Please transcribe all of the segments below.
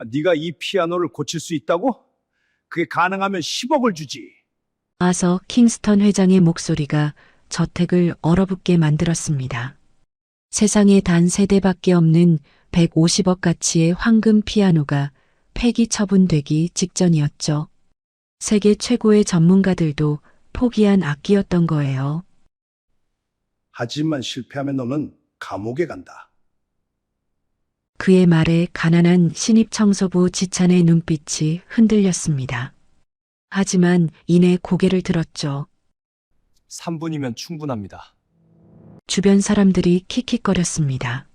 네가 이 피아노를 고칠 수 있다고? 그게 가능하면 10억을 주지. 아서 킹스턴 회장의 목소리가 저택을 얼어붙게 만들었습니다. 세상에 단 3대밖에 없는 150억 가치의 황금 피아노가 폐기 처분되기 직전이었죠. 세계 최고의 전문가들도 포기한 악기였던 거예요. 하지만 실패하면 너는 감옥에 간다. 그의 말에 가난한 신입 청소부 지찬의 눈빛이 흔들렸습니다. 하지만 이내 고개를 들었죠. 3분이면 충분합니다. 주변 사람들이 킥킥거렸습니다.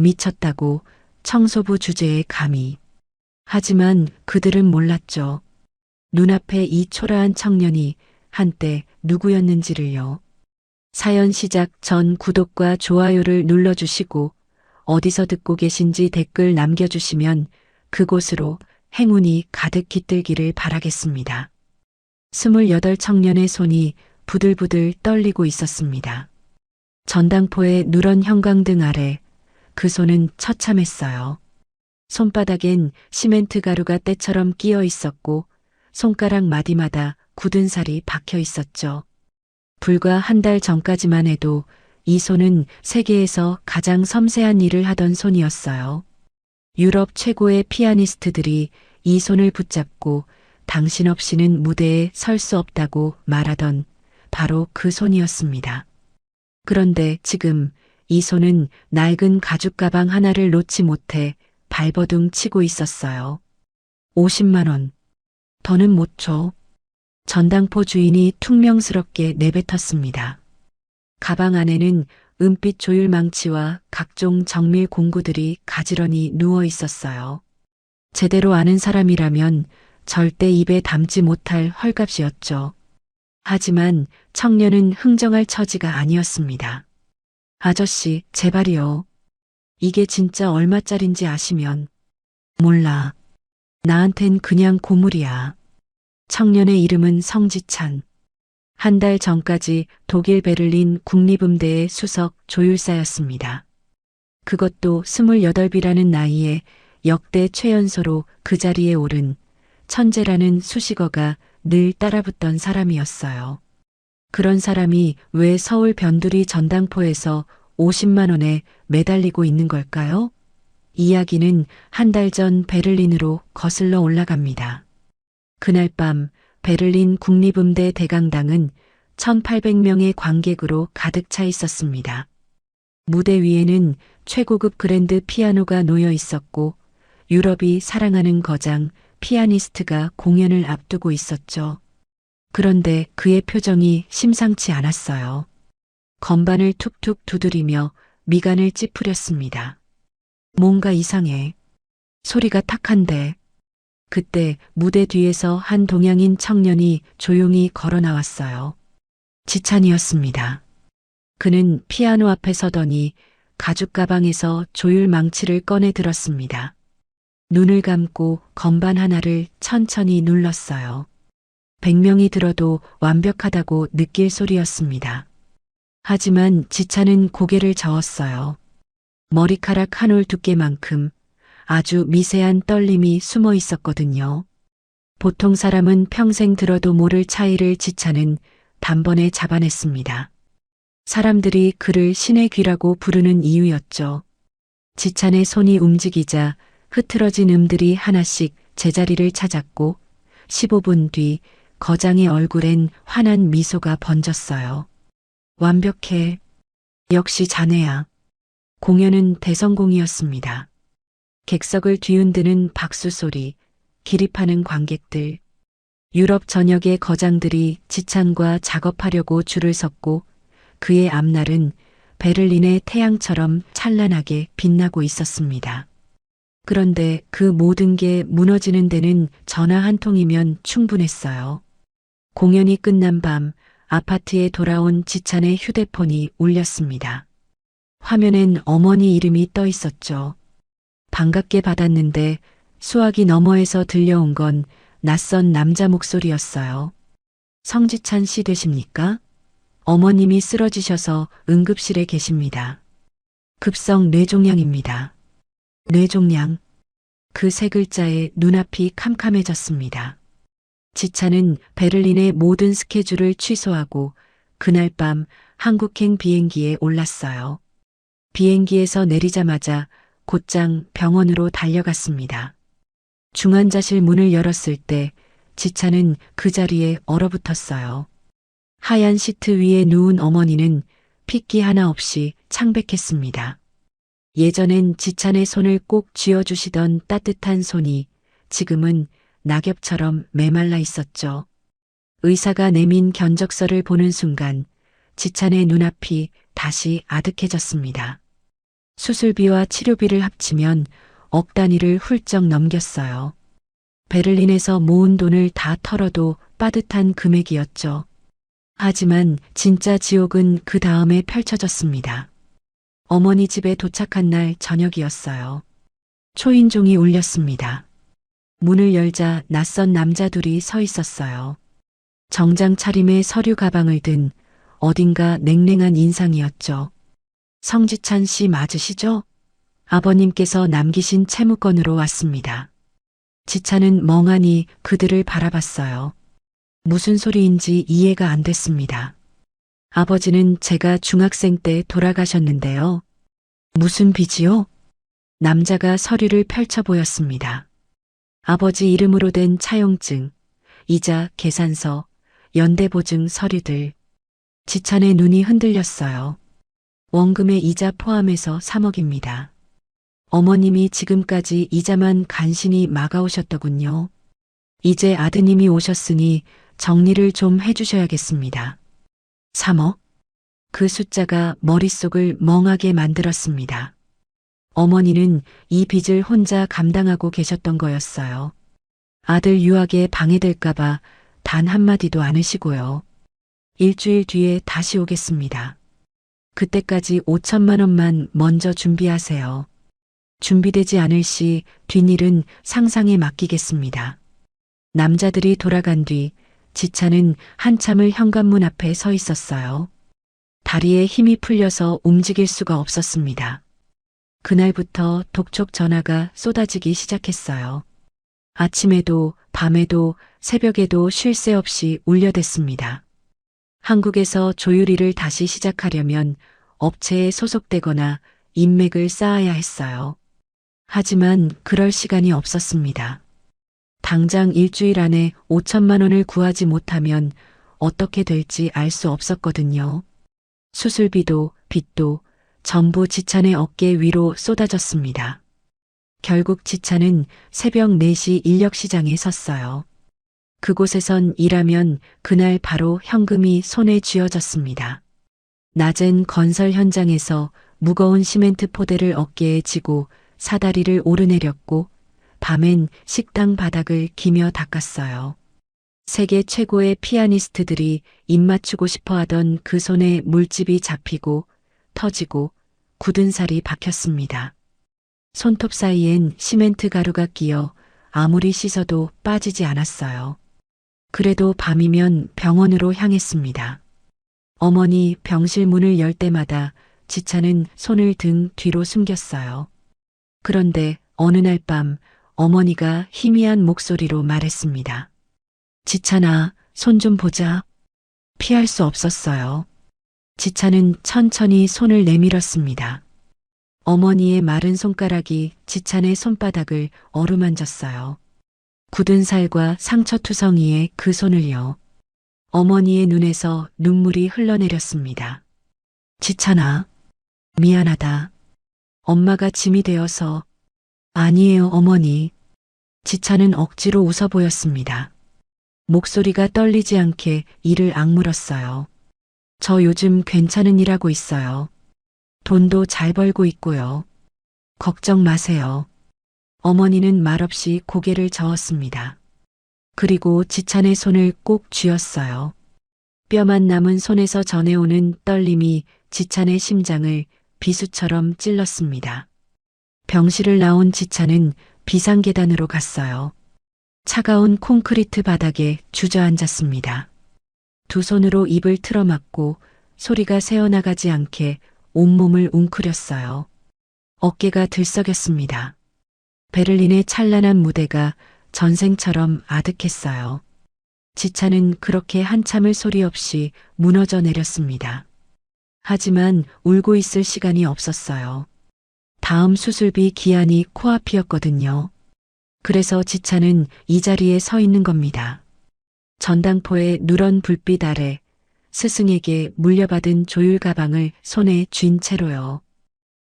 미쳤다고 청소부 주제에 감히. 하지만 그들은 몰랐죠. 눈앞에 이 초라한 청년이 한때 누구였는지를요. 사연 시작 전 구독과 좋아요를 눌러주시고 어디서 듣고 계신지 댓글 남겨주시면 그곳으로 행운이 가득 깃들기를 바라겠습니다. 28 청년의 손이 부들부들 떨리고 있었습니다. 전당포의 누런 형광등 아래 그 손은 처참했어요. 손바닥엔 시멘트 가루가 때처럼 끼어 있었고 손가락 마디마다 굳은 살이 박혀 있었죠. 불과 한 달 전까지만 해도 이 손은 세계에서 가장 섬세한 일을 하던 손이었어요. 유럽 최고의 피아니스트들이 이 손을 붙잡고 당신 없이는 무대에 설 수 없다고 말하던 바로 그 손이었습니다. 그런데 지금 이 손은 낡은 가죽 가방 하나를 놓지 못해 발버둥 치고 있었어요. 50만 원. 더는 못 줘. 전당포 주인이 퉁명스럽게 내뱉었습니다. 가방 안에는 은빛 조율 망치와 각종 정밀 공구들이 가지런히 누워 있었어요. 제대로 아는 사람이라면 절대 입에 담지 못할 헐값이었죠. 하지만 청년은 흥정할 처지가 아니었습니다. 아저씨, 제발이요. 이게 진짜 얼마짜린지 아시면. 몰라. 나한텐 그냥 고물이야. 청년의 이름은 성지찬. 한 달 전까지 독일 베를린 국립음대의 수석 조율사였습니다. 그것도 28이라는 나이에 역대 최연소로 그 자리에 오른 천재라는 수식어가 늘 따라붙던 사람이었어요. 그런 사람이 왜 서울 변두리 전당포에서 50만 원에 매달리고 있는 걸까요? 이야기는 한 달 전 베를린으로 거슬러 올라갑니다. 그날 밤 베를린 국립음대 대강당은 1800명의 관객으로 가득 차 있었습니다. 무대 위에는 최고급 그랜드 피아노가 놓여 있었고 유럽이 사랑하는 거장 피아니스트가 공연을 앞두고 있었죠. 그런데 그의 표정이 심상치 않았어요. 건반을 툭툭 두드리며 미간을 찌푸렸습니다. 뭔가 이상해. 소리가 탁한데. 그때 무대 뒤에서 한 동양인 청년이 조용히 걸어 나왔어요. 지찬이었습니다. 그는 피아노 앞에 서더니 가죽 가방에서 조율 망치를 꺼내 들었습니다. 눈을 감고 건반 하나를 천천히 눌렀어요. 100명이 들어도 완벽하다고 느낄 소리였습니다. 하지만 지찬은 고개를 저었어요. 머리카락 한 올 두께만큼 아주 미세한 떨림이 숨어 있었거든요. 보통 사람은 평생 들어도 모를 차이를 지찬은 단번에 잡아냈습니다. 사람들이 그를 신의 귀라고 부르는 이유였죠. 지찬의 손이 움직이자 흐트러진 음들이 하나씩 제자리를 찾았고 15분 뒤 거장의 얼굴엔 환한 미소가 번졌어요. 완벽해. 역시 자네야. 공연은 대성공이었습니다. 객석을 뒤흔드는 박수 소리, 기립하는 관객들. 유럽 전역의 거장들이 지찬과 작업하려고 줄을 섰고 그의 앞날은 베를린의 태양처럼 찬란하게 빛나고 있었습니다. 그런데 그 모든 게 무너지는 데는 전화 한 통이면 충분했어요. 공연이 끝난 밤 아파트에 돌아온 지찬의 휴대폰이 울렸습니다. 화면엔 어머니 이름이 떠 있었죠. 반갑게 받았는데 수화기 너머에서 들려온 건 낯선 남자 목소리였어요. 성지찬 씨 되십니까? 어머님이 쓰러지셔서 응급실에 계십니다. 급성 뇌종양입니다. 뇌종양. 그 세 글자에 눈앞이 캄캄해졌습니다. 지찬은 베를린의 모든 스케줄을 취소하고 그날 밤 한국행 비행기에 올랐어요. 비행기에서 내리자마자 곧장 병원으로 달려갔습니다. 중환자실 문을 열었을 때 지찬은 그 자리에 얼어붙었어요. 하얀 시트 위에 누운 어머니는 핏기 하나 없이 창백했습니다. 예전엔 지찬의 손을 꼭 쥐어주시던 따뜻한 손이 지금은 낙엽처럼 메말라 있었죠. 의사가 내민 견적서를 보는 순간 지찬의 눈앞이 다시 아득해졌습니다. 수술비와 치료비를 합치면 억 단위를 훌쩍 넘겼어요. 베를린에서 모은 돈을 다 털어도 빠듯한 금액이었죠. 하지만 진짜 지옥은 그 다음에 펼쳐졌습니다. 어머니 집에 도착한 날 저녁이었어요. 초인종이 울렸습니다. 문을 열자 낯선 남자 둘이 서 있었어요. 정장 차림에 서류 가방을 든 어딘가 냉랭한 인상이었죠. 성지찬 씨 맞으시죠? 아버님께서 남기신 채무건으로 왔습니다. 지찬은 멍하니 그들을 바라봤어요. 무슨 소리인지 이해가 안 됐습니다. 아버지는 제가 중학생 때 돌아가셨는데요. 무슨 빚이요? 남자가 서류를 펼쳐 보였습니다. 아버지 이름으로 된 차용증, 이자, 계산서, 연대보증 서류들. 지찬의 눈이 흔들렸어요. 원금의 이자 포함해서 3억입니다. 어머님이 지금까지 이자만 간신히 막아오셨더군요. 이제 아드님이 오셨으니 정리를 좀 해주셔야겠습니다. 3억? 그 숫자가 머릿속을 멍하게 만들었습니다. 어머니는 이 빚을 혼자 감당하고 계셨던 거였어요. 아들 유학에 방해될까봐 단 한마디도 안 하시고요. 일주일 뒤에 다시 오겠습니다. 그때까지 5천만 원만 먼저 준비하세요. 준비되지 않을 시 뒷일은 상상에 맡기겠습니다. 남자들이 돌아간 뒤 지찬은 한참을 현관문 앞에 서 있었어요. 다리에 힘이 풀려서 움직일 수가 없었습니다. 그날부터 독촉 전화가 쏟아지기 시작했어요. 아침에도 밤에도 새벽에도 쉴 새 없이 울려댔습니다. 한국에서 조유리를 다시 시작하려면 업체에 소속되거나 인맥을 쌓아야 했어요. 하지만 그럴 시간이 없었습니다. 당장 일주일 안에 5천만 원을 구하지 못하면 어떻게 될지 알 수 없었거든요. 수술비도 빚도 전부 지찬의 어깨 위로 쏟아졌습니다. 결국 지찬은 새벽 4시 인력시장에 섰어요. 그곳에선 일하면 그날 바로 현금이 손에 쥐어졌습니다. 낮엔 건설 현장에서 무거운 시멘트 포대를 어깨에 지고 사다리를 오르내렸고 밤엔 식당 바닥을 기며 닦았어요. 세계 최고의 피아니스트들이 입맞추고 싶어 하던 그 손에 물집이 잡히고 터지고 굳은 살이 박혔습니다. 손톱 사이엔 시멘트 가루가 끼어 아무리 씻어도 빠지지 않았어요. 그래도 밤이면 병원으로 향했습니다. 어머니 병실 문을 열 때마다 지찬은 손을 등 뒤로 숨겼어요. 그런데 어느 날 밤 어머니가 희미한 목소리로 말했습니다. 지찬아, 손 좀 보자. 피할 수 없었어요. 지찬은 천천히 손을 내밀었습니다. 어머니의 마른 손가락이 지찬의 손바닥을 어루만졌어요. 굳은 살과 상처투성이의 그 손을요. 어머니의 눈에서 눈물이 흘러내렸습니다. 지찬아, 미안하다. 엄마가 짐이 되어서. 아니에요, 어머니. 지찬은 억지로 웃어 보였습니다. 목소리가 떨리지 않게 이를 악물었어요. 저 요즘 괜찮은 일 하고 있어요. 돈도 잘 벌고 있고요. 걱정 마세요. 어머니는 말없이 고개를 저었습니다. 그리고 지찬의 손을 꼭 쥐었어요. 뼈만 남은 손에서 전해오는 떨림이 지찬의 심장을 비수처럼 찔렀습니다. 병실을 나온 지찬은 비상계단으로 갔어요. 차가운 콘크리트 바닥에 주저앉았습니다. 두 손으로 입을 틀어막고 소리가 새어나가지 않게 온몸을 웅크렸어요. 어깨가 들썩였습니다. 베를린의 찬란한 무대가 전생처럼 아득했어요. 지차는 그렇게 한참을 소리 없이 무너져 내렸습니다. 하지만 울고 있을 시간이 없었어요. 다음 수술비 기한이 코앞이었거든요. 그래서 지차는 이 자리에 서 있는 겁니다. 전당포의 누런 불빛 아래 스승에게 물려받은 조율 가방을 손에 쥔 채로요.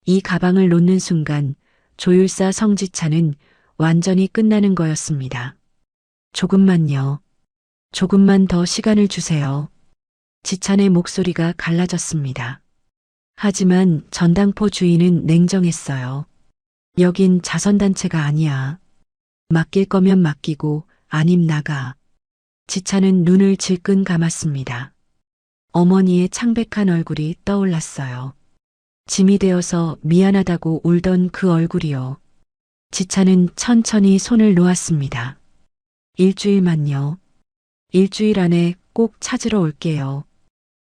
이 가방을 놓는 순간 조율사 성지차는 완전히 끝나는 거였습니다. 조금만요. 조금만 더 시간을 주세요. 지찬의 목소리가 갈라졌습니다. 하지만 전당포 주인은 냉정했어요. 여긴 자선단체가 아니야. 맡길 거면 맡기고 아님 나가. 지찬은 눈을 질끈 감았습니다. 어머니의 창백한 얼굴이 떠올랐어요. 짐이 되어서 미안하다고 울던 그 얼굴이요. 지찬은 천천히 손을 놓았습니다. 일주일만요. 일주일 안에 꼭 찾으러 올게요.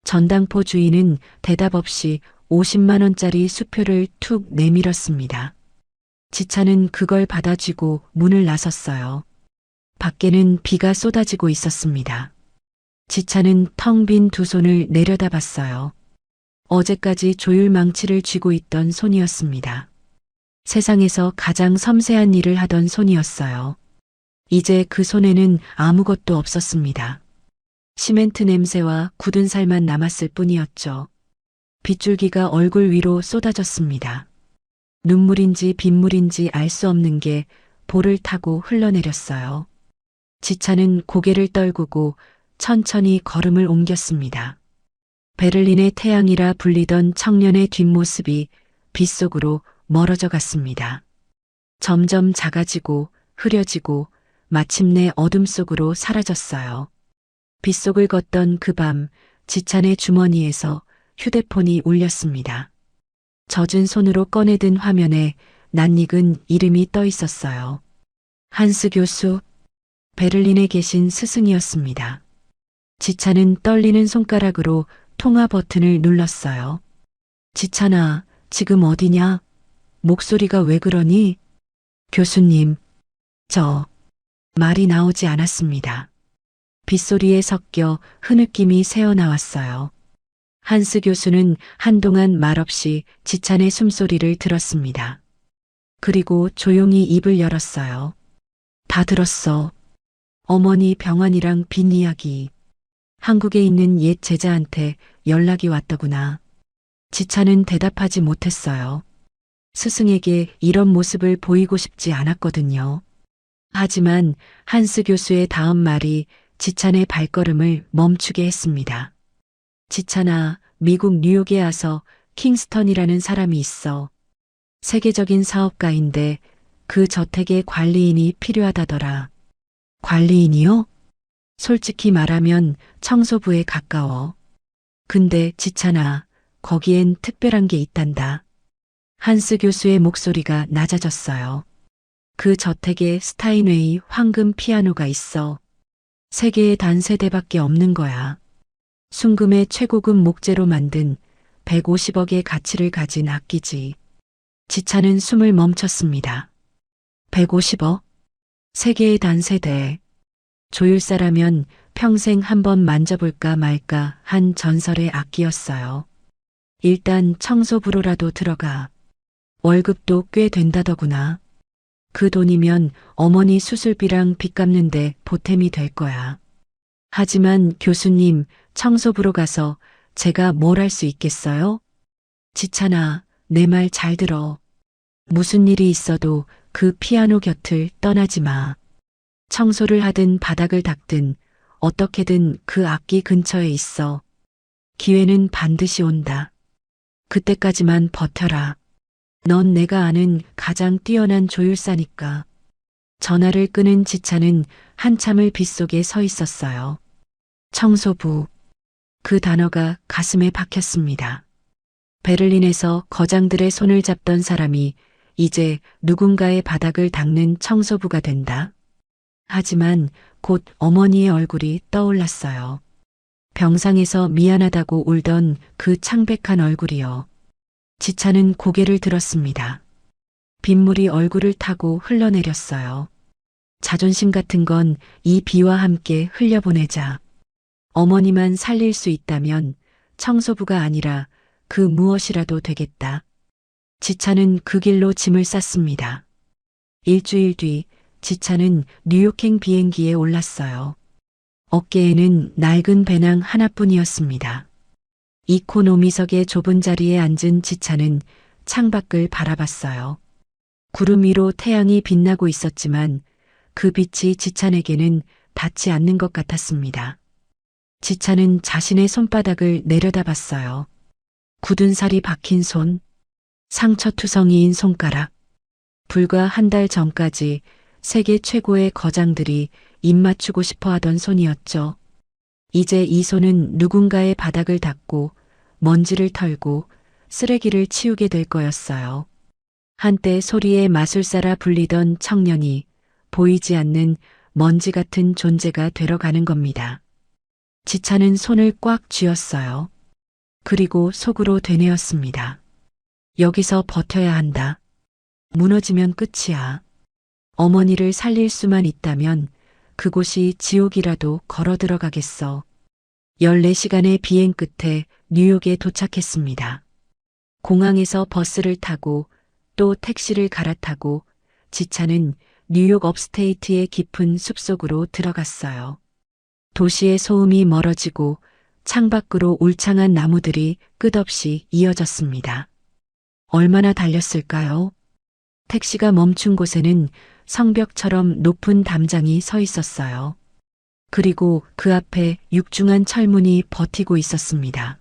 전당포 주인은 대답 없이 50만 원짜리 수표를 툭 내밀었습니다. 지찬은 그걸 받아쥐고 문을 나섰어요. 밖에는 비가 쏟아지고 있었습니다. 지찬은 텅 빈 두 손을 내려다봤어요. 어제까지 조율 망치를 쥐고 있던 손이었습니다. 세상에서 가장 섬세한 일을 하던 손이었어요. 이제 그 손에는 아무것도 없었습니다. 시멘트 냄새와 굳은 살만 남았을 뿐이었죠. 빗줄기가 얼굴 위로 쏟아졌습니다. 눈물인지 빗물인지 알 수 없는 게 볼을 타고 흘러내렸어요. 지차는 고개를 떨구고 천천히 걸음을 옮겼습니다. 베를린의 태양이라 불리던 청년의 뒷모습이 빗속으로 멀어져 갔습니다. 점점 작아지고 흐려지고 마침내 어둠 속으로 사라졌어요. 빗속을 걷던 그 밤 지찬의 주머니에서 휴대폰이 울렸습니다. 젖은 손으로 꺼내든 화면에 낯익은 이름이 떠 있었어요. 한스 교수, 베를린에 계신 스승이었습니다. 지찬은 떨리는 손가락으로 통화 버튼을 눌렀어요. 지찬아, 지금 어디냐? 목소리가 왜 그러니? 교수님, 말이 나오지 않았습니다. 빗소리에 섞여 흐느낌이 새어나왔어요. 한스 교수는 한동안 말없이 지찬의 숨소리를 들었습니다. 그리고 조용히 입을 열었어요. 다 들었어. 어머니 병환이랑 빈 이야기. 한국에 있는 옛 제자한테 연락이 왔더구나. 지찬은 대답하지 못했어요. 스승에게 이런 모습을 보이고 싶지 않았거든요. 하지만 한스 교수의 다음 말이 지찬의 발걸음을 멈추게 했습니다. 지찬아, 미국 뉴욕에 와서 킹스턴이라는 사람이 있어. 세계적인 사업가인데 그 저택에 관리인이 필요하다더라. 관리인이요? 솔직히 말하면 청소부에 가까워. 근데 지찬아, 거기엔 특별한 게 있단다. 한스 교수의 목소리가 낮아졌어요. 그 저택에 스타인웨이 황금 피아노가 있어. 세계에 단 3대밖에 없는 거야. 순금의 최고급 목재로 만든 150억의 가치를 가진 악기지. 지찬은 숨을 멈췄습니다. 150억? 세계에 단 3대. 조율사라면 평생 한번 만져볼까 말까 한 전설의 악기였어요. 일단 청소부로라도 들어가. 월급도 꽤 된다더구나. 그 돈이면 어머니 수술비랑 빚 갚는데 보탬이 될 거야. 하지만 교수님, 청소부로 가서 제가 뭘 할 수 있겠어요? 지찬아, 내 말 잘 들어. 무슨 일이 있어도 그 피아노 곁을 떠나지 마. 청소를 하든 바닥을 닦든 어떻게든 그 악기 근처에 있어. 기회는 반드시 온다. 그때까지만 버텨라. 넌 내가 아는 가장 뛰어난 조율사니까. 전화를 끄는 지찬은 한참을 빗속에 서 있었어요. 청소부. 그 단어가 가슴에 박혔습니다. 베를린에서 거장들의 손을 잡던 사람이 이제 누군가의 바닥을 닦는 청소부가 된다. 하지만 곧 어머니의 얼굴이 떠올랐어요. 병상에서 미안하다고 울던 그 창백한 얼굴이요. 지찬은 고개를 들었습니다. 빗물이 얼굴을 타고 흘러내렸어요. 자존심 같은 건 이 비와 함께 흘려보내자. 어머니만 살릴 수 있다면 청소부가 아니라 그 무엇이라도 되겠다. 지차는 그 길로 짐을 쌌습니다. 일주일 뒤 지차는 뉴욕행 비행기에 올랐어요. 어깨에는 낡은 배낭 하나뿐이었습니다. 이코노미석의 좁은 자리에 앉은 지차는 창밖을 바라봤어요. 구름 위로 태양이 빛나고 있었지만 그 빛이 지찬에게는 닿지 않는 것 같았습니다. 지찬은 자신의 손바닥을 내려다봤어요. 굳은 살이 박힌 손, 상처투성이인 손가락. 불과 한 달 전까지 세계 최고의 거장들이 입맞추고 싶어 하던 손이었죠. 이제 이 손은 누군가의 바닥을 닦고 먼지를 털고 쓰레기를 치우게 될 거였어요. 한때 소리의 마술사라 불리던 청년이 보이지 않는 먼지 같은 존재가 되러 가는 겁니다. 지차는 손을 꽉 쥐었어요. 그리고 속으로 되뇌었습니다. 여기서 버텨야 한다. 무너지면 끝이야. 어머니를 살릴 수만 있다면 그곳이 지옥이라도 걸어 들어가겠어. 14시간의 비행 끝에 뉴욕에 도착했습니다. 공항에서 버스를 타고 또 택시를 갈아타고 지차는 뉴욕 업스테이트의 깊은 숲속으로 들어갔어요. 도시의 소음이 멀어지고 창밖으로 울창한 나무들이 끝없이 이어졌습니다. 얼마나 달렸을까요? 택시가 멈춘 곳에는 성벽처럼 높은 담장이 서 있었어요. 그리고 그 앞에 육중한 철문이 버티고 있었습니다.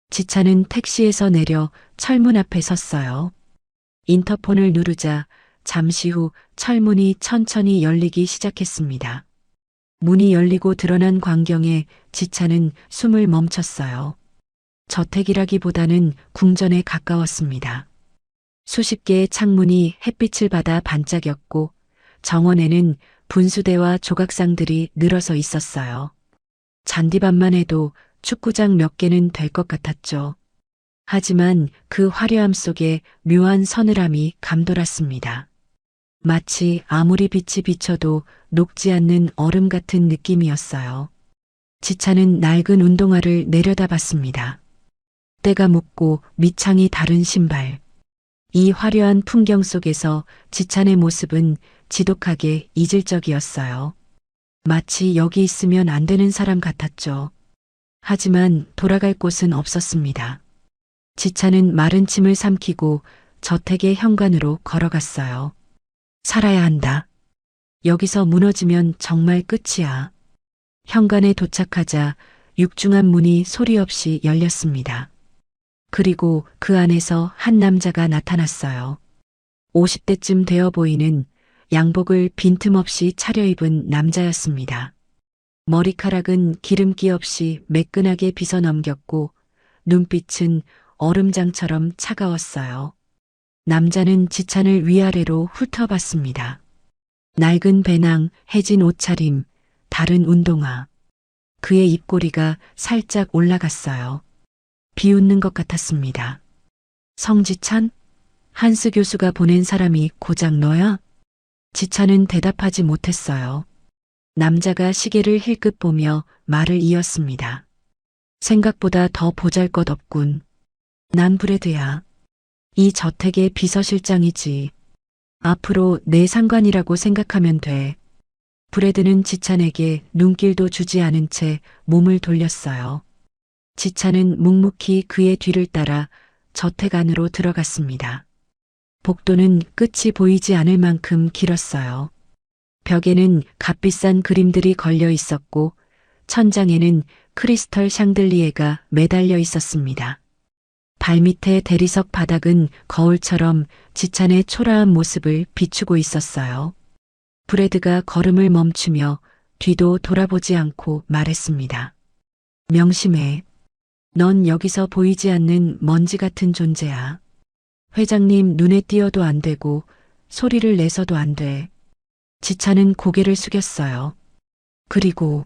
지차는 택시에서 내려 철문 앞에 섰어요. 인터폰을 누르자 잠시 후 철문이 천천히 열리기 시작했습니다. 문이 열리고 드러난 광경에 지차는 숨을 멈췄어요. 저택이라기보다는 궁전에 가까웠습니다. 수십 개의 창문이 햇빛을 받아 반짝였고 정원에는 분수대와 조각상들이 늘어서 있었어요. 잔디밭만 해도 축구장 몇 개는 될 것 같았죠. 하지만 그 화려함 속에 묘한 서늘함이 감돌았습니다. 마치 아무리 빛이 비쳐도 녹지 않는 얼음 같은 느낌이었어요. 지차는 낡은 운동화를 내려다봤습니다. 때가 묻고 밑창이 다른 신발. 이 화려한 풍경 속에서 지찬의 모습은 지독하게 이질적이었어요. 마치 여기 있으면 안 되는 사람 같았죠. 하지만 돌아갈 곳은 없었습니다. 지찬은 마른 침을 삼키고 저택의 현관으로 걸어갔어요. 살아야 한다. 여기서 무너지면 정말 끝이야. 현관에 도착하자 육중한 문이 소리 없이 열렸습니다. 그리고 그 안에서 한 남자가 나타났어요. 50대쯤 되어 보이는 양복을 빈틈없이 차려입은 남자였습니다. 머리카락은 기름기 없이 매끈하게 빗어 넘겼고 눈빛은 얼음장처럼 차가웠어요. 남자는 지찬을 위아래로 훑어봤습니다. 낡은 배낭, 해진 옷차림, 다른 운동화. 그의 입꼬리가 살짝 올라갔어요. 비웃는 것 같았습니다. 성지찬? 한스 교수가 보낸 사람이 고작 너야? 지찬은 대답하지 못했어요. 남자가 시계를 힐끗 보며 말을 이었습니다. 생각보다 더 보잘것없군. 난 브래드야. 이 저택의 비서실장이지. 앞으로 내 상관이라고 생각하면 돼. 브래드는 지찬에게 눈길도 주지 않은 채 몸을 돌렸어요. 지찬은 묵묵히 그의 뒤를 따라 저택 안으로 들어갔습니다. 복도는 끝이 보이지 않을 만큼 길었어요. 벽에는 값비싼 그림들이 걸려 있었고 천장에는 크리스털 샹들리에가 매달려 있었습니다. 발밑의 대리석 바닥은 거울처럼 지찬의 초라한 모습을 비추고 있었어요. 브래드가 걸음을 멈추며 뒤도 돌아보지 않고 말했습니다. 명심해. 넌 여기서 보이지 않는 먼지 같은 존재야. 회장님 눈에 띄어도 안 되고 소리를 내서도 안 돼. 지찬은 고개를 숙였어요. 그리고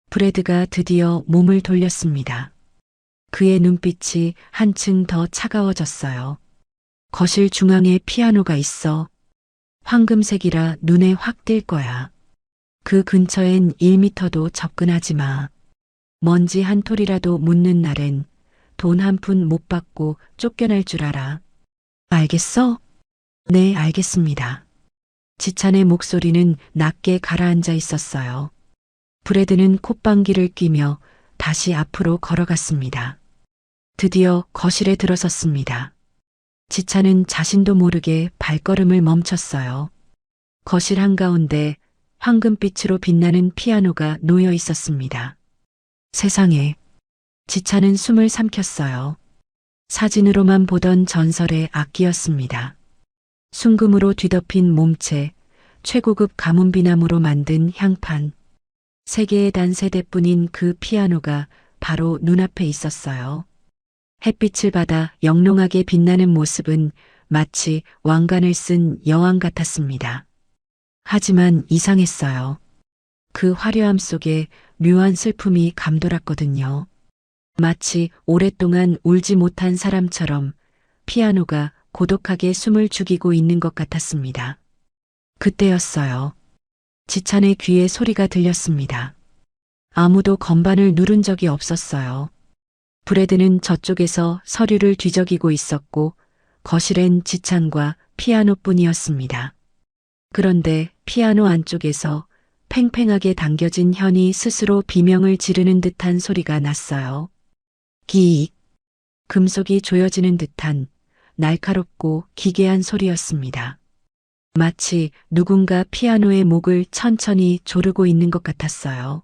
브래드가 드디어 몸을 돌렸습니다. 그의 눈빛이 한층 더 차가워졌어요. 거실 중앙에 피아노가 있어. 황금색이라 눈에 확 띌 거야. 그 근처엔 1미터도 접근하지 마. 먼지 한 톨이라도 묻는 날엔 돈 한 푼 못 받고 쫓겨날 줄 알아. 알겠어? 네, 알겠습니다. 지찬의 목소리는 낮게 가라앉아 있었어요. 브래드는 콧방귀를 뀌며 다시 앞으로 걸어갔습니다. 드디어 거실에 들어섰습니다. 지찬은 자신도 모르게 발걸음을 멈췄어요. 거실 한가운데 황금빛으로 빛나는 피아노가 놓여 있었습니다. 세상에, 지찬은 숨을 삼켰어요. 사진으로만 보던 전설의 악기였습니다. 순금으로 뒤덮인 몸체, 최고급 가문비나무로 만든 향판. 세계의 단 세대뿐인 그 피아노가 바로 눈앞에 있었어요. 햇빛을 받아 영롱하게 빛나는 모습은 마치 왕관을 쓴 여왕 같았습니다. 하지만 이상했어요. 그 화려함 속에 묘한 슬픔이 감돌았거든요. 마치 오랫동안 울지 못한 사람처럼 피아노가 고독하게 숨을 죽이고 있는 것 같았습니다. 그때였어요. 지찬의 귀에 소리가 들렸습니다. 아무도 건반을 누른 적이 없었어요. 브래드는 저쪽에서 서류를 뒤적이고 있었고 거실엔 지찬과 피아노뿐이었습니다. 그런데 피아노 안쪽에서 팽팽하게 당겨진 현이 스스로 비명을 지르는 듯한 소리가 났어요. 기익. 금속이 조여지는 듯한 날카롭고 기괴한 소리였습니다. 마치 누군가 피아노의 목을 천천히 조르고 있는 것 같았어요.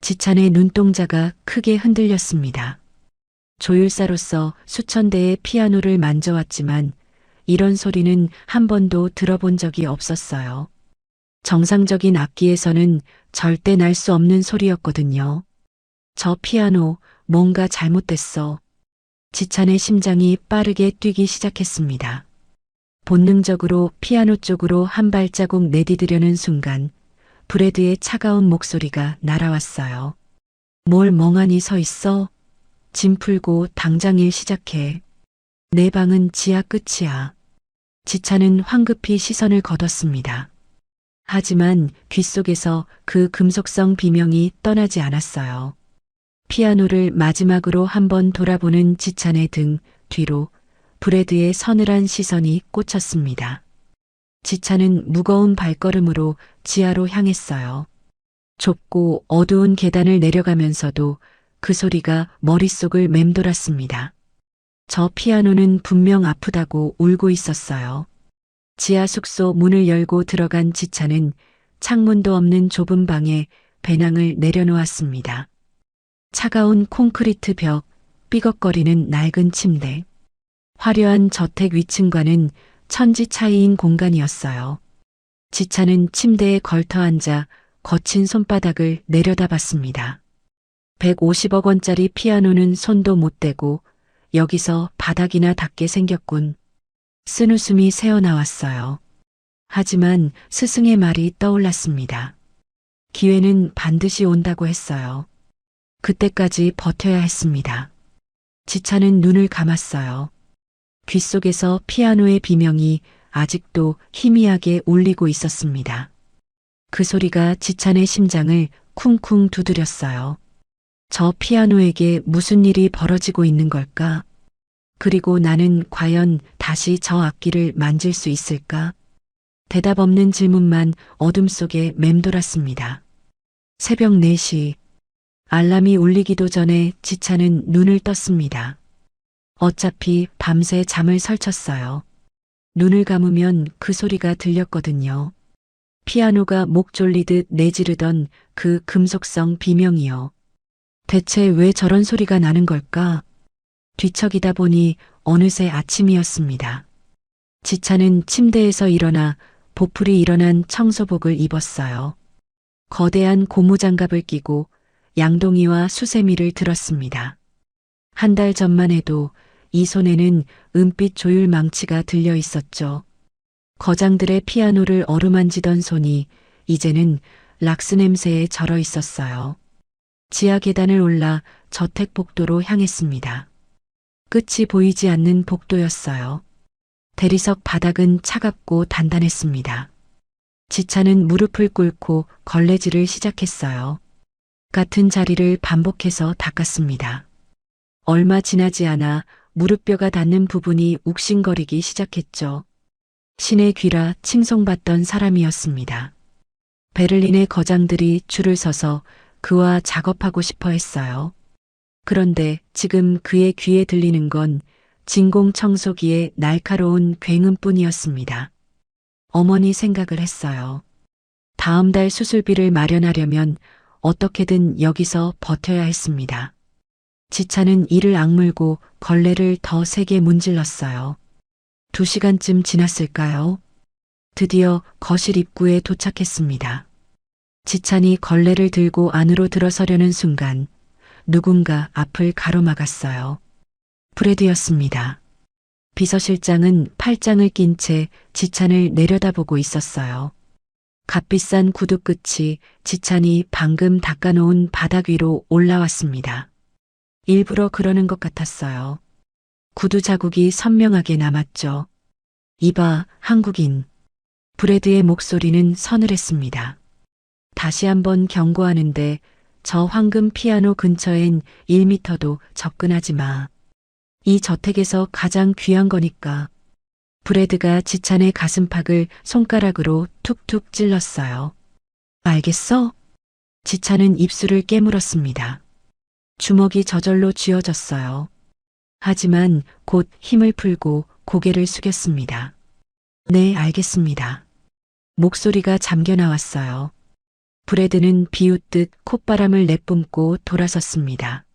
지찬의 눈동자가 크게 흔들렸습니다. 조율사로서 수천 대의 피아노를 만져왔지만 이런 소리는 한 번도 들어본 적이 없었어요. 정상적인 악기에서는 절대 날 수 없는 소리였거든요. 저 피아노, 뭔가 잘못됐어. 지찬의 심장이 빠르게 뛰기 시작했습니다. 본능적으로 피아노 쪽으로 한 발자국 내디디려는 순간 브래드의 차가운 목소리가 날아왔어요. 뭘 멍하니 서 있어? 짐 풀고 당장 일 시작해. 내 방은 지하 끝이야. 지찬은 황급히 시선을 거뒀습니다. 하지만 귓속에서 그 금속성 비명이 떠나지 않았어요. 피아노를 마지막으로 한번 돌아보는 지찬의 등 뒤로 브래드의 서늘한 시선이 꽂혔습니다. 지찬은 무거운 발걸음으로 지하로 향했어요. 좁고 어두운 계단을 내려가면서도 그 소리가 머릿속을 맴돌았습니다. 저 피아노는 분명 아프다고 울고 있었어요. 지하 숙소 문을 열고 들어간 지찬은 창문도 없는 좁은 방에 배낭을 내려놓았습니다. 차가운 콘크리트 벽, 삐걱거리는 낡은 침대. 화려한 저택 위층과는 천지 차이인 공간이었어요. 지찬은 침대에 걸터 앉아 거친 손바닥을 내려다봤습니다. 150억 원짜리 피아노는 손도 못 대고 여기서 바닥이나 닿게 생겼군. 쓴웃음이 새어나왔어요. 하지만 스승의 말이 떠올랐습니다. 기회는 반드시 온다고 했어요. 그때까지 버텨야 했습니다. 지찬은 눈을 감았어요. 귓속에서 피아노의 비명이 아직도 희미하게 울리고 있었습니다. 그 소리가 지찬의 심장을 쿵쿵 두드렸어요. 저 피아노에게 무슨 일이 벌어지고 있는 걸까? 그리고 나는 과연 다시 저 악기를 만질 수 있을까? 대답 없는 질문만 어둠 속에 맴돌았습니다. 새벽 4시. 알람이 울리기도 전에 지찬은 눈을 떴습니다. 어차피 밤새 잠을 설쳤어요. 눈을 감으면 그 소리가 들렸거든요. 피아노가 목 졸리듯 내지르던 그 금속성 비명이요. 대체 왜 저런 소리가 나는 걸까? 뒤척이다 보니 어느새 아침이었습니다. 지찬은 침대에서 일어나 보풀이 일어난 청소복을 입었어요. 거대한 고무장갑을 끼고 양동이와 수세미를 들었습니다. 한 달 전만 해도 이 손에는 은빛 조율 망치가 들려 있었죠. 거장들의 피아노를 어루만지던 손이 이제는 락스 냄새에 절어 있었어요. 지하 계단을 올라 저택 복도로 향했습니다. 끝이 보이지 않는 복도였어요. 대리석 바닥은 차갑고 단단했습니다. 지찬은 무릎을 꿇고 걸레질을 시작했어요. 같은 자리를 반복해서 닦았습니다. 얼마 지나지 않아 무릎뼈가 닿는 부분이 욱신거리기 시작했죠. 신의 귀라 칭송받던 사람이었습니다. 베를린의 거장들이 줄을 서서 그와 작업하고 싶어 했어요. 그런데 지금 그의 귀에 들리는 건 진공청소기의 날카로운 굉음뿐이었습니다. 어머니 생각을 했어요. 다음 달 수술비를 마련하려면 어떻게든 여기서 버텨야 했습니다. 지찬은 이를 악물고 걸레를 더 세게 문질렀어요. 2시간쯤 지났을까요? 드디어 거실 입구에 도착했습니다. 지찬이 걸레를 들고 안으로 들어서려는 순간 누군가 앞을 가로막았어요. 프레드였습니다. 비서실장은 팔짱을 낀 채 지찬을 내려다보고 있었어요. 값비싼 구두 끝이 지찬이 방금 닦아놓은 바닥 위로 올라왔습니다. 일부러 그러는 것 같았어요. 구두 자국이 선명하게 남았죠. 이봐, 한국인. 브래드의 목소리는 서늘했습니다. 다시 한번 경고하는데 저 황금 피아노 근처엔 1미터도 접근하지 마. 이 저택에서 가장 귀한 거니까. 브래드가 지찬의 가슴팍을 손가락으로 툭툭 찔렀어요. 알겠어? 지찬은 입술을 깨물었습니다. 주먹이 저절로 쥐어졌어요. 하지만 곧 힘을 풀고 고개를 숙였습니다. 네, 알겠습니다. 목소리가 잠겨 나왔어요. 브래드는 비웃듯 콧바람을 내뿜고 돌아섰습니다.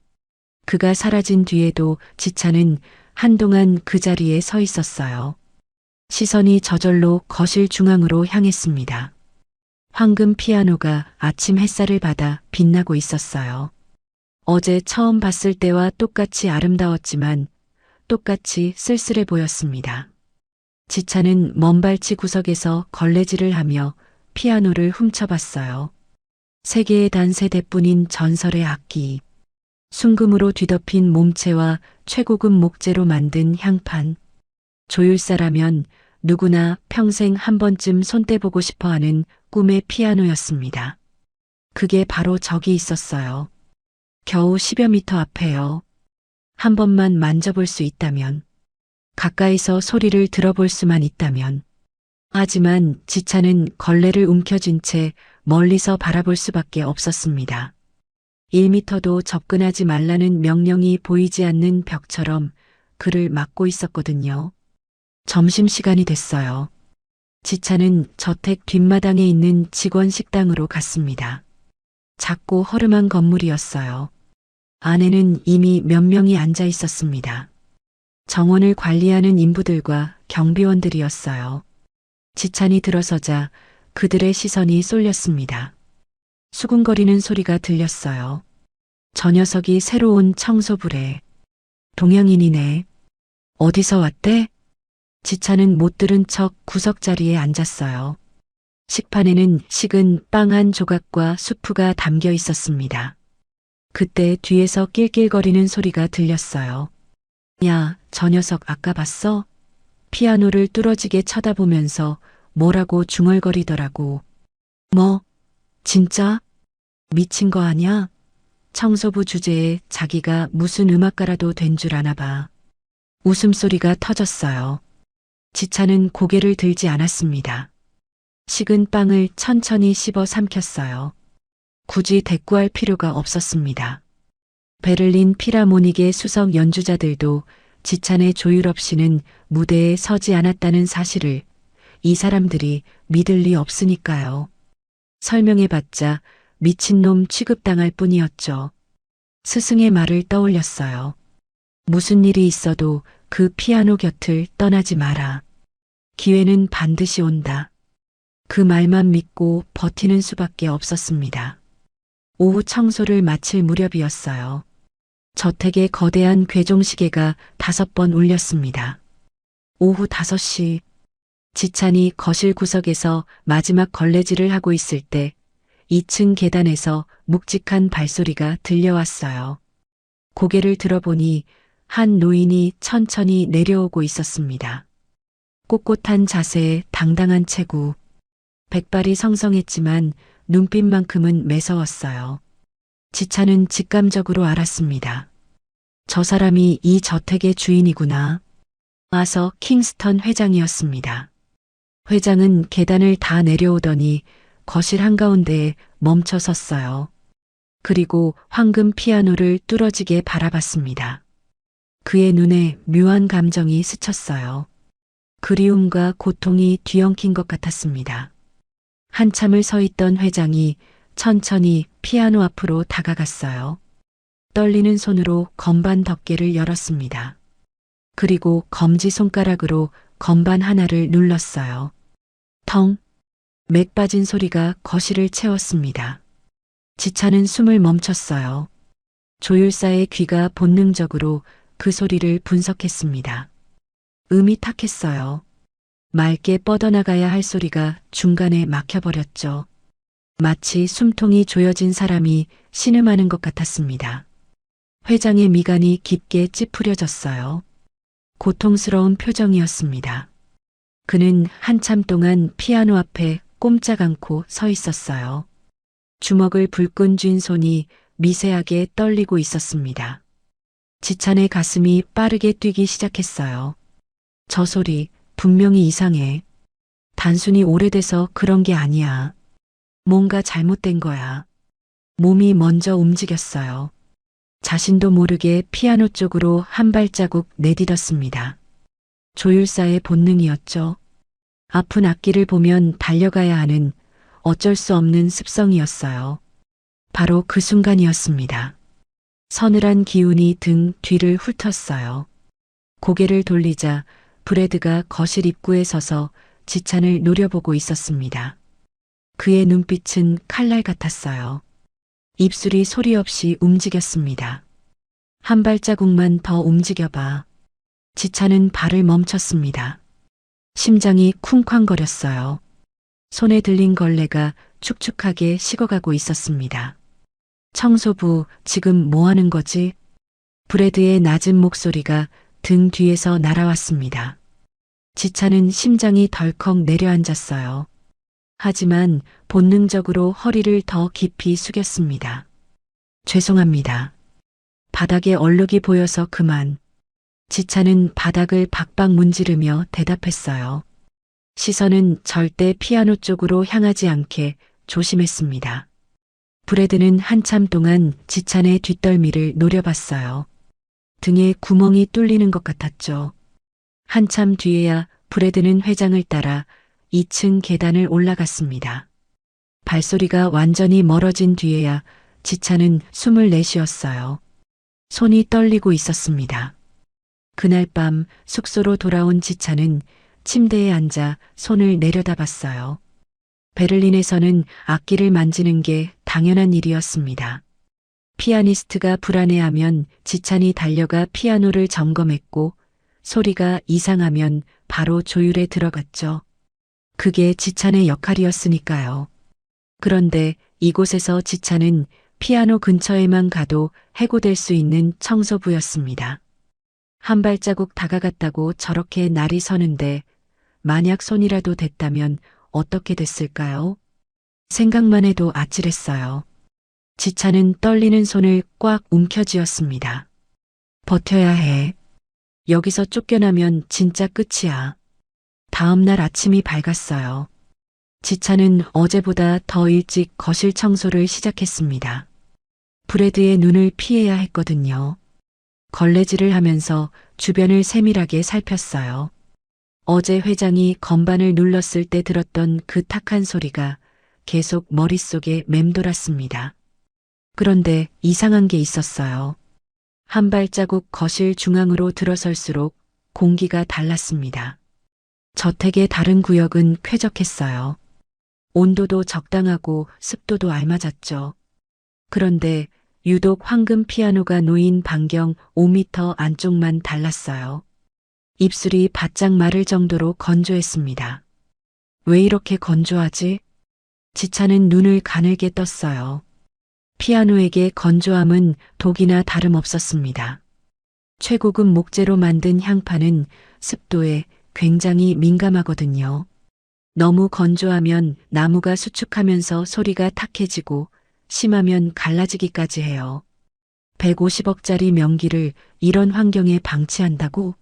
그가 사라진 뒤에도 지찬은 한동안 그 자리에 서 있었어요. 시선이 저절로 거실 중앙으로 향했습니다. 황금 피아노가 아침 햇살을 받아 빛나고 있었어요. 어제 처음 봤을 때와 똑같이 아름다웠지만 똑같이 쓸쓸해 보였습니다. 지찬은 먼발치 구석에서 걸레질을 하며 피아노를 훔쳐봤어요. 세 개의 단세대뿐인 전설의 악기, 순금으로 뒤덮인 몸체와 최고급 목재로 만든 향판. 조율사라면 누구나 평생 한 번쯤 손대보고 싶어하는 꿈의 피아노였습니다. 그게 바로 저기 있었어요. 겨우 10여 미터 앞에요. 한 번만 만져볼 수 있다면, 가까이서 소리를 들어볼 수만 있다면. 하지만 지찬은 걸레를 움켜쥔 채 멀리서 바라볼 수밖에 없었습니다. 1미터도 접근하지 말라는 명령이 보이지 않는 벽처럼 그를 막고 있었거든요. 점심시간이 됐어요. 지찬은 저택 뒷마당에 있는 직원 식당으로 갔습니다. 작고 허름한 건물이었어요. 안에는 이미 몇 명이 앉아 있었습니다. 정원을 관리하는 인부들과 경비원들이었어요. 지찬이 들어서자 그들의 시선이 쏠렸습니다. 수군거리는 소리가 들렸어요. 저 녀석이 새로 온 청소부래. 동양인이네. 어디서 왔대? 지찬은 못 들은 척 구석자리에 앉았어요. 식판에는 식은 빵 한 조각과 수프가 담겨 있었습니다. 그때 뒤에서 낄낄거리는 소리가 들렸어요. 야, 저 녀석 아까 봤어? 피아노를 뚫어지게 쳐다보면서 뭐라고 중얼거리더라고. 뭐? 진짜? 미친 거 아냐? 청소부 주제에 자기가 무슨 음악가라도 된 줄 아나 봐. 웃음소리가 터졌어요. 지찬은 고개를 들지 않았습니다. 식은 빵을 천천히 씹어 삼켰어요. 굳이 대꾸할 필요가 없었습니다. 베를린 필하모닉의 수석 연주자들도 지찬의 조율 없이는 무대에 서지 않았다는 사실을 이 사람들이 믿을 리 없으니까요. 설명해봤자 미친놈 취급당할 뿐이었죠. 스승의 말을 떠올렸어요. 무슨 일이 있어도 그 피아노 곁을 떠나지 마라. 기회는 반드시 온다. 그 말만 믿고 버티는 수밖에 없었습니다. 오후 청소를 마칠 무렵이었어요. 저택의 거대한 괴종시계가 5번 울렸습니다. 오후 5시, 지찬이 거실 구석에서 마지막 걸레질을 하고 있을 때 2층 계단에서 묵직한 발소리가 들려왔어요. 고개를 들어보니 한 노인이 천천히 내려오고 있었습니다. 꼿꼿한 자세에 당당한 체구. 백발이 성성했지만 눈빛만큼은 매서웠어요. 지찬은 직감적으로 알았습니다. 저 사람이 이 저택의 주인이구나. 아서 킹스턴 회장이었습니다. 회장은 계단을 다 내려오더니 거실 한가운데에 멈춰 섰어요. 그리고 황금 피아노를 뚫어지게 바라봤습니다. 그의 눈에 묘한 감정이 스쳤어요. 그리움과 고통이 뒤엉킨 것 같았습니다. 한참을 서 있던 회장이 천천히 피아노 앞으로 다가갔어요. 떨리는 손으로 건반 덮개를 열었습니다. 그리고 검지손가락으로 건반 하나를 눌렀어요. 텅! 맥 빠진 소리가 거실을 채웠습니다. 지찬은 숨을 멈췄어요. 조율사의 귀가 본능적으로 그 소리를 분석했습니다. 음이 탁했어요. 맑게 뻗어나가야 할 소리가 중간에 막혀버렸죠. 마치 숨통이 조여진 사람이 신음하는 것 같았습니다. 회장의 미간이 깊게 찌푸려졌어요. 고통스러운 표정이었습니다. 그는 한참 동안 피아노 앞에 꼼짝 않고 서 있었어요. 주먹을 불끈 쥔 손이 미세하게 떨리고 있었습니다. 지찬의 가슴이 빠르게 뛰기 시작했어요. 저 소리 분명히 이상해. 단순히 오래돼서 그런 게 아니야. 뭔가 잘못된 거야. 몸이 먼저 움직였어요. 자신도 모르게 피아노 쪽으로 한 발자국 내디뎠습니다. 조율사의 본능이었죠. 아픈 악기를 보면 달려가야 하는 어쩔 수 없는 습성이었어요. 바로 그 순간이었습니다. 서늘한 기운이 등 뒤를 훑었어요. 고개를 돌리자 브래드가 거실 입구에 서서 지찬을 노려보고 있었습니다. 그의 눈빛은 칼날 같았어요. 입술이 소리 없이 움직였습니다. 한 발자국만 더 움직여봐. 지찬은 발을 멈췄습니다. 심장이 쿵쾅거렸어요. 손에 들린 걸레가 축축하게 식어가고 있었습니다. 청소부, 지금 뭐 하는 거지? 브래드의 낮은 목소리가 등 뒤에서 날아왔습니다. 지찬은 심장이 덜컥 내려앉았어요. 하지만 본능적으로 허리를 더 깊이 숙였습니다. 죄송합니다. 바닥에 얼룩이 보여서 그만. 지찬은 바닥을 박박 문지르며 대답했어요. 시선은 절대 피아노 쪽으로 향하지 않게 조심했습니다. 브래드는 한참 동안 지찬의 뒷덜미를 노려봤어요. 등에 구멍이 뚫리는 것 같았죠. 한참 뒤에야 브래드는 회장을 따라 2층 계단을 올라갔습니다. 발소리가 완전히 멀어진 뒤에야 지찬은 숨을 내쉬었어요. 손이 떨리고 있었습니다. 그날 밤 숙소로 돌아온 지찬은 침대에 앉아 손을 내려다봤어요. 베를린에서는 악기를 만지는 게 당연한 일이었습니다. 피아니스트가 불안해하면 지찬이 달려가 피아노를 점검했고 소리가 이상하면 바로 조율에 들어갔죠. 그게 지찬의 역할이었으니까요. 그런데 이곳에서 지찬은 피아노 근처에만 가도 해고될 수 있는 청소부였습니다. 한 발자국 다가갔다고 저렇게 날이 서는데 만약 손이라도 댔다면 어떻게 됐을까요? 생각만 해도 아찔했어요. 지찬은 떨리는 손을 꽉 움켜쥐었습니다. 버텨야 해. 여기서 쫓겨나면 진짜 끝이야. 다음 날 아침이 밝았어요. 지찬은 어제보다 더 일찍 거실 청소를 시작했습니다. 브래드의 눈을 피해야 했거든요. 걸레질을 하면서 주변을 세밀하게 살폈어요. 어제 회장이 건반을 눌렀을 때 들었던 그 탁한 소리가 계속 머릿속에 맴돌았습니다. 그런데 이상한 게 있었어요. 한 발자국 거실 중앙으로 들어설수록 공기가 달랐습니다. 저택의 다른 구역은 쾌적했어요. 온도도 적당하고 습도도 알맞았죠. 그런데 유독 황금 피아노가 놓인 반경 5m 안쪽만 달랐어요. 입술이 바짝 마를 정도로 건조했습니다. 왜 이렇게 건조하지? 지찬은 눈을 가늘게 떴어요. 피아노에게 건조함은 독이나 다름없었습니다. 최고급 목재로 만든 향판은 습도에 굉장히 민감하거든요. 너무 건조하면 나무가 수축하면서 소리가 탁해지고 심하면 갈라지기까지 해요. 150억짜리 명기를 이런 환경에 방치한다고?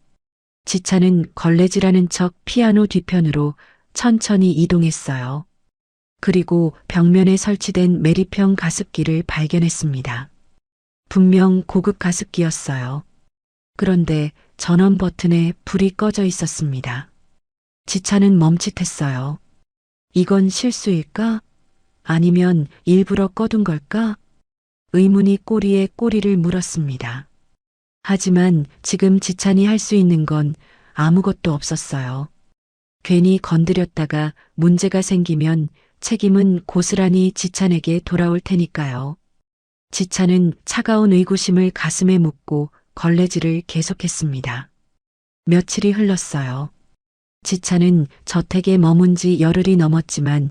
지찬은 걸레질하는 척 피아노 뒤편으로 천천히 이동했어요. 그리고 벽면에 설치된 메리평 가습기를 발견했습니다. 분명 고급 가습기였어요. 그런데 전원 버튼에 불이 꺼져 있었습니다. 지찬은 멈칫했어요. 이건 실수일까? 아니면 일부러 꺼둔 걸까? 의문이 꼬리에 꼬리를 물었습니다. 하지만 지금 지찬이 할 수 있는 건 아무것도 없었어요. 괜히 건드렸다가 문제가 생기면 책임은 고스란히 지찬에게 돌아올 테니까요. 지찬은 차가운 의구심을 가슴에 묻고 걸레질을 계속했습니다. 며칠이 흘렀어요. 지찬은 저택에 머문 지 열흘이 넘었지만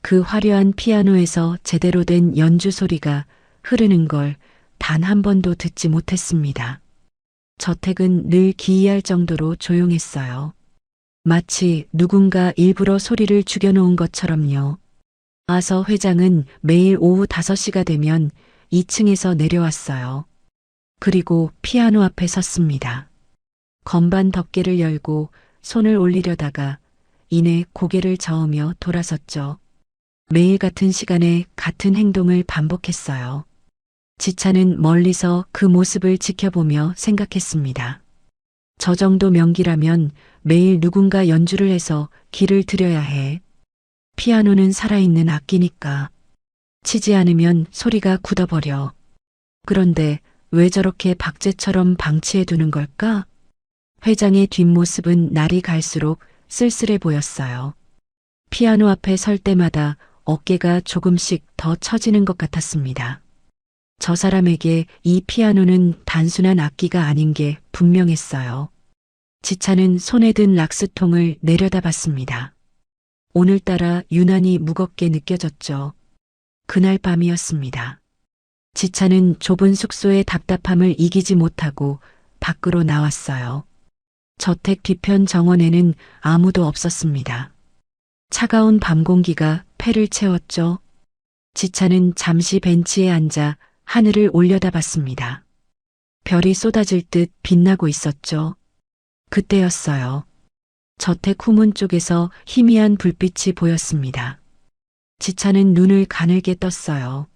그 화려한 피아노에서 제대로 된 연주 소리가 흐르는 걸 단 한 번도 듣지 못했습니다. 저택은 늘 기이할 정도로 조용했어요. 마치 누군가 일부러 소리를 죽여놓은 것처럼요. 아서 회장은 매일 오후 5시가 되면 2층에서 내려왔어요. 그리고 피아노 앞에 섰습니다. 건반 덮개를 열고 손을 올리려다가 이내 고개를 저으며 돌아섰죠. 매일 같은 시간에 같은 행동을 반복했어요. 지찬은 멀리서 그 모습을 지켜보며 생각했습니다. 저 정도 명기라면 매일 누군가 연주를 해서 길을 들여야 해. 피아노는 살아있는 악기니까. 치지 않으면 소리가 굳어버려. 그런데 왜 저렇게 박제처럼 방치해 두는 걸까? 회장의 뒷모습은 날이 갈수록 쓸쓸해 보였어요. 피아노 앞에 설 때마다 어깨가 조금씩 더 처지는 것 같았습니다. 저 사람에게 이 피아노는 단순한 악기가 아닌 게 분명했어요. 지찬은 손에 든 락스통을 내려다봤습니다. 오늘따라 유난히 무겁게 느껴졌죠. 그날 밤이었습니다. 지찬은 좁은 숙소의 답답함을 이기지 못하고 밖으로 나왔어요. 저택 뒤편 정원에는 아무도 없었습니다. 차가운 밤 공기가 폐를 채웠죠. 지찬은 잠시 벤치에 앉아 하늘을 올려다봤습니다. 별이 쏟아질 듯 빛나고 있었죠. 그때였어요. 저택 후문 쪽에서 희미한 불빛이 보였습니다. 지찬은 눈을 가늘게 떴어요.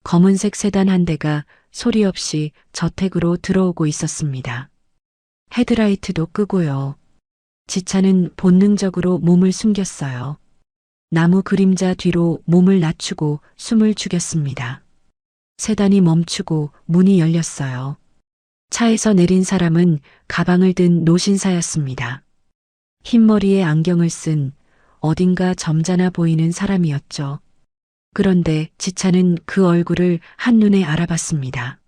검은색 세단 한 대가 소리 없이 저택으로 들어오고 있었습니다. 헤드라이트도 끄고요. 지찬은 본능적으로 몸을 숨겼어요. 나무 그림자 뒤로 몸을 낮추고 숨을 죽였습니다. 세단이 멈추고 문이 열렸어요. 차에서 내린 사람은 가방을 든 노신사였습니다. 흰머리에 안경을 쓴 어딘가 점잖아 보이는 사람이었죠. 그런데 지찬은 그 얼굴을 한눈에 알아봤습니다.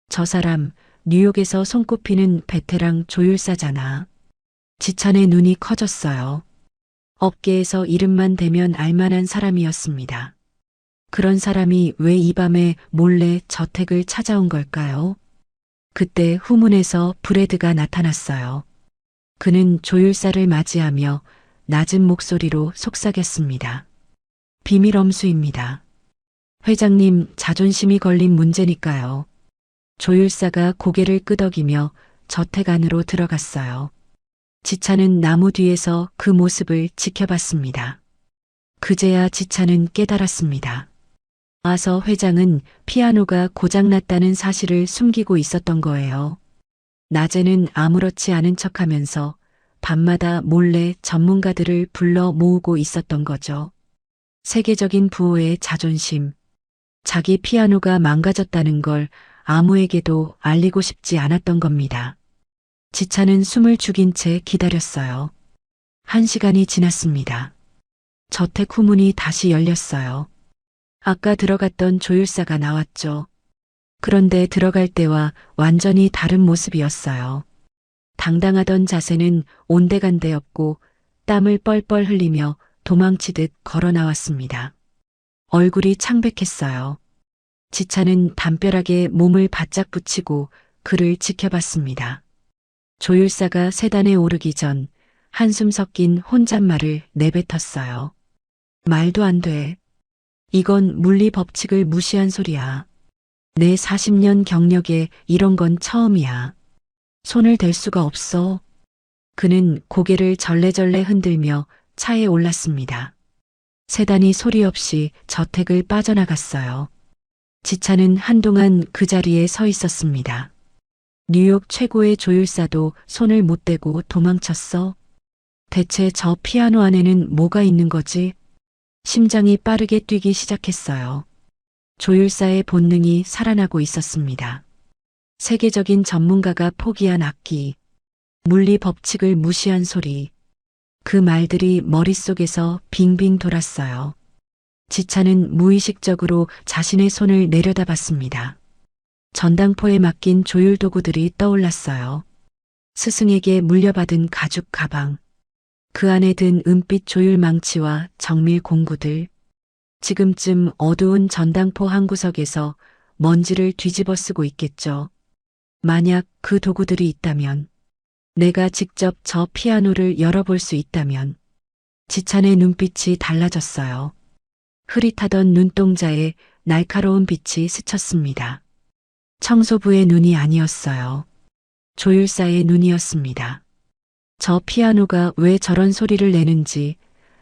저 사람 뉴욕에서 손꼽히는 베테랑 조율사잖아. 지찬의 눈이 커졌어요. 업계에서 이름만 대면 알만한 사람이었습니다. 그런 사람이 왜 이 밤에 몰래 저택을 찾아온 걸까요? 그때 후문에서 브래드가 나타났어요. 그는 조율사를 맞이하며 낮은 목소리로 속삭였습니다. 비밀 엄수입니다. 회장님 자존심이 걸린 문제니까요. 조율사가 고개를 끄덕이며 저택 안으로 들어갔어요. 지찬은 나무 뒤에서 그 모습을 지켜봤습니다. 그제야 지찬은 깨달았습니다. 아서 회장은 피아노가 고장났다는 사실을 숨기고 있었던 거예요. 낮에는 아무렇지 않은 척하면서 밤마다 몰래 전문가들을 불러 모으고 있었던 거죠. 세계적인 부호의 자존심. 자기 피아노가 망가졌다는 걸 아무에게도 알리고 싶지 않았던 겁니다. 지찬은 숨을 죽인 채 기다렸어요. 1시간이 지났습니다. 저택 후문이 다시 열렸어요. 아까 들어갔던 조율사가 나왔죠. 그런데 들어갈 때와 완전히 다른 모습이었어요. 당당하던 자세는 온데간데였고 땀을 뻘뻘 흘리며 도망치듯 걸어 나왔습니다. 얼굴이 창백했어요. 지찬은 담벼락에 몸을 바짝 붙이고 그를 지켜봤습니다. 조율사가 세단에 오르기 전 한숨 섞인 혼잣말을 내뱉었어요. 말도 안 돼. 이건 물리 법칙을 무시한 소리야. 내 40년 경력에 이런 건 처음이야. 손을 댈 수가 없어. 그는 고개를 절레절레 흔들며 차에 올랐습니다. 세단이 소리 없이 저택을 빠져나갔어요. 지차는 한동안 그 자리에 서 있었습니다. 뉴욕 최고의 조율사도 손을 못 대고 도망쳤어. 대체 저 피아노 안에는 뭐가 있는 거지? 심장이 빠르게 뛰기 시작했어요. 조율사의 본능이 살아나고 있었습니다. 세계적인 전문가가 포기한 악기, 물리 법칙을 무시한 소리, 그 말들이 머릿속에서 빙빙 돌았어요. 지차는 무의식적으로 자신의 손을 내려다봤습니다. 전당포에 맡긴 조율 도구들이 떠올랐어요. 스승에게 물려받은 가죽 가방, 그 안에 든 은빛 조율 망치와 정밀 공구들, 지금쯤 어두운 전당포 한 구석에서 먼지를 뒤집어 쓰고 있겠죠. 만약 그 도구들이 있다면, 내가 직접 저 피아노를 열어볼 수 있다면, 지찬의 눈빛이 달라졌어요. 흐릿하던 눈동자에 날카로운 빛이 스쳤습니다. 청소부의 눈이 아니었어요. 조율사의 눈이었습니다. 저 피아노가 왜 저런 소리를 내는지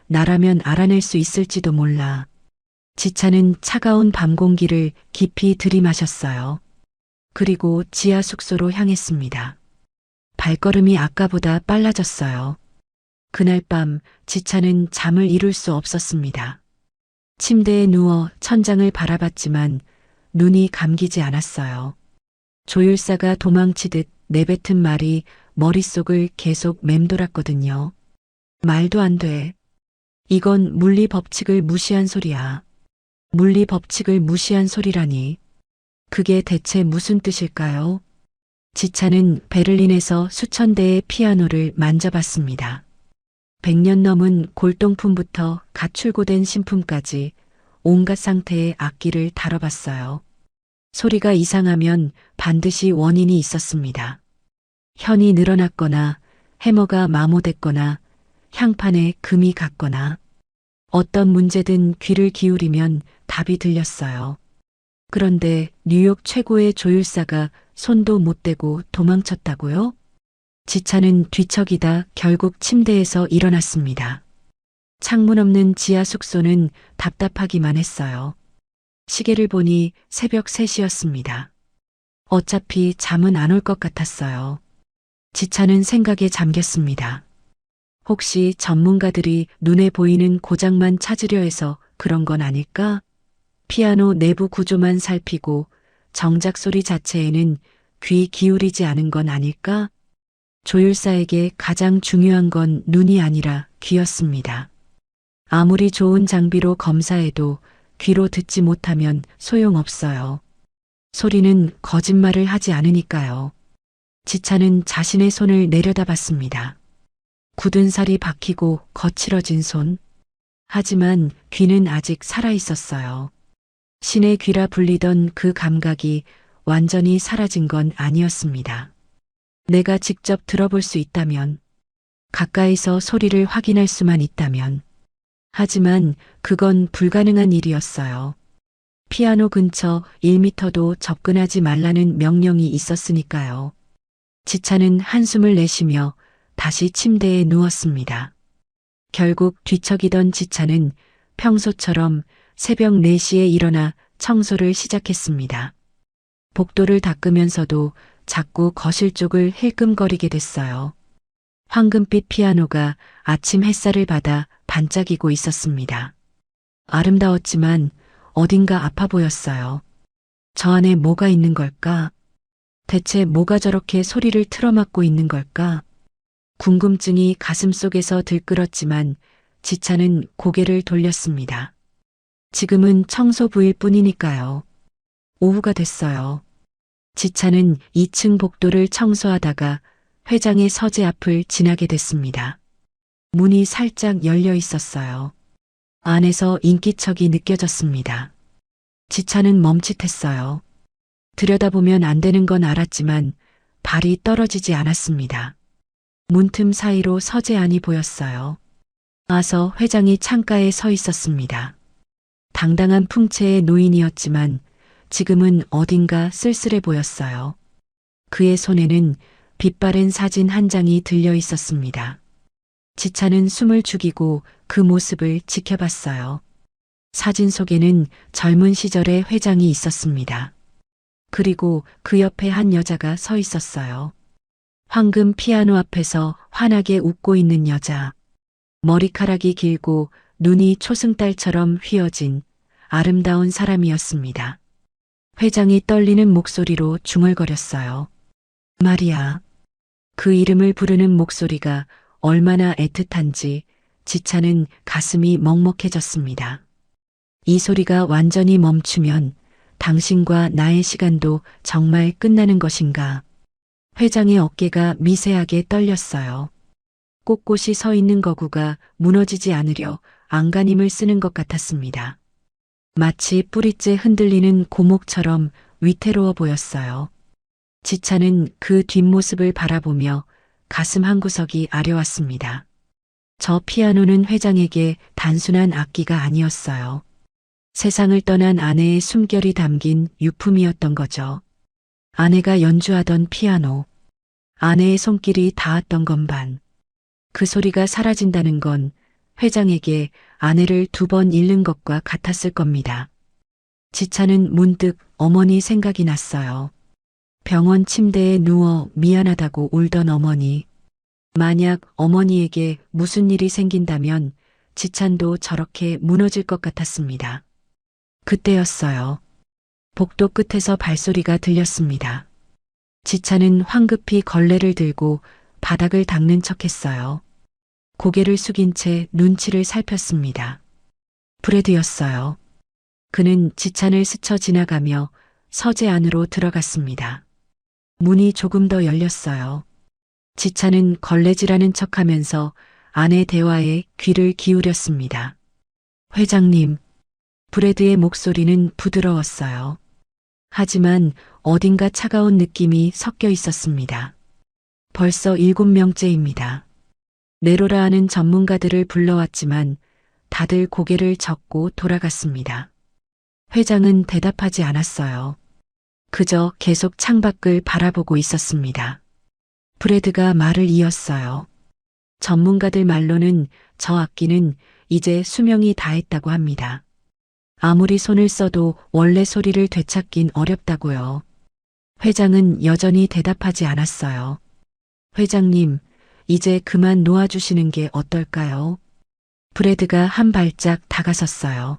나라면 알아낼 수 있을지도 몰라. 지차는 차가운 밤 공기를 깊이 들이마셨어요. 그리고 지하 숙소로 향했습니다. 발걸음이 아까보다 빨라졌어요. 그날 밤 지차는 잠을 이룰 수 없었습니다. 침대에 누워 천장을 바라봤지만 눈이 감기지 않았어요. 조율사가 도망치듯 내뱉은 말이 머릿속을 계속 맴돌았거든요. 말도 안 돼. 이건 물리 법칙을 무시한 소리야. 물리 법칙을 무시한 소리라니. 그게 대체 무슨 뜻일까요? 지차는 베를린에서 수천 대의 피아노를 만져봤습니다. 100년 넘은 골동품부터 갓 출고된 신품까지 온갖 상태의 악기를 다뤄봤어요. 소리가 이상하면 반드시 원인이 있었습니다. 현이 늘어났거나 해머가 마모됐거나 향판에 금이 갔거나 어떤 문제든 귀를 기울이면 답이 들렸어요. 그런데 뉴욕 최고의 조율사가 손도 못 대고 도망쳤다고요? 지차는 뒤척이다 결국 침대에서 일어났습니다. 창문 없는 지하 숙소는 답답하기만 했어요. 시계를 보니 새벽 3시였습니다. 어차피 잠은 안 올 것 같았어요. 지차는 생각에 잠겼습니다. 혹시 전문가들이 눈에 보이는 고장만 찾으려 해서 그런 건 아닐까? 피아노 내부 구조만 살피고 정작 소리 자체에는 귀 기울이지 않은 건 아닐까? 조율사에게 가장 중요한 건 눈이 아니라 귀였습니다. 아무리 좋은 장비로 검사해도 귀로 듣지 못하면 소용없어요. 소리는 거짓말을 하지 않으니까요. 지차는 자신의 손을 내려다봤습니다. 굳은 살이 박히고 거칠어진 손. 하지만 귀는 아직 살아있었어요. 신의 귀라 불리던 그 감각이 완전히 사라진 건 아니었습니다. 내가 직접 들어볼 수 있다면, 가까이서 소리를 확인할 수만 있다면, 하지만 그건 불가능한 일이었어요. 피아노 근처 1미터도 접근하지 말라는 명령이 있었으니까요. 지차는 한숨을 내쉬며 다시 침대에 누웠습니다. 결국 뒤척이던 지차는 평소처럼 새벽 4시에 일어나 청소를 시작했습니다. 복도를 닦으면서도 자꾸 거실 쪽을 힐끔거리게 됐어요. 황금빛 피아노가 아침 햇살을 받아 반짝이고 있었습니다. 아름다웠지만 어딘가 아파 보였어요. 저 안에 뭐가 있는 걸까? 대체 뭐가 저렇게 소리를 틀어막고 있는 걸까? 궁금증이 가슴속에서 들끓었지만 지차는 고개를 돌렸습니다. 지금은 청소부일 뿐이니까요. 오후가 됐어요. 지차는 2층 복도를 청소하다가 회장의 서재 앞을 지나게 됐습니다. 문이 살짝 열려 있었어요. 안에서 인기척이 느껴졌습니다. 지차는 멈칫했어요. 들여다보면 안 되는 건 알았지만 발이 떨어지지 않았습니다. 문틈 사이로 서재안이 보였어요. 와서 회장이 창가에 서 있었습니다. 당당한 풍채의 노인이었지만 지금은 어딘가 쓸쓸해 보였어요. 그의 손에는 빛바랜 사진 한 장이 들려 있었습니다. 지찬은 숨을 죽이고 그 모습을 지켜봤어요. 사진 속에는 젊은 시절의 회장이 있었습니다. 그리고 그 옆에 한 여자가 서 있었어요. 황금 피아노 앞에서 환하게 웃고 있는 여자. 머리카락이 길고 눈이 초승달처럼 휘어진 아름다운 사람이었습니다. 회장이 떨리는 목소리로 중얼거렸어요. 마리아. 그 이름을 부르는 목소리가 얼마나 애틋한지 지찬은 가슴이 먹먹해졌습니다. 이 소리가 완전히 멈추면 당신과 나의 시간도 정말 끝나는 것인가? 회장의 어깨가 미세하게 떨렸어요. 꼿꼿이 서 있는 거구가 무너지지 않으려 안간힘을 쓰는 것 같았습니다. 마치 뿌리째 흔들리는 고목처럼 위태로워 보였어요. 지찬은 그 뒷모습을 바라보며 가슴 한구석이 아려왔습니다. 저 피아노는 회장에게 단순한 악기가 아니었어요. 세상을 떠난 아내의 숨결이 담긴 유품이었던 거죠. 아내가 연주하던 피아노, 아내의 손길이 닿았던 건반. 그 소리가 사라진다는 건 회장에게 아내를 2번 잃는 것과 같았을 겁니다. 지찬은 문득 어머니 생각이 났어요. 병원 침대에 누워 미안하다고 울던 어머니. 만약 어머니에게 무슨 일이 생긴다면 지찬도 저렇게 무너질 것 같았습니다. 그때였어요. 복도 끝에서 발소리가 들렸습니다. 지찬은 황급히 걸레를 들고 바닥을 닦는 척했어요. 고개를 숙인 채 눈치를 살폈습니다. 브래드였어요. 그는 지찬을 스쳐 지나가며 서재 안으로 들어갔습니다. 문이 조금 더 열렸어요. 지찬은 걸레질하는 척하면서 아내 대화에 귀를 기울였습니다. 회장님, 브래드의 목소리는 부드러웠어요. 하지만 어딘가 차가운 느낌이 섞여 있었습니다. 벌써 7명째입니다. 네로라 하는 전문가들을 불러왔지만 다들 고개를 젓고 돌아갔습니다. 회장은 대답하지 않았어요. 그저 계속 창밖을 바라보고 있었습니다. 브래드가 말을 이었어요. 전문가들 말로는 저 악기는 이제 수명이 다했다고 합니다. 아무리 손을 써도 원래 소리를 되찾긴 어렵다고요. 회장은 여전히 대답하지 않았어요. 회장님, 이제 그만 놓아주시는 게 어떨까요? 브래드가 한 발짝 다가섰어요.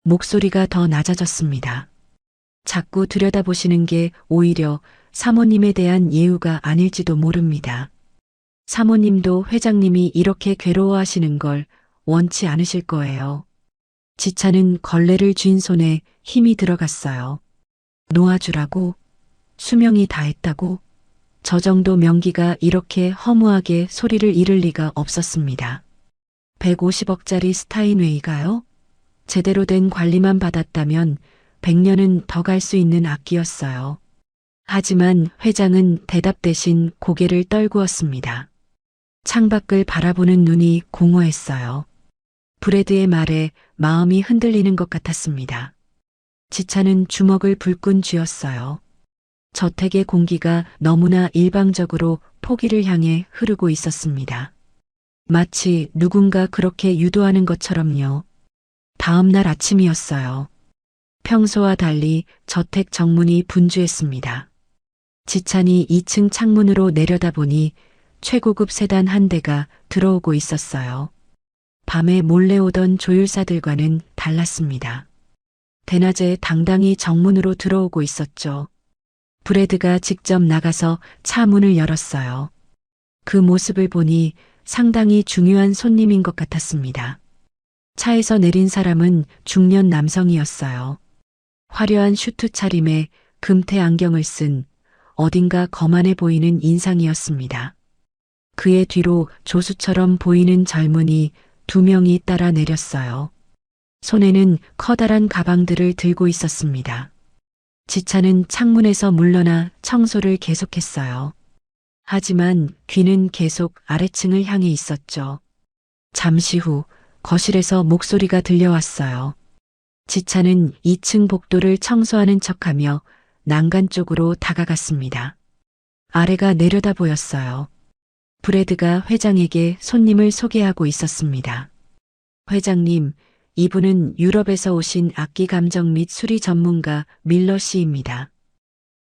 목소리가 더 낮아졌습니다. 자꾸 들여다보시는 게 오히려 사모님에 대한 예우가 아닐지도 모릅니다. 사모님도 회장님이 이렇게 괴로워하시는 걸 원치 않으실 거예요. 지찬은 걸레를 쥔 손에 힘이 들어갔어요. 놓아주라고? 수명이 다했다고? 저 정도 명기가 이렇게 허무하게 소리를 잃을 리가 없었습니다. 150억짜리 스타인웨이가요? 제대로 된 관리만 받았다면 100년은 더 갈 수 있는 악기였어요. 하지만 회장은 대답 대신 고개를 떨구었습니다. 창밖을 바라보는 눈이 공허했어요. 브래드의 말에 마음이 흔들리는 것 같았습니다. 지찬은 주먹을 불끈 쥐었어요. 저택의 공기가 너무나 일방적으로 포기를 향해 흐르고 있었습니다. 마치 누군가 그렇게 유도하는 것처럼요. 다음 날 아침이었어요. 평소와 달리 저택 정문이 분주했습니다. 지찬이 2층 창문으로 내려다보니 최고급 세단 한 대가 들어오고 있었어요. 밤에 몰래 오던 조율사들과는 달랐습니다. 대낮에 당당히 정문으로 들어오고 있었죠. 브래드가 직접 나가서 차 문을 열었어요. 그 모습을 보니 상당히 중요한 손님인 것 같았습니다. 차에서 내린 사람은 중년 남성이었어요. 화려한 슈트 차림에 금태 안경을 쓴 어딘가 거만해 보이는 인상이었습니다. 그의 뒤로 조수처럼 보이는 젊은이 2명이 따라 내렸어요. 손에는 커다란 가방들을 들고 있었습니다. 지찬은 창문에서 물러나 청소를 계속했어요. 하지만 귀는 계속 아래층을 향해 있었죠. 잠시 후 거실에서 목소리가 들려왔어요. 지찬은 2층 복도를 청소하는 척하며 난간 쪽으로 다가갔습니다. 아래가 내려다 보였어요. 브래드가 회장에게 손님을 소개하고 있었습니다. 회장님, 이분은 유럽에서 오신 악기 감정 및 수리 전문가 밀러 씨입니다.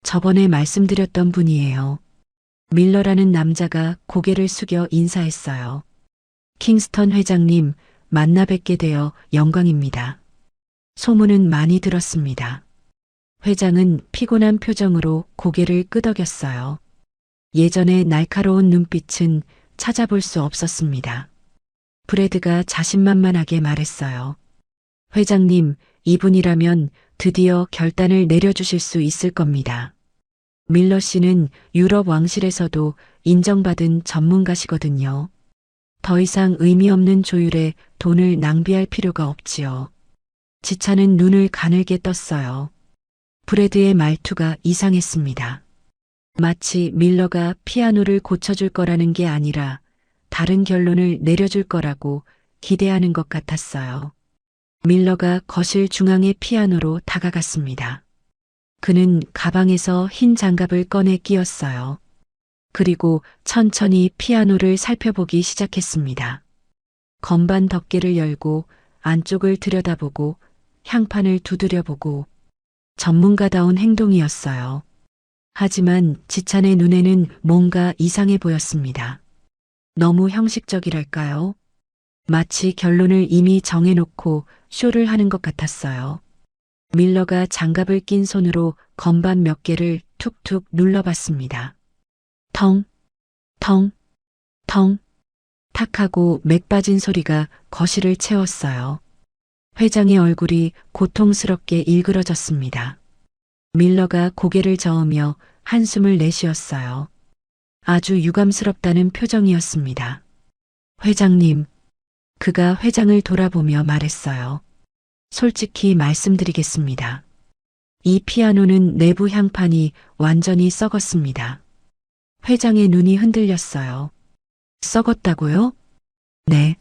저번에 말씀드렸던 분이에요. 밀러라는 남자가 고개를 숙여 인사했어요. 킹스턴 회장님, 만나 뵙게 되어 영광입니다. 소문은 많이 들었습니다. 회장은 피곤한 표정으로 고개를 끄덕였어요. 예전의 날카로운 눈빛은 찾아볼 수 없었습니다. 브래드가 자신만만하게 말했어요. 회장님, 이분이라면 드디어 결단을 내려주실 수 있을 겁니다. 밀러 씨는 유럽 왕실에서도 인정받은 전문가시거든요. 더 이상 의미 없는 조율에 돈을 낭비할 필요가 없지요. 지찬은 눈을 가늘게 떴어요. 브래드의 말투가 이상했습니다. 마치 밀러가 피아노를 고쳐줄 거라는 게 아니라 다른 결론을 내려줄 거라고 기대하는 것 같았어요. 밀러가 거실 중앙의 피아노로 다가갔습니다. 그는 가방에서 흰 장갑을 꺼내 끼웠어요. 그리고 천천히 피아노를 살펴보기 시작했습니다. 건반 덮개를 열고 안쪽을 들여다보고 향판을 두드려보고 전문가다운 행동이었어요. 하지만 지찬의 눈에는 뭔가 이상해 보였습니다. 너무 형식적이랄까요? 마치 결론을 이미 정해놓고 쇼를 하는 것 같았어요. 밀러가 장갑을 낀 손으로 건반 몇 개를 툭툭 눌러봤습니다. 텅, 텅, 텅, 탁 하고 맥 빠진 소리가 거실을 채웠어요. 회장의 얼굴이 고통스럽게 일그러졌습니다. 밀러가 고개를 저으며 한숨을 내쉬었어요. 아주 유감스럽다는 표정이었습니다. 회장님, 그가 회장을 돌아보며 말했어요. 솔직히 말씀드리겠습니다. 이 피아노는 내부 향판이 완전히 썩었습니다. 회장의 눈이 흔들렸어요. 썩었다고요? 네.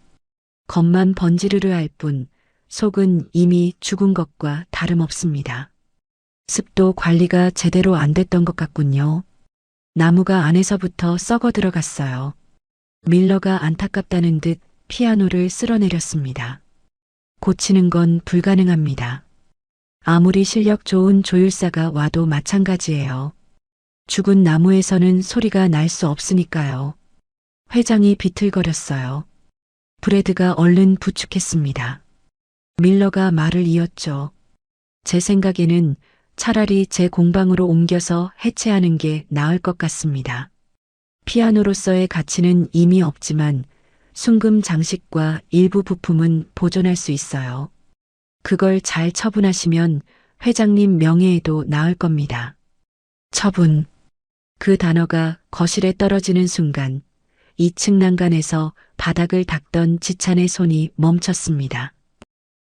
겉만 번지르르 할 뿐 속은 이미 죽은 것과 다름없습니다. 습도 관리가 제대로 안 됐던 것 같군요. 나무가 안에서부터 썩어 들어갔어요. 밀러가 안타깝다는 듯 피아노를 쓸어내렸습니다. 고치는 건 불가능합니다. 아무리 실력 좋은 조율사가 와도 마찬가지예요. 죽은 나무에서는 소리가 날 수 없으니까요. 회장이 비틀거렸어요. 브래드가 얼른 부축했습니다. 밀러가 말을 이었죠. 제 생각에는 차라리 제 공방으로 옮겨서 해체하는 게 나을 것 같습니다. 피아노로서의 가치는 이미 없지만 순금 장식과 일부 부품은 보존할 수 있어요. 그걸 잘 처분하시면 회장님 명예에도 나을 겁니다. 처분. 그 단어가 거실에 떨어지는 순간 2층 난간에서 바닥을 닦던 지찬의 손이 멈췄습니다.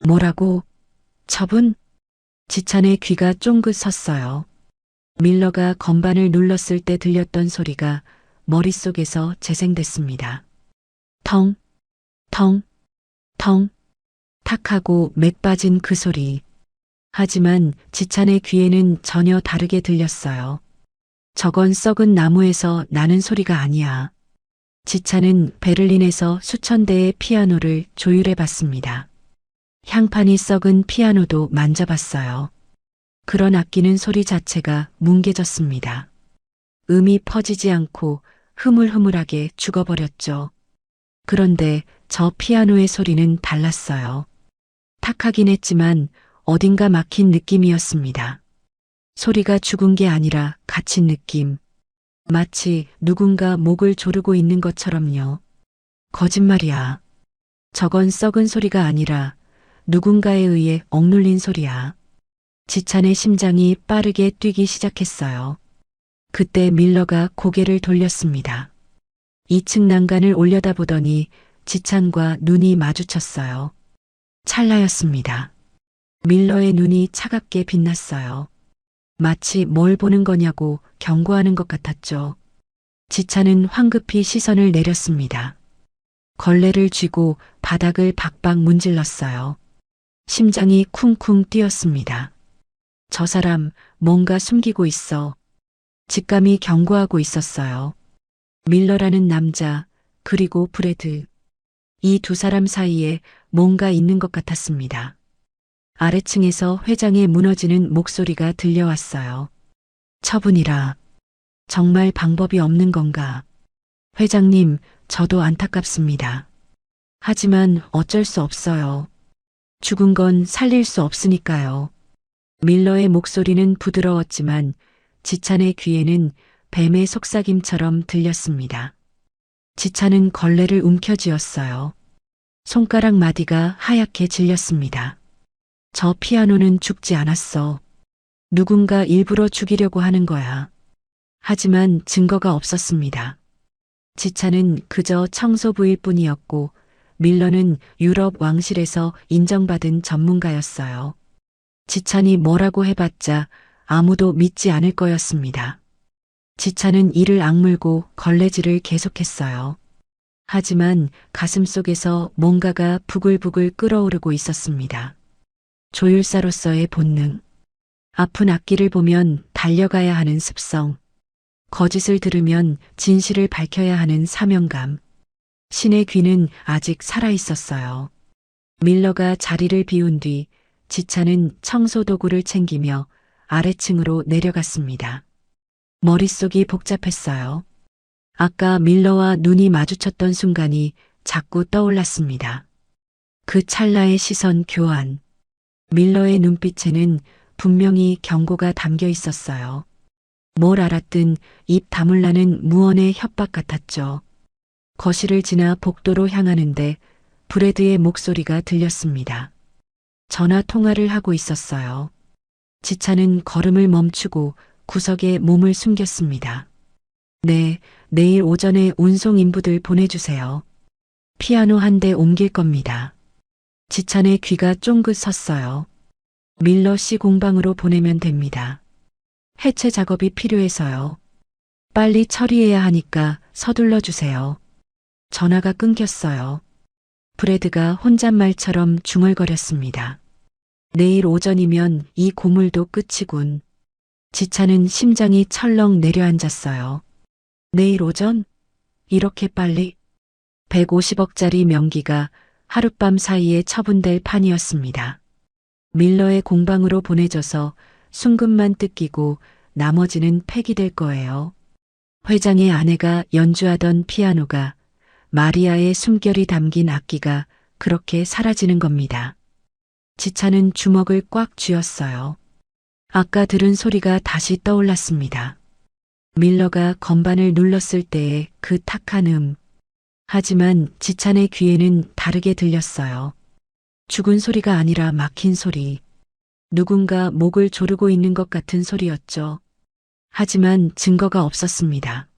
뭐라고? 처분? 지찬의 귀가 쫑긋 섰어요. 밀러가 건반을 눌렀을 때 들렸던 소리가 머릿속에서 재생됐습니다. 텅, 텅, 텅, 탁 하고 맥 빠진 그 소리. 하지만 지찬의 귀에는 전혀 다르게 들렸어요. 저건 썩은 나무에서 나는 소리가 아니야. 지찬은 베를린에서 수천 대의 피아노를 조율해 봤습니다. 향판이 썩은 피아노도 만져봤어요. 그런 악기는 소리 자체가 뭉개졌습니다. 음이 퍼지지 않고 흐물흐물하게 죽어버렸죠. 그런데 저 피아노의 소리는 달랐어요. 탁하긴 했지만 어딘가 막힌 느낌이었습니다. 소리가 죽은 게 아니라 갇힌 느낌. 마치 누군가 목을 조르고 있는 것처럼요. 거짓말이야. 저건 썩은 소리가 아니라 누군가에 의해 억눌린 소리야. 지찬의 심장이 빠르게 뛰기 시작했어요. 그때 밀러가 고개를 돌렸습니다. 2층 난간을 올려다보더니 지찬과 눈이 마주쳤어요. 찰나였습니다. 밀러의 눈이 차갑게 빛났어요. 마치 뭘 보는 거냐고 경고하는 것 같았죠. 지찬은 황급히 시선을 내렸습니다. 걸레를 쥐고 바닥을 박박 문질렀어요. 심장이 쿵쿵 뛰었습니다. 저 사람 뭔가 숨기고 있어. 직감이 경고하고 있었어요. 밀러라는 남자, 그리고 브래드. 이 두 사람 사이에 뭔가 있는 것 같았습니다. 아래층에서 회장의 무너지는 목소리가 들려왔어요. 처분이라. 정말 방법이 없는 건가? 회장님, 저도 안타깝습니다. 하지만 어쩔 수 없어요. 죽은 건 살릴 수 없으니까요. 밀러의 목소리는 부드러웠지만 지찬의 귀에는 뱀의 속삭임처럼 들렸습니다. 지찬은 걸레를 움켜쥐었어요. 손가락 마디가 하얗게 질렸습니다. 저 피아노는 죽지 않았어. 누군가 일부러 죽이려고 하는 거야. 하지만 증거가 없었습니다. 지찬은 그저 청소부일 뿐이었고 밀러는 유럽 왕실에서 인정받은 전문가였어요. 지찬이 뭐라고 해봤자 아무도 믿지 않을 거였습니다. 지찬은 이를 악물고 걸레질을 계속했어요. 하지만 가슴 속에서 뭔가가 부글부글 끓어오르고 있었습니다. 조율사로서의 본능. 아픈 악기를 보면 달려가야 하는 습성. 거짓을 들으면 진실을 밝혀야 하는 사명감. 신의 귀는 아직 살아있었어요. 밀러가 자리를 비운 뒤 지찬은 청소도구를 챙기며 아래층으로 내려갔습니다. 머릿속이 복잡했어요. 아까 밀러와 눈이 마주쳤던 순간이 자꾸 떠올랐습니다. 그 찰나의 시선 교환. 밀러의 눈빛에는 분명히 경고가 담겨 있었어요. 뭘 알았든 입 다물라는 무언의 협박 같았죠. 거실을 지나 복도로 향하는데 브래드의 목소리가 들렸습니다. 전화 통화를 하고 있었어요. 지찬은 걸음을 멈추고 구석에 몸을 숨겼습니다. 네, 내일 오전에 운송 인부들 보내주세요. 피아노 한 대 옮길 겁니다. 지찬의 귀가 쫑긋 섰어요. 밀러 씨 공방으로 보내면 됩니다. 해체 작업이 필요해서요. 빨리 처리해야 하니까 서둘러 주세요. 전화가 끊겼어요. 브래드가 혼잣말처럼 중얼거렸습니다. 내일 오전이면 이 고물도 끝이군. 지찬은 심장이 철렁 내려앉았어요. 내일 오전? 이렇게 빨리? 150억짜리 명기가 하룻밤 사이에 처분될 판이었습니다. 밀러의 공방으로 보내져서 순금만 뜯기고 나머지는 폐기될 거예요. 회장의 아내가 연주하던 피아노가, 마리아의 숨결이 담긴 악기가 그렇게 사라지는 겁니다. 지찬은 주먹을 꽉 쥐었어요. 아까 들은 소리가 다시 떠올랐습니다. 밀러가 건반을 눌렀을 때의 그 탁한 음. 하지만 지찬의 귀에는 다르게 들렸어요. 죽은 소리가 아니라 막힌 소리. 누군가 목을 조르고 있는 것 같은 소리였죠. 하지만 증거가 없었습니다.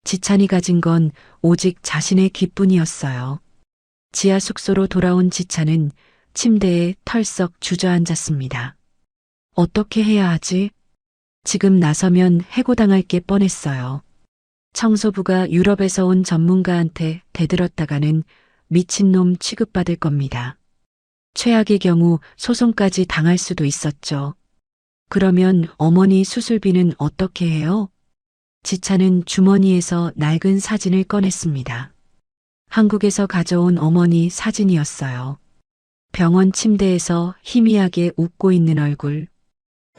지찬이 가진 건 오직 자신의 귀뿐이었어요. 지하 숙소로 돌아온 지찬은 침대에 털썩 주저앉았습니다. 어떻게 해야 하지? 지금 나서면 해고당할 게 뻔했어요. 청소부가 유럽에서 온 전문가한테 대들었다가는 미친놈 취급받을 겁니다. 최악의 경우 소송까지 당할 수도 있었죠. 그러면 어머니 수술비는 어떻게 해요? 지찬은 주머니에서 낡은 사진을 꺼냈습니다. 한국에서 가져온 어머니 사진이었어요. 병원 침대에서 희미하게 웃고 있는 얼굴.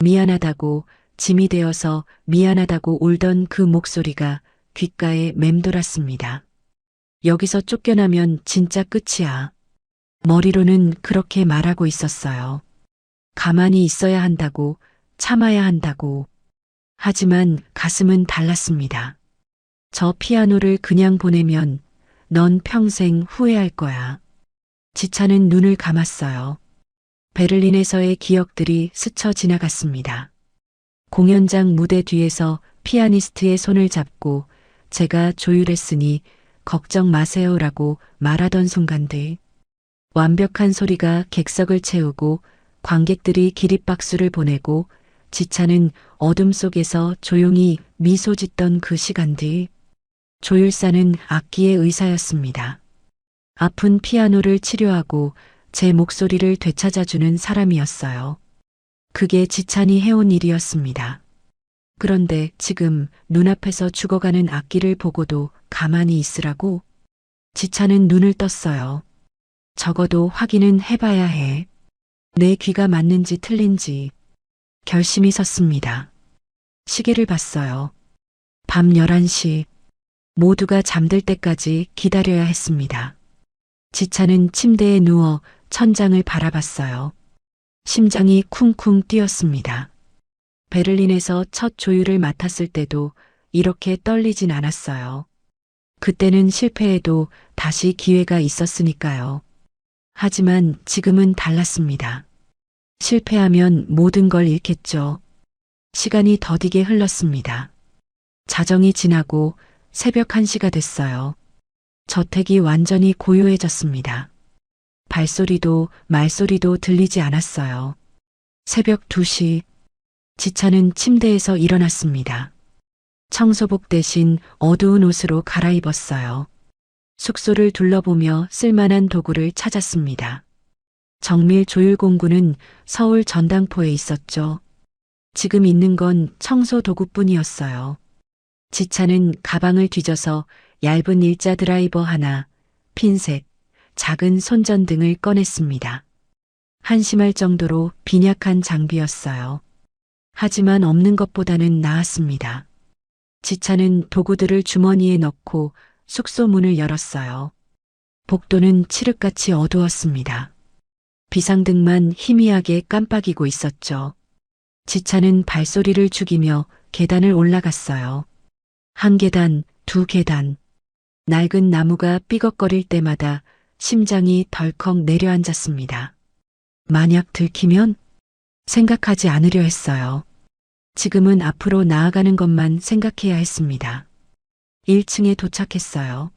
미안하다고, 짐이 되어서 미안하다고 울던 그 목소리가 귓가에 맴돌았습니다. 여기서 쫓겨나면 진짜 끝이야. 머리로는 그렇게 말하고 있었어요. 가만히 있어야 한다고, 참아야 한다고. 하지만 가슴은 달랐습니다. 저 피아노를 그냥 보내면 넌 평생 후회할 거야. 지찬은 눈을 감았어요. 베를린에서의 기억들이 스쳐 지나갔습니다. 공연장 무대 뒤에서 피아니스트의 손을 잡고 제가 조율했으니 걱정 마세요라고 말하던 순간들. 완벽한 소리가 객석을 채우고 관객들이 기립박수를 보내고 지찬은 어둠 속에서 조용히 미소 짓던 그 시간들. 조율사는 악기의 의사였습니다. 아픈 피아노를 치료하고 제 목소리를 되찾아주는 사람이었어요. 그게 지찬이 해온 일이었습니다. 그런데 지금 눈앞에서 죽어가는 악기를 보고도 가만히 있으라고? 지찬은 눈을 떴어요. 적어도 확인은 해봐야 해. 내 귀가 맞는지 틀린지. 결심이 섰습니다. 시계를 봤어요. 밤 11시. 모두가 잠들 때까지 기다려야 했습니다. 지찬은 침대에 누워 천장을 바라봤어요. 심장이 쿵쿵 뛰었습니다. 베를린에서 첫 조율을 맡았을 때도 이렇게 떨리진 않았어요. 그때는 실패해도 다시 기회가 있었으니까요. 하지만 지금은 달랐습니다. 실패하면 모든 걸 잃겠죠. 시간이 더디게 흘렀습니다. 자정이 지나고 새벽 1시가 됐어요. 저택이 완전히 고요해졌습니다. 발소리도 말소리도 들리지 않았어요. 새벽 2시, 지찬은 침대에서 일어났습니다. 청소복 대신 어두운 옷으로 갈아입었어요. 숙소를 둘러보며 쓸만한 도구를 찾았습니다. 정밀 조율 공구는 서울 전당포에 있었죠. 지금 있는 건 청소 도구뿐이었어요. 지찬은 가방을 뒤져서 얇은 일자 드라이버 하나, 핀셋, 작은 손전등을 꺼냈습니다. 한심할 정도로 빈약한 장비였어요. 하지만 없는 것보다는 나았습니다. 지찬은 도구들을 주머니에 넣고 숙소 문을 열었어요. 복도는 칠흑같이 어두웠습니다. 비상등만 희미하게 깜빡이고 있었죠. 지찬은 발소리를 죽이며 계단을 올라갔어요. 한 계단, 두 계단. 낡은 나무가 삐걱거릴 때마다 심장이 덜컥 내려앉았습니다. 만약 들키면? 생각하지 않으려 했어요. 지금은 앞으로 나아가는 것만 생각해야 했습니다. 1층에 도착했어요.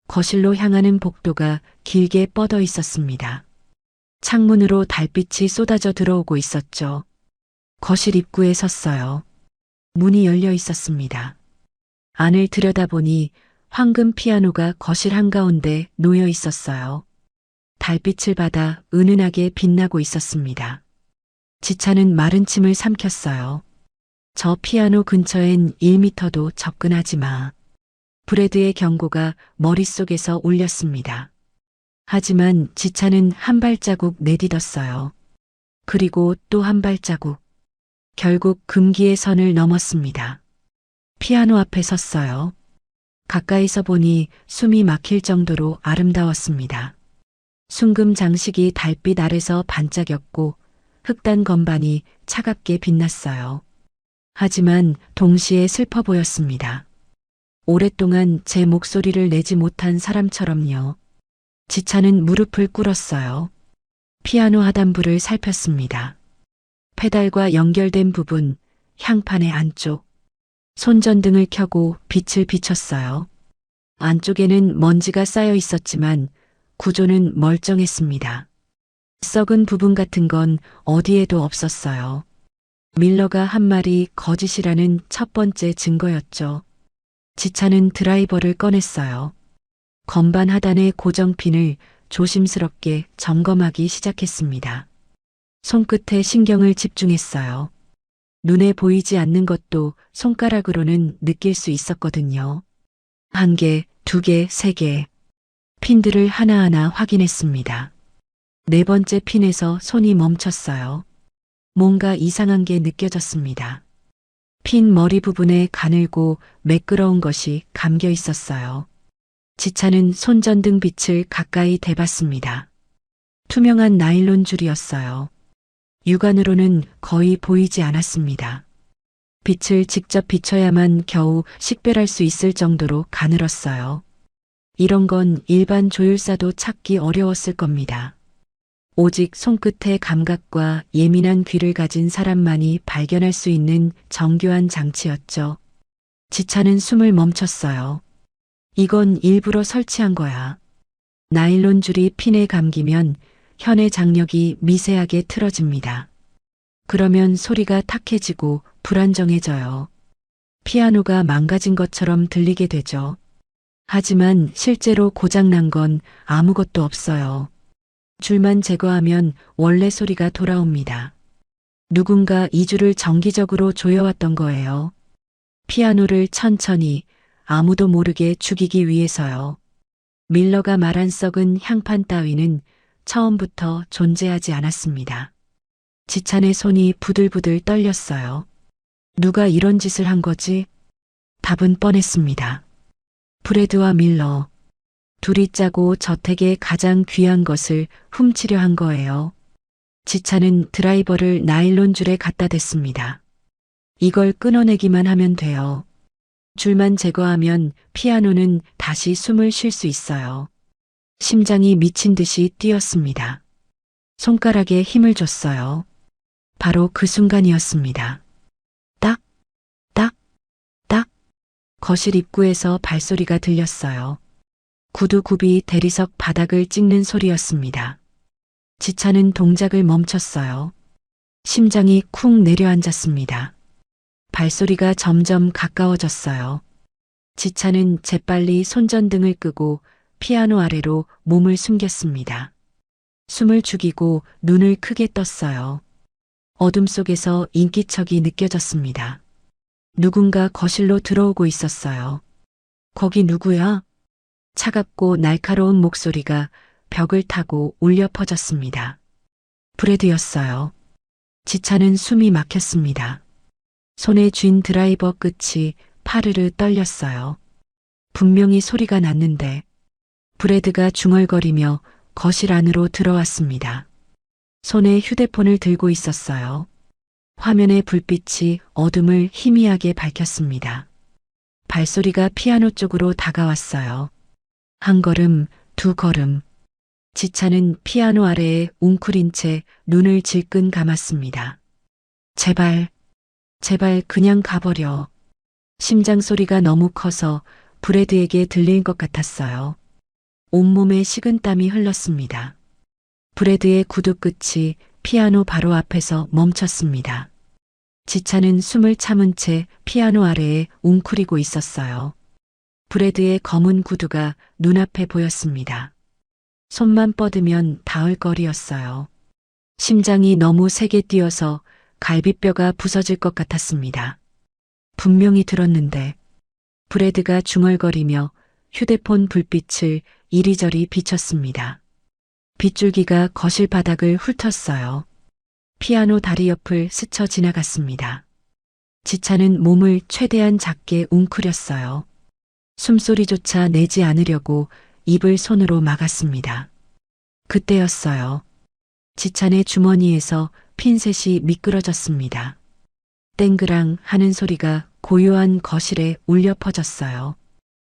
거실로 향하는 복도가 길게 뻗어 있었습니다. 창문으로 달빛이 쏟아져 들어오고 있었죠. 거실 입구에 섰어요. 문이 열려 있었습니다. 안을 들여다보니 황금 피아노가 거실 한가운데 놓여 있었어요. 달빛을 받아 은은하게 빛나고 있었습니다. 지찬은 마른 침을 삼켰어요. 저 피아노 근처엔 1미터도 접근하지 마. 브레드의 경고가 머릿속에서 울렸습니다. 하지만 지찬은 한 발자국 내딛었어요. 그리고 또 한 발자국. 결국 금기의 선을 넘었습니다. 피아노 앞에 섰어요. 가까이서 보니 숨이 막힐 정도로 아름다웠습니다. 순금 장식이 달빛 아래서 반짝였고 흑단 건반이 차갑게 빛났어요. 하지만 동시에 슬퍼 보였습니다. 오랫동안 제 목소리를 내지 못한 사람처럼요. 지찬은 무릎을 꿇었어요. 피아노 하단부를 살폈습니다. 페달과 연결된 부분, 향판의 안쪽. 손전등을 켜고 빛을 비췄어요. 안쪽에는 먼지가 쌓여 있었지만 구조는 멀쩡했습니다. 썩은 부분 같은 건 어디에도 없었어요. 밀러가 한 말이 거짓이라는 첫 번째 증거였죠. 지찬은 드라이버를 꺼냈어요. 건반 하단의 고정핀을 조심스럽게 점검하기 시작했습니다. 손끝에 신경을 집중했어요. 눈에 보이지 않는 것도 손가락으로는 느낄 수 있었거든요. 1개, 2개, 3개. 핀들을 하나하나 확인했습니다. 4번째 핀에서 손이 멈췄어요. 뭔가 이상한 게 느껴졌습니다. 핀 머리 부분에 가늘고 매끄러운 것이 감겨 있었어요. 지찬은 손전등 빛을 가까이 대봤습니다. 투명한 나일론 줄이었어요. 육안으로는 거의 보이지 않았습니다. 빛을 직접 비춰야만 겨우 식별할 수 있을 정도로 가늘었어요. 이런 건 일반 조율사도 찾기 어려웠을 겁니다. 오직 손끝의 감각과 예민한 귀를 가진 사람만이 발견할 수 있는 정교한 장치였죠. 지찬은 숨을 멈췄어요. 이건 일부러 설치한 거야. 나일론 줄이 핀에 감기면 현의 장력이 미세하게 틀어집니다. 그러면 소리가 탁해지고 불안정해져요. 피아노가 망가진 것처럼 들리게 되죠. 하지만 실제로 고장난 건 아무것도 없어요. 줄만 제거하면 원래 소리가 돌아옵니다. 누군가 이 줄을 정기적으로 조여왔던 거예요. 피아노를 천천히 아무도 모르게 죽이기 위해서요. 밀러가 말한 썩은 향판 따위는 처음부터 존재하지 않았습니다. 지찬의 손이 부들부들 떨렸어요. 누가 이런 짓을 한 거지? 답은 뻔했습니다. 프레드와 밀러. 둘이 짜고 저택의 가장 귀한 것을 훔치려 한 거예요. 지찬은 드라이버를 나일론 줄에 갖다 댔습니다. 이걸 끊어내기만 하면 돼요. 줄만 제거하면 피아노는 다시 숨을 쉴 수 있어요. 심장이 미친 듯이 뛰었습니다. 손가락에 힘을 줬어요. 바로 그 순간이었습니다. 딱, 딱, 딱. 거실 입구에서 발소리가 들렸어요. 구두굽이 대리석 바닥을 찍는 소리였습니다. 지찬은 동작을 멈췄어요. 심장이 쿵 내려앉았습니다. 발소리가 점점 가까워졌어요. 지찬은 재빨리 손전등을 끄고 피아노 아래로 몸을 숨겼습니다. 숨을 죽이고 눈을 크게 떴어요. 어둠 속에서 인기척이 느껴졌습니다. 누군가 거실로 들어오고 있었어요. 거기 누구야? 차갑고 날카로운 목소리가 벽을 타고 울려 퍼졌습니다. 프레드였어요. 지찬은 숨이 막혔습니다. 손에 쥔 드라이버 끝이 파르르 떨렸어요. 분명히 소리가 났는데 브래드가 중얼거리며 거실 안으로 들어왔습니다. 손에 휴대폰을 들고 있었어요. 화면의 불빛이 어둠을 희미하게 밝혔습니다. 발소리가 피아노 쪽으로 다가왔어요. 한 걸음, 두 걸음. 지찬은 피아노 아래에 웅크린 채 눈을 질끈 감았습니다. 제발, 제발 그냥 가버려. 심장 소리가 너무 커서 브래드에게 들릴 것 같았어요. 온몸에 식은땀이 흘렀습니다. 브래드의 구두 끝이 피아노 바로 앞에서 멈췄습니다. 지찬은 숨을 참은 채 피아노 아래에 웅크리고 있었어요. 브래드의 검은 구두가 눈앞에 보였습니다. 손만 뻗으면 닿을 거리였어요. 심장이 너무 세게 뛰어서 갈비뼈가 부서질 것 같았습니다. 분명히 들었는데 브래드가 중얼거리며 휴대폰 불빛을 이리저리 비췄습니다. 빗줄기가 거실 바닥을 훑었어요. 피아노 다리 옆을 스쳐 지나갔습니다. 지찬은 몸을 최대한 작게 웅크렸어요. 숨소리조차 내지 않으려고 입을 손으로 막았습니다. 그때였어요. 지찬의 주머니에서 핀셋이 미끄러졌습니다. 땡그랑 하는 소리가 고요한 거실에 울려 퍼졌어요.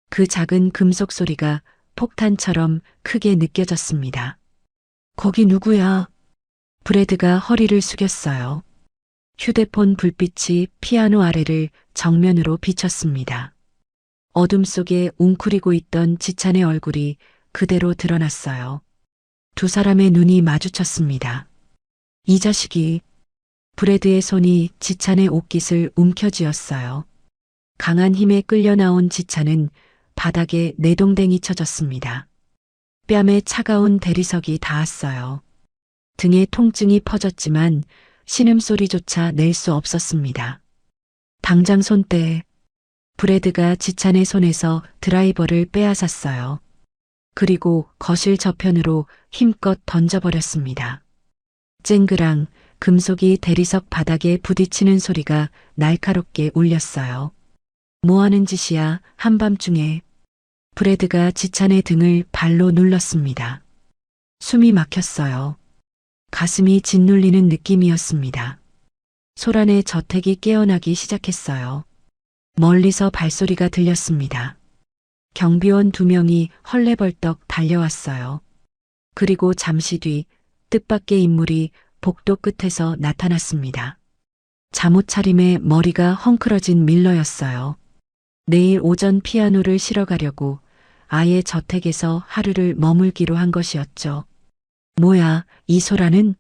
그 작은 금속 소리가 폭탄처럼 크게 느껴졌습니다. 거기 누구야? 브래드가 허리를 숙였어요. 휴대폰 불빛이 피아노 아래를 정면으로 비쳤습니다. 어둠 속에 웅크리고 있던 지찬의 얼굴이 그대로 드러났어요. 두 사람의 눈이 마주쳤습니다. 이 자식이. 브래드의 손이 지찬의 옷깃을 움켜쥐었어요. 강한 힘에 끌려 나온 지찬은 바닥에 내동댕이 쳐졌습니다. 뺨에 차가운 대리석이 닿았어요. 등에 통증이 퍼졌지만 신음소리조차 낼 수 없었습니다. 당장 손 떼. 브래드가 지찬의 손에서 드라이버를 빼앗았어요. 그리고 거실 저편으로 힘껏 던져버렸습니다. 쨍그랑 금속이 대리석 바닥에 부딪히는 소리가 날카롭게 울렸어요. 뭐하는 짓이야, 한밤중에. 브래드가 지찬의 등을 발로 눌렀습니다. 숨이 막혔어요. 가슴이 짓눌리는 느낌이었습니다. 소란의 저택이 깨어나기 시작했어요. 멀리서 발소리가 들렸습니다. 경비원 2명이 헐레벌떡 달려왔어요. 그리고 잠시 뒤 뜻밖의 인물이 복도 끝에서 나타났습니다. 잠옷 차림에 머리가 헝클어진 밀러였어요. 내일 오전 피아노를 실어 가려고 아예 저택에서 하루를 머물기로 한 것이었죠. 뭐야, 이 소라는?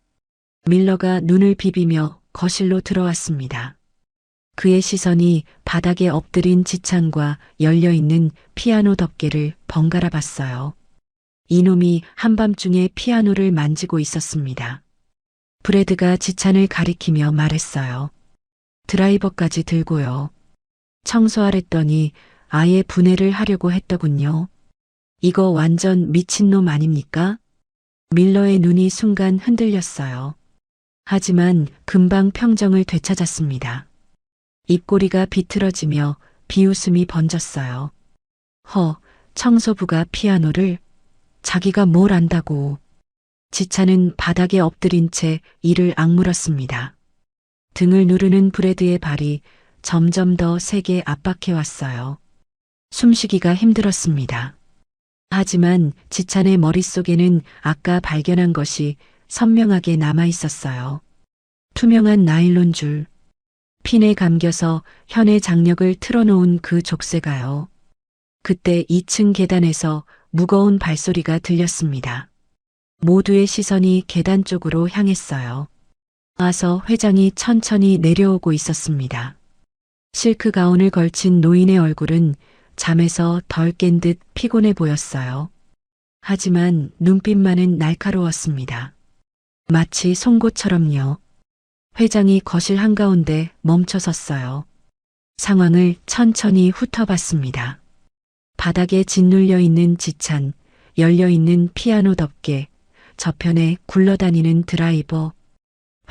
밀러가 눈을 비비며 거실로 들어왔습니다. 그의 시선이 바닥에 엎드린 지찬과 열려있는 피아노 덮개를 번갈아 봤어요. 이놈이 한밤중에 피아노를 만지고 있었습니다. 브래드가 지찬을 가리키며 말했어요. 드라이버까지 들고요. 청소하랬더니 아예 분해를 하려고 했더군요. 이거 완전 미친놈 아닙니까? 밀러의 눈이 순간 흔들렸어요. 하지만 금방 평정을 되찾았습니다. 입꼬리가 비틀어지며 비웃음이 번졌어요. 청소부가 피아노를? 자기가 뭘 안다고. 지찬은 바닥에 엎드린 채 이를 악물었습니다. 등을 누르는 브래드의 발이 점점 더 세게 압박해왔어요. 숨쉬기가 힘들었습니다. 하지만 지찬의 머릿속에는 아까 발견한 것이 선명하게 남아 있었어요. 투명한 나일론 줄. 핀에 감겨서 현의 장력을 틀어놓은 그 족쇄가요. 그때 2층 계단에서 무거운 발소리가 들렸습니다. 모두의 시선이 계단 쪽으로 향했어요. 와서 회장이 천천히 내려오고 있었습니다. 실크 가운을 걸친 노인의 얼굴은 잠에서 덜 깬 듯 피곤해 보였어요. 하지만 눈빛만은 날카로웠습니다. 마치 송곳처럼요. 회장이 거실 한가운데 멈춰 섰어요. 상황을 천천히 훑어봤습니다. 바닥에 짓눌려 있는 지찬, 열려 있는 피아노 덮개, 저편에 굴러다니는 드라이버.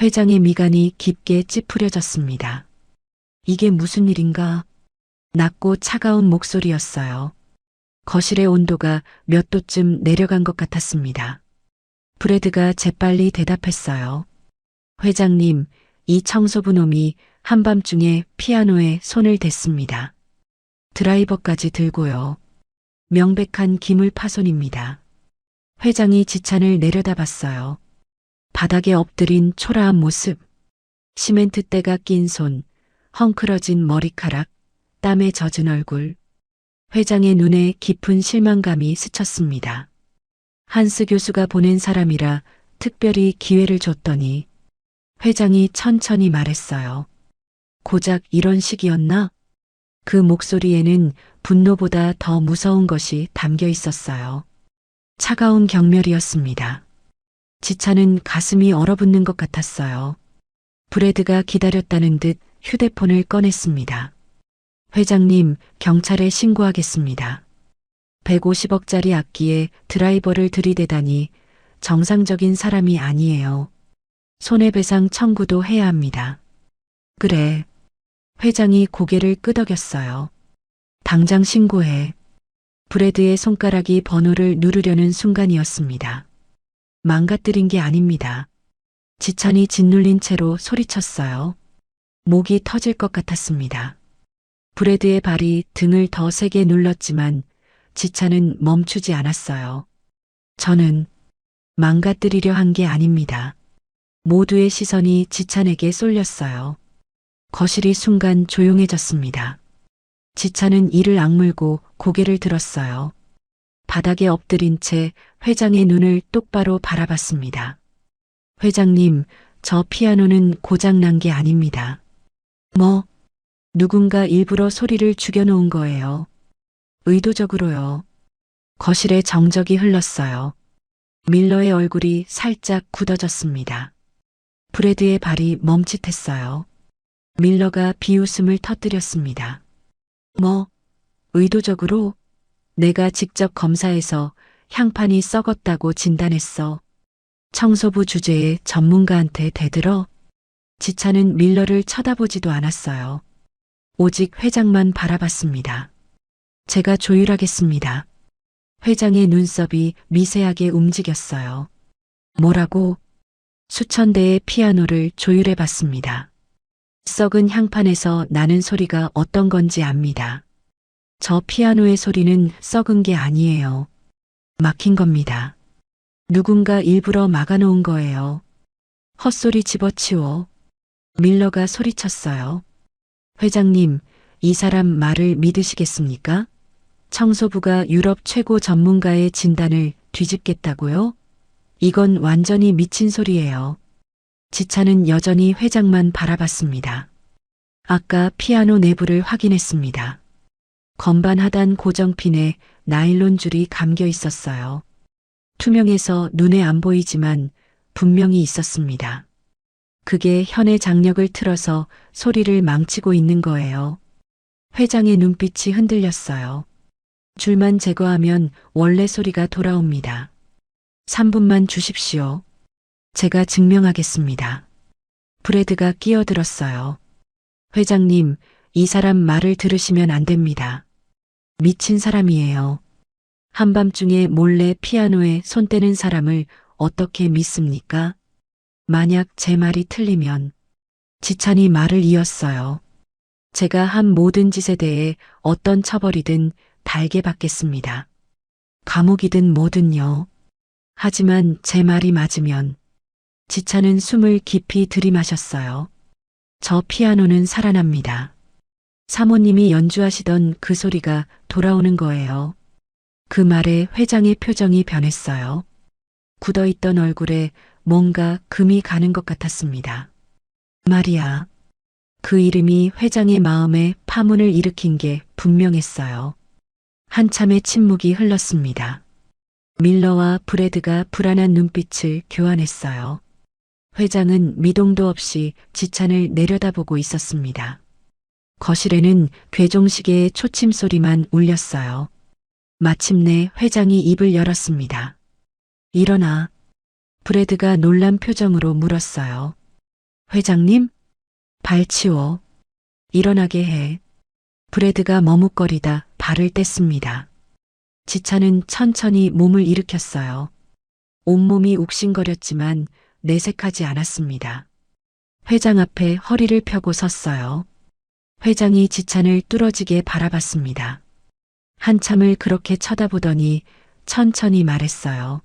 회장의 미간이 깊게 찌푸려졌습니다. 이게 무슨 일인가? 낮고 차가운 목소리였어요. 거실의 온도가 몇 도쯤 내려간 것 같았습니다. 브래드가 재빨리 대답했어요. 회장님, 이 청소부 놈이 한밤중에 피아노에 손을 댔습니다. 드라이버까지 들고요. 명백한 기물 파손입니다. 회장이 지찬을 내려다봤어요. 바닥에 엎드린 초라한 모습, 시멘트 때가 낀 손, 헝클어진 머리카락, 땀에 젖은 얼굴. 회장의 눈에 깊은 실망감이 스쳤습니다. 한스 교수가 보낸 사람이라 특별히 기회를 줬더니 회장이 천천히 말했어요. 고작 이런 식이었나? 그 목소리에는 분노보다 더 무서운 것이 담겨 있었어요. 차가운 경멸이었습니다. 지찬은 가슴이 얼어붙는 것 같았어요. 브래드가 기다렸다는 듯 휴대폰을 꺼냈습니다. 회장님, 경찰에 신고하겠습니다. 150억짜리 악기에 드라이버를 들이대다니 정상적인 사람이 아니에요. 손해배상 청구도 해야 합니다. 그래. 회장이 고개를 끄덕였어요. 당장 신고해. 브래드의 손가락이 번호를 누르려는 순간이었습니다. 망가뜨린 게 아닙니다. 지찬이 짓눌린 채로 소리쳤어요. 목이 터질 것 같았습니다. 브래드의 발이 등을 더 세게 눌렀지만 지찬은 멈추지 않았어요. 저는 망가뜨리려 한 게 아닙니다. 모두의 시선이 지찬에게 쏠렸어요. 거실이 순간 조용해졌습니다. 지찬은 이를 악물고 고개를 들었어요. 바닥에 엎드린 채 회장의 눈을 똑바로 바라봤습니다. 회장님, 저 피아노는 고장난 게 아닙니다. 뭐? 누군가 일부러 소리를 죽여놓은 거예요. 의도적으로요. 거실에 정적이 흘렀어요. 밀러의 얼굴이 살짝 굳어졌습니다. 브래드의 발이 멈칫했어요. 밀러가 비웃음을 터뜨렸습니다. 뭐? 의도적으로? 내가 직접 검사해서 향판이 썩었다고 진단했어. 청소부 주제에 전문가한테 대들어? 지찬은 밀러를 쳐다보지도 않았어요. 오직 회장만 바라봤습니다. 제가 조율하겠습니다. 회장의 눈썹이 미세하게 움직였어요. 뭐라고? 수천 대의 피아노를 조율해봤습니다. 썩은 향판에서 나는 소리가 어떤 건지 압니다. 저 피아노의 소리는 썩은 게 아니에요. 막힌 겁니다. 누군가 일부러 막아놓은 거예요. 헛소리 집어치워. 밀러가 소리쳤어요. 회장님, 이 사람 말을 믿으시겠습니까? 청소부가 유럽 최고 전문가의 진단을 뒤집겠다고요? 이건 완전히 미친 소리예요. 지찬은 여전히 회장만 바라봤습니다. 아까 피아노 내부를 확인했습니다. 건반 하단 고정핀에 나일론 줄이 감겨 있었어요. 투명해서 눈에 안 보이지만 분명히 있었습니다. 그게 현의 장력을 틀어서 소리를 망치고 있는 거예요. 회장의 눈빛이 흔들렸어요. 줄만 제거하면 원래 소리가 돌아옵니다. 3분만 주십시오. 제가 증명하겠습니다. 브래드가 끼어들었어요. 회장님, 이 사람 말을 들으시면 안 됩니다. 미친 사람이에요. 한밤중에 몰래 피아노에 손 떼는 사람을 어떻게 믿습니까? 만약 제 말이 틀리면 지찬이 말을 이었어요. 제가 한 모든 짓에 대해 어떤 처벌이든 달게 받겠습니다. 감옥이든 뭐든요. 하지만 제 말이 맞으면 지찬은 숨을 깊이 들이마셨어요. 저 피아노는 살아납니다. 사모님이 연주하시던 그 소리가 돌아오는 거예요. 그 말에 회장의 표정이 변했어요. 굳어있던 얼굴에 뭔가 금이 가는 것 같았습니다. 마리아. 그 이름이 회장의 마음에 파문을 일으킨 게 분명했어요. 한참의 침묵이 흘렀습니다. 밀러와 브래드가 불안한 눈빛을 교환했어요. 회장은 미동도 없이 지찬을 내려다보고 있었습니다. 거실에는 괴종시계의 초침 소리만 울렸어요. 마침내 회장이 입을 열었습니다. 일어나. 브래드가 놀란 표정으로 물었어요. 회장님? 발 치워. 일어나게 해. 브래드가 머뭇거리다 발을 뗐습니다. 지찬은 천천히 몸을 일으켰어요. 온몸이 욱신거렸지만 내색하지 않았습니다. 회장 앞에 허리를 펴고 섰어요. 회장이 지찬을 뚫어지게 바라봤습니다. 한참을 그렇게 쳐다보더니 천천히 말했어요.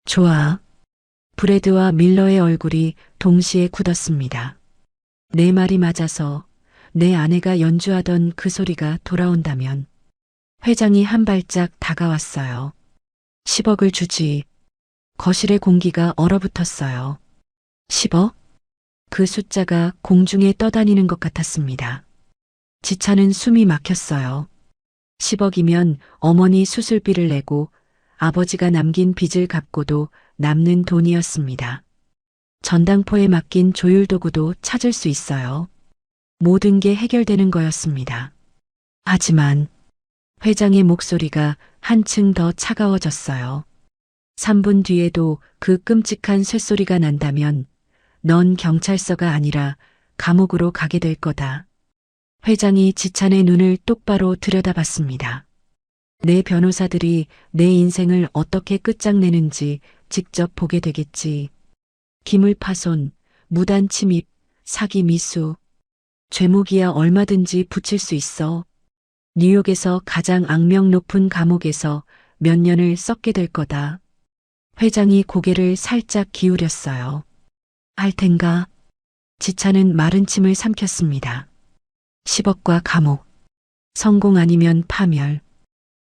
좋아. 브래드와 밀러의 얼굴이 동시에 굳었습니다. 내 말이 맞아서 내 아내가 연주하던 그 소리가 돌아온다면 회장이 한 발짝 다가왔어요. 10억을 주지. 거실의 공기가 얼어붙었어요. 10억? 그 숫자가 공중에 떠다니는 것 같았습니다. 지찬은 숨이 막혔어요. 10억이면 어머니 수술비를 내고 아버지가 남긴 빚을 갚고도 남는 돈이었습니다. 전당포에 맡긴 조율도구도 찾을 수 있어요. 모든 게 해결되는 거였습니다. 하지만 회장의 목소리가 한층 더 차가워졌어요. 3분 뒤에도 그 끔찍한 쇳소리가 난다면 넌 경찰서가 아니라 감옥으로 가게 될 거다. 회장이 지찬의 눈을 똑바로 들여다봤습니다. 내 변호사들이 내 인생을 어떻게 끝장내는지 직접 보게 되겠지. 기물 파손, 무단 침입, 사기 미수. 죄목이야 얼마든지 붙일 수 있어. 뉴욕에서 가장 악명 높은 감옥에서 몇 년을 썩게 될 거다. 회장이 고개를 살짝 기울였어요. 할 텐가? 지찬은 마른 침을 삼켰습니다. 10억과 감옥. 성공 아니면 파멸.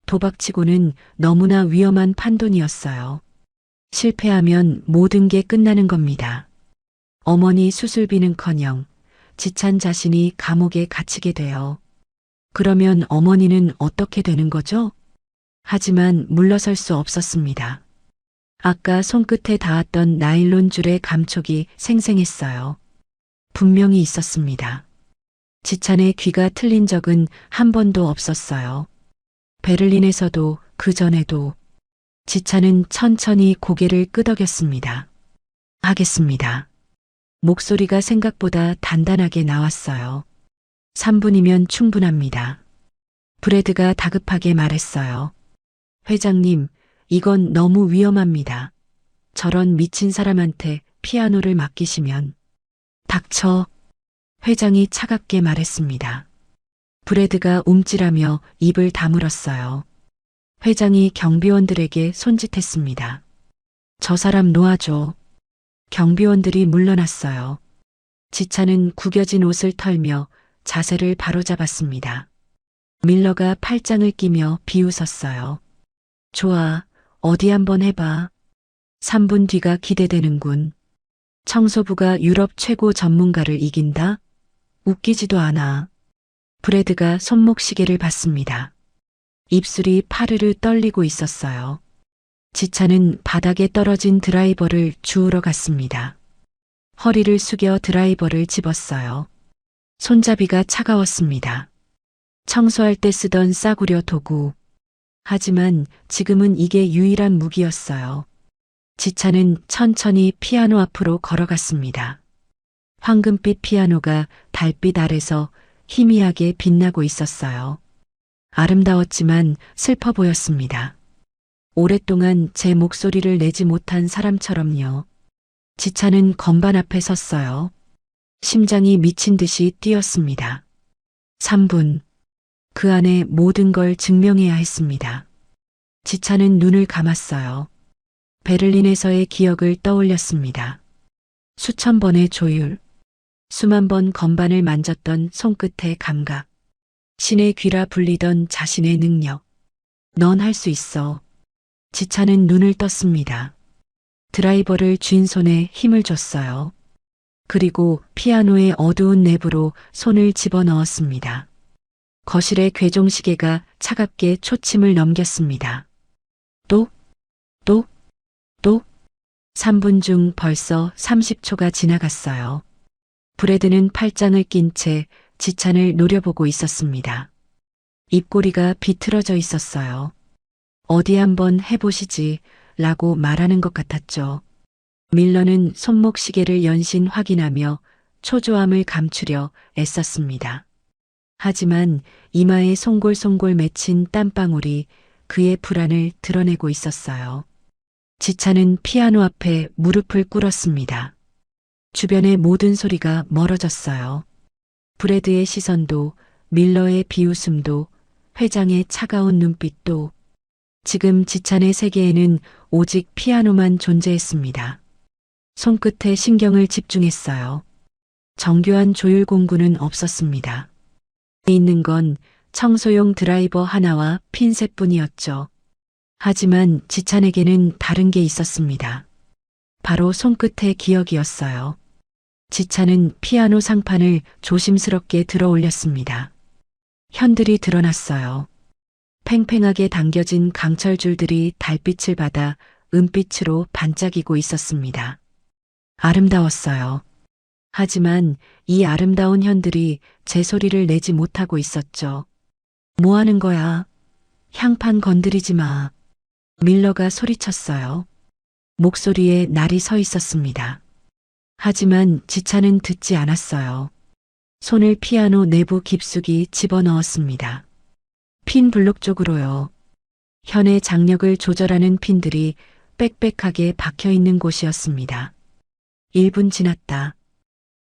도박치고는 너무나 위험한 판돈이었어요. 실패하면 모든 게 끝나는 겁니다. 어머니 수술비는커녕 지찬 자신이 감옥에 갇히게 돼요. 그러면 어머니는 어떻게 되는 거죠? 하지만 물러설 수 없었습니다. 아까 손끝에 닿았던 나일론 줄의 감촉이 생생했어요. 분명히 있었습니다. 지찬의 귀가 틀린 적은 한 번도 없었어요. 베를린에서도 그 전에도. 지찬은 천천히 고개를 끄덕였습니다. 하겠습니다. 목소리가 생각보다 단단하게 나왔어요. 3분이면 충분합니다. 브래드가 다급하게 말했어요. 회장님, 이건 너무 위험합니다. 저런 미친 사람한테 피아노를 맡기시면. 닥쳐. 회장이 차갑게 말했습니다. 브래드가 움찔하며 입을 다물었어요. 회장이 경비원들에게 손짓했습니다. 저 사람 놓아줘. 경비원들이 물러났어요. 지찬은 구겨진 옷을 털며 자세를 바로잡았습니다. 밀러가 팔짱을 끼며 비웃었어요. 좋아, 어디 한번 해봐. 3분 뒤가 기대되는군. 청소부가 유럽 최고 전문가를 이긴다? 웃기지도 않아. 브래드가 손목시계를 봤습니다. 입술이 파르르 떨리고 있었어요. 지차는 바닥에 떨어진 드라이버를 주우러 갔습니다. 허리를 숙여 드라이버를 집었어요. 손잡이가 차가웠습니다. 청소할 때 쓰던 싸구려 도구. 하지만 지금은 이게 유일한 무기였어요. 지차는 천천히 피아노 앞으로 걸어갔습니다. 황금빛 피아노가 달빛 아래서 희미하게 빛나고 있었어요. 아름다웠지만 슬퍼 보였습니다. 오랫동안 제 목소리를 내지 못한 사람처럼요. 지차는 건반 앞에 섰어요. 심장이 미친 듯이 뛰었습니다. 3분. 그 안에 모든 걸 증명해야 했습니다. 지차는 눈을 감았어요. 베를린에서의 기억을 떠올렸습니다. 수천 번의 조율, 수만 번 건반을 만졌던 손끝의 감각, 신의 귀라 불리던 자신의 능력. 넌 할 수 있어. 지차는 눈을 떴습니다. 드라이버를 쥔 손에 힘을 줬어요. 그리고 피아노의 어두운 내부로 손을 집어넣었습니다. 거실의 괴종시계가 차갑게 초침을 넘겼습니다. 또, 또, 또. 3분 중 벌써 30초가 지나갔어요. 브래드는 팔짱을 낀 채 지찬을 노려보고 있었습니다. 입꼬리가 비틀어져 있었어요. 어디 한번 해보시지 라고 말하는 것 같았죠. 밀러는 손목시계를 연신 확인하며 초조함을 감추려 애썼습니다. 하지만 이마에 송골송골 맺힌 땀방울이 그의 불안을 드러내고 있었어요. 지차는 피아노 앞에 무릎을 꿇었습니다. 주변의 모든 소리가 멀어졌어요. 브래드의 시선도, 밀러의 비웃음도, 회장의 차가운 눈빛도. 지금 지찬의 세계에는 오직 피아노만 존재했습니다. 손끝에 신경을 집중했어요. 정교한 조율 공구는 없었습니다. 있는 건 청소용 드라이버 하나와 핀셋뿐이었죠. 하지만 지찬에게는 다른 게 있었습니다. 바로 손끝의 기억이었어요. 지찬은 피아노 상판을 조심스럽게 들어 올렸습니다. 현들이 드러났어요. 팽팽하게 당겨진 강철줄들이 달빛을 받아 은빛으로 반짝이고 있었습니다. 아름다웠어요. 하지만 이 아름다운 현들이 제 소리를 내지 못하고 있었죠. 뭐 하는 거야? 향판 건드리지 마. 밀러가 소리쳤어요. 목소리에 날이 서 있었습니다. 하지만 지찬은 듣지 않았어요. 손을 피아노 내부 깊숙이 집어넣었습니다. 핀 블록 쪽으로요. 현의 장력을 조절하는 핀들이 빽빽하게 박혀 있는 곳이었습니다. 1분 지났다.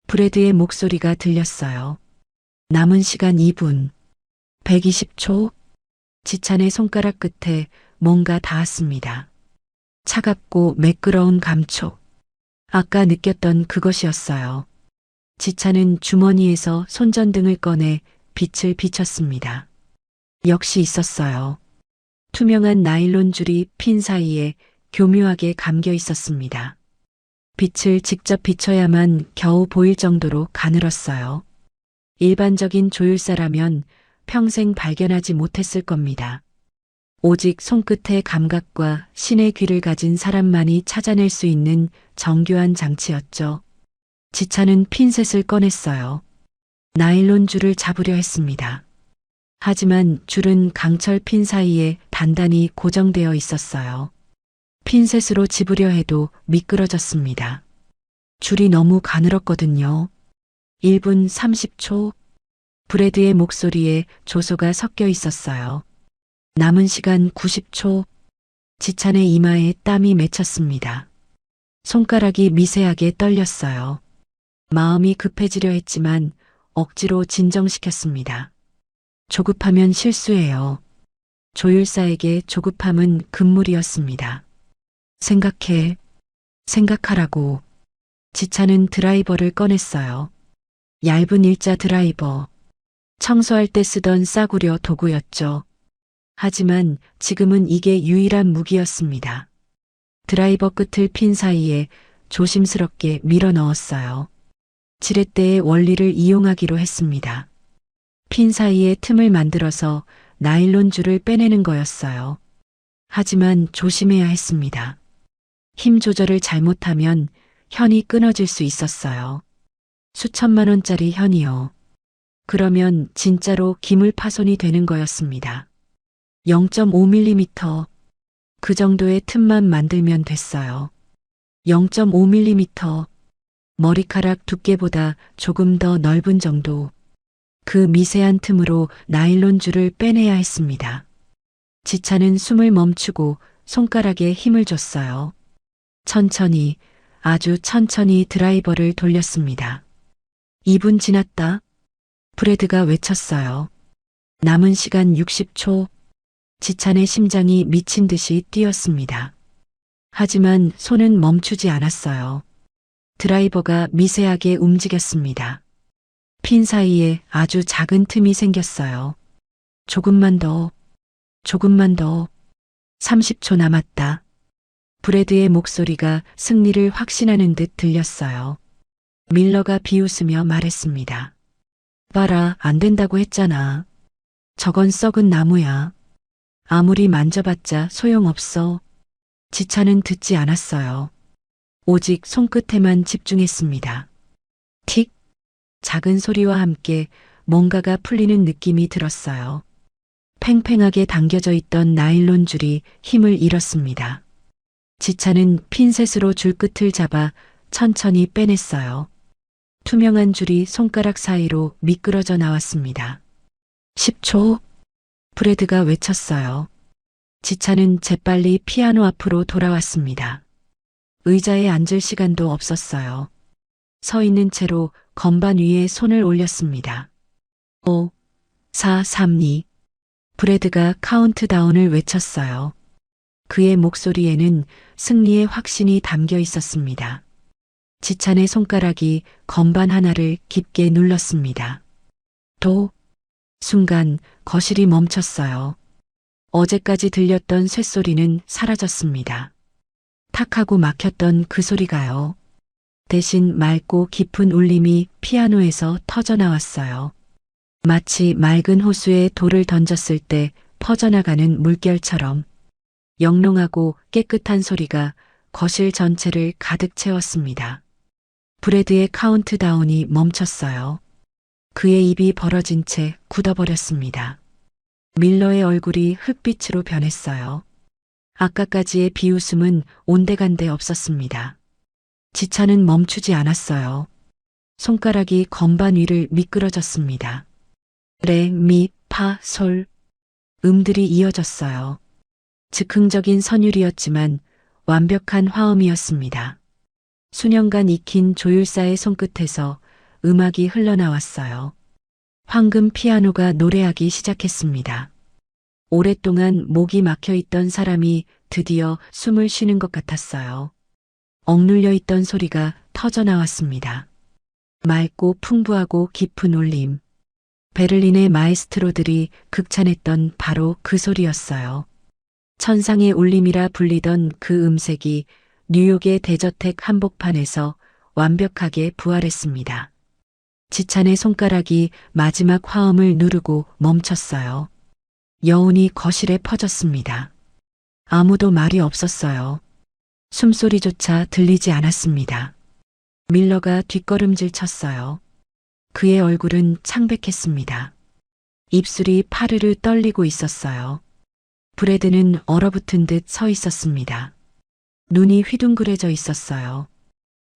브래드의 목소리가 들렸어요. 남은 시간 2분. 120초. 지찬의 손가락 끝에 뭔가 닿았습니다. 차갑고 매끄러운 감촉. 아까 느꼈던 그것이었어요. 지찬은 주머니에서 손전등을 꺼내 빛을 비췄습니다. 역시 있었어요. 투명한 나일론 줄이 핀 사이에 교묘하게 감겨 있었습니다. 빛을 직접 비춰야만 겨우 보일 정도로 가늘었어요. 일반적인 조율사라면 평생 발견하지 못했을 겁니다. 오직 손끝의 감각과 신의 귀를 가진 사람만이 찾아낼 수 있는 정교한 장치였죠. 지찬은 핀셋을 꺼냈어요. 나일론 줄을 잡으려 했습니다. 하지만 줄은 강철 핀 사이에 단단히 고정되어 있었어요. 핀셋으로 집으려 해도 미끄러졌습니다. 줄이 너무 가늘었거든요. 1분 30초. 브래드의 목소리에 조소가 섞여 있었어요. 남은 시간 90초. 지찬의 이마에 땀이 맺혔습니다. 손가락이 미세하게 떨렸어요. 마음이 급해지려 했지만 억지로 진정시켰습니다. 조급하면 실수예요. 조율사에게 조급함은 금물이었습니다. 생각하라고. 지찬은 드라이버를 꺼냈어요. 얇은 일자 드라이버. 청소할 때 쓰던 싸구려 도구였죠. 하지만 지금은 이게 유일한 무기였습니다. 드라이버 끝을 핀 사이에 조심스럽게 밀어 넣었어요. 지렛대의 원리를 이용하기로 했습니다. 핀 사이에 틈을 만들어서 나일론 줄을 빼내는 거였어요. 하지만 조심해야 했습니다. 힘 조절을 잘못하면 현이 끊어질 수 있었어요. 수천만 원짜리 현이요. 그러면 진짜로 기물 파손이 되는 거였습니다. 0.5mm. 그 정도의 틈만 만들면 됐어요. 0.5mm. 머리카락 두께보다 조금 더 넓은 정도. 그 미세한 틈으로 나일론 줄을 빼내야 했습니다. 지찬은 숨을 멈추고 손가락에 힘을 줬어요. 천천히, 아주 천천히 드라이버를 돌렸습니다. 2분 지났다. 브래드가 외쳤어요. 남은 시간 60초. 지찬의 심장이 미친 듯이 뛰었습니다. 하지만 손은 멈추지 않았어요. 드라이버가 미세하게 움직였습니다. 핀 사이에 아주 작은 틈이 생겼어요. 조금만 더, 조금만 더. 30초 남았다. 브래드의 목소리가 승리를 확신하는 듯 들렸어요. 밀러가 비웃으며 말했습니다. 봐라, 안 된다고 했잖아. 저건 썩은 나무야. 아무리 만져봤자 소용없어. 지찬은 듣지 않았어요. 오직 손끝에만 집중했습니다. 틱! 작은 소리와 함께 뭔가가 풀리는 느낌이 들었어요. 팽팽하게 당겨져 있던 나일론 줄이 힘을 잃었습니다. 지찬은 핀셋으로 줄 끝을 잡아 천천히 빼냈어요. 투명한 줄이 손가락 사이로 미끄러져 나왔습니다. 10초. 브래드가 외쳤어요. 지찬은 재빨리 피아노 앞으로 돌아왔습니다. 의자에 앉을 시간도 없었어요. 서 있는 채로 건반 위에 손을 올렸습니다. 5, 4, 3, 2. 브래드가 카운트다운을 외쳤어요. 그의 목소리에는 승리의 확신이 담겨 있었습니다. 지찬의 손가락이 건반 하나를 깊게 눌렀습니다. 도. 순간 거실이 멈췄어요. 어제까지 들렸던 쇳소리는 사라졌습니다. 탁하고 막혔던 그 소리가요. 대신 맑고 깊은 울림이 피아노에서 터져나왔어요. 마치 맑은 호수에 돌을 던졌을 때 퍼져나가는 물결처럼 영롱하고 깨끗한 소리가 거실 전체를 가득 채웠습니다. 브래드의 카운트다운이 멈췄어요. 그의 입이 벌어진 채 굳어버렸습니다. 밀러의 얼굴이 흙빛으로 변했어요. 아까까지의 비웃음은 온데간데 없었습니다. 지찬은 멈추지 않았어요. 손가락이 건반 위를 미끄러졌습니다. 레, 미, 파, 솔. 음들이 이어졌어요. 즉흥적인 선율이었지만 완벽한 화음이었습니다. 수년간 익힌 조율사의 손끝에서 음악이 흘러나왔어요. 황금 피아노가 노래하기 시작했습니다. 오랫동안 목이 막혀 있던 사람이 드디어 숨을 쉬는 것 같았어요. 억눌려 있던 소리가 터져나왔습니다. 맑고 풍부하고 깊은 울림. 베를린의 마에스트로들이 극찬했던 바로 그 소리였어요. 천상의 울림이라 불리던 그 음색이 뉴욕의 대저택 한복판에서 완벽하게 부활했습니다. 지찬의 손가락이 마지막 화음을 누르고 멈췄어요. 여운이 거실에 퍼졌습니다. 아무도 말이 없었어요. 숨소리조차 들리지 않았습니다. 밀러가 뒷걸음질 쳤어요. 그의 얼굴은 창백했습니다. 입술이 파르르 떨리고 있었어요. 브래드는 얼어붙은 듯 서 있었습니다. 눈이 휘둥그레져 있었어요.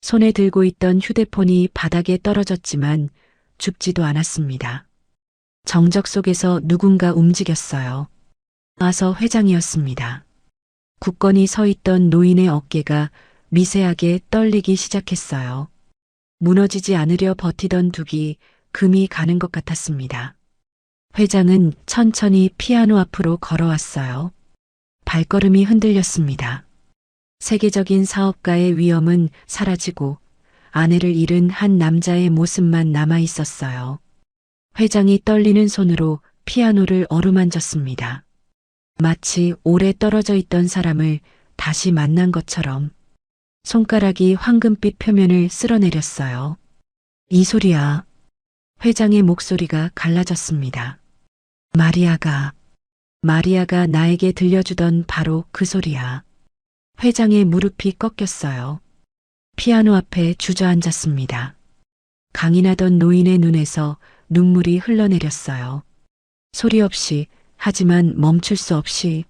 손에 들고 있던 휴대폰이 바닥에 떨어졌지만 죽지도 않았습니다. 정적 속에서 누군가 움직였어요. 와서 회장이었습니다. 굳건히 서 있던 노인의 어깨가 미세하게 떨리기 시작했어요. 무너지지 않으려 버티던 둑이 금이 가는 것 같았습니다. 회장은 천천히 피아노 앞으로 걸어왔어요. 발걸음이 흔들렸습니다. 세계적인 사업가의 위엄은 사라지고 아내를 잃은 한 남자의 모습만 남아 있었어요. 회장이 떨리는 손으로 피아노를 어루만졌습니다. 마치 오래 떨어져 있던 사람을 다시 만난 것처럼 손가락이 황금빛 표면을 쓸어내렸어요. 이 소리야. 회장의 목소리가 갈라졌습니다. 마리아가 나에게 들려주던 바로 그 소리야. 회장의 무릎이 꺾였어요. 피아노 앞에 주저앉았습니다. 강인하던 노인의 눈에서 눈물이 흘러내렸어요. 소리 없이, 하지만 멈출 수 없이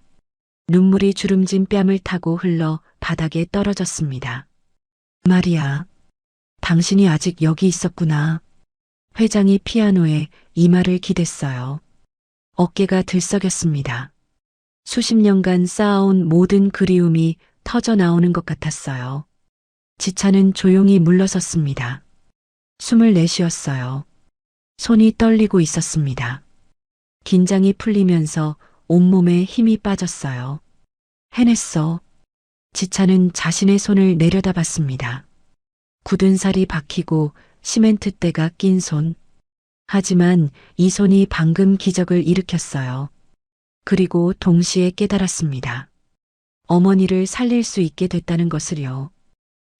눈물이 주름진 뺨을 타고 흘러 바닥에 떨어졌습니다. 마리아, 당신이 아직 여기 있었구나. 회장이 피아노에 이마를 기댔어요. 어깨가 들썩였습니다. 수십 년간 쌓아온 모든 그리움이 터져 나오는 것 같았어요. 지찬은 조용히 물러섰습니다. 숨을 내쉬었어요. 손이 떨리고 있었습니다. 긴장이 풀리면서 온몸에 힘이 빠졌어요. 해냈어. 지찬은 자신의 손을 내려다봤습니다. 굳은 살이 박히고 시멘트때가 낀 손. 하지만 이 손이 방금 기적을 일으켰어요. 그리고 동시에 깨달았습니다. 어머니를 살릴 수 있게 됐다는 것을요.